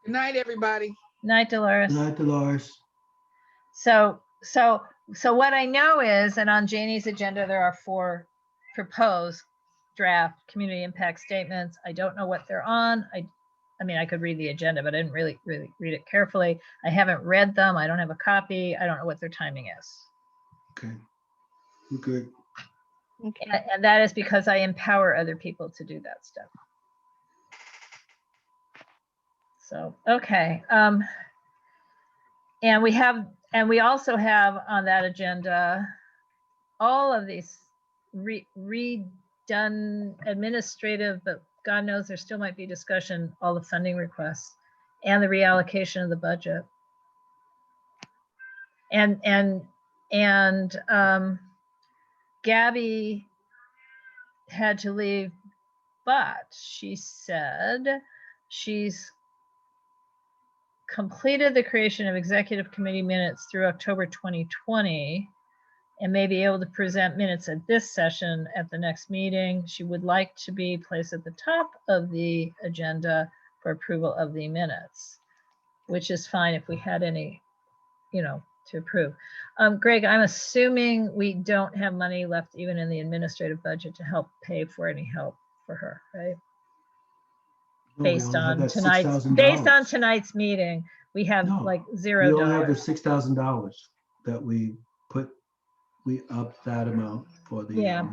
Good night, everybody. Night, Dolores. Good night, Dolores. So what I know is, and on Janie's agenda, there are 4 proposed draft community impact statements. I don't know what they're on. I mean, I could read the agenda, but I didn't really read it carefully. I haven't read them. I don't have a copy. I don't know what their timing is. Okay, we're good. Okay. And that is because I empower other people to do that stuff. So, okay. And we also have on that agenda all of these redone administrative, but God knows there still might be discussion, all the funding requests and the reallocation of the budget. And Gabby had to leave, but she said she's completed the creation of executive committee minutes through October 2020 and may be able to present minutes at this session at the next meeting. She would like to be placed at the top of the agenda for approval of the minutes, which is fine if we had any, you know, to approve. Greg, I'm assuming we don't have money left even in the administrative budget to help pay for any help for her, right? No, based on tonight's meeting, we have like $0. We only have the $6,000 that we upped that amount for the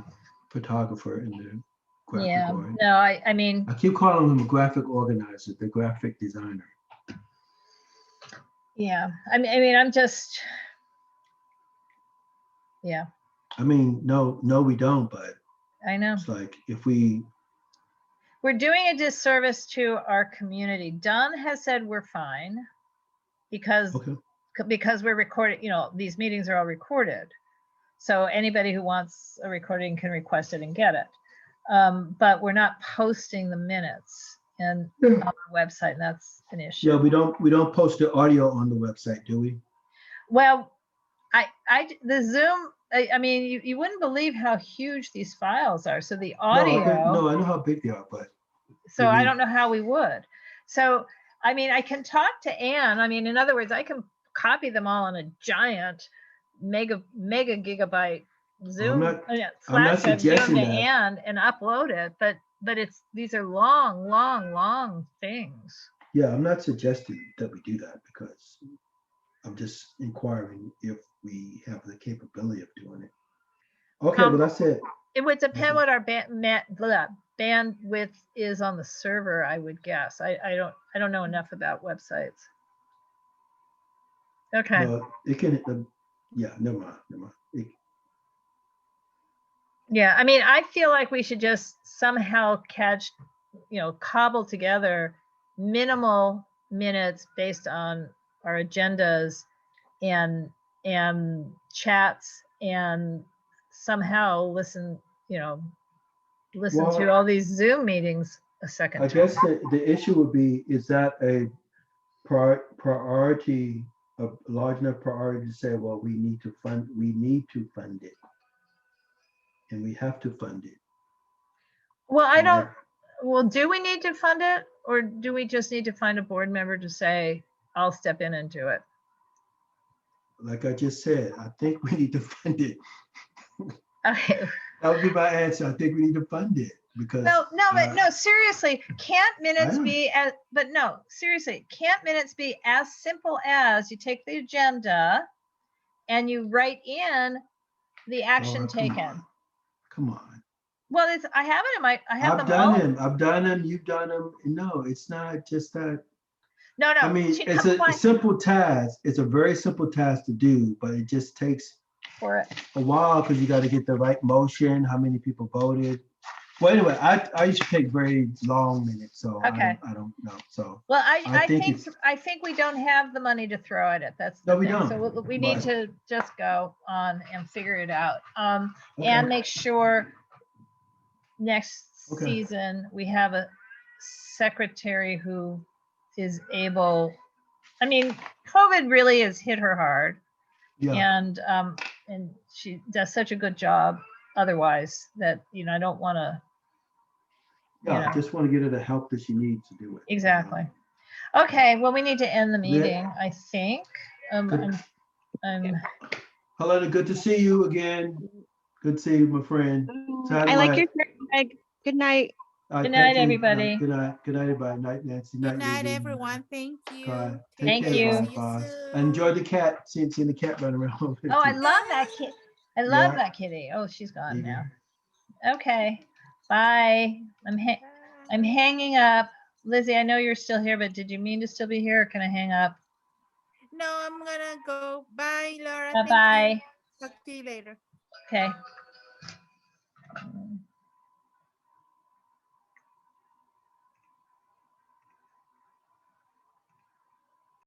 photographer in graphic Yeah, organizer. no, I mean, I keep calling him a graphic organizer, the graphic designer. yeah, I mean, I'm just, yeah, I mean, no, we don't, but I know. it's like if we're doing a disservice to our community. Don has said we're fine because okay. because we're recording, you know, these meetings are all recorded. So anybody who wants a recording can request it and get it. But we're not posting the minutes on our website, and that's an issue. Yeah, we don't post the audio on the website, do we? Well, the Zoom, I mean, you wouldn't believe how huge these files are. So the audio. No, I know how big they are, but. So I don't know how we would. So, I mean, I can talk to Anne. I mean, in other words, I can copy them all on a giant mega gigabyte Zoom I'm not flash drive, give them to that. Anne and upload it. But these are long things. Yeah, I'm not suggesting that we do that because I'm just inquiring if we have the capability of doing it. Okay, well, that's it. It would depend what our bandwidth is on the server, I would guess. I don't know enough about websites. Okay. No, it can. Yeah, never mind. Yeah, I mean, I feel like we should just somehow cobble together minimal minutes based on our agendas and chats, and somehow listen to all these Zoom meetings a second time. I guess the issue would be, is that a priority, a large enough priority to say, well, we need to fund it. And we have to fund it. Well, do we need to fund it, or do we just need to find a board member to say, I'll step in and do it? Like I just said, I think we need to fund it. Okay. That would be my answer. I think we need to fund it because. No, seriously, can't minutes be as simple as you take the agenda and you write in the action taken? Come on. Well, I have it in my, I've done them. You've done them. No, it's not just that. No. I mean, it's a simple task. It's a very simple task to do, but it just takes a while because you got to get the right motion, how many people voted. Well, anyway, I used to take very long minutes, so okay. I don't know. So well, I think we don't have the money to throw at it. That's the thing. We don't. So we need to just go on and figure it out. And make sure next season we have a secretary who is able. I mean, COVID really has hit her hard, and she does such a good job otherwise that I don't want to. I just want to get her the help that she needs to do it. Exactly. Okay, well, we need to end the meeting, I think. Helena, good to see you again. Good to see you, my friend. I like your shirt, Greg. Good night. Good night, everybody. Good night, everybody. Night, Nancy. Good night, everyone. Thank you. Thank you. I enjoyed the cat, seeing the cat running around. Oh, I love that kid. I love that kitty. Oh, she's gone now. Okay. Bye. I'm hanging up. Lizzie, I know you're still here, but did you mean to still be here, or can I hang up? No, I'm gonna go. Bye, Laura. Bye-bye. Talk to you later. Okay.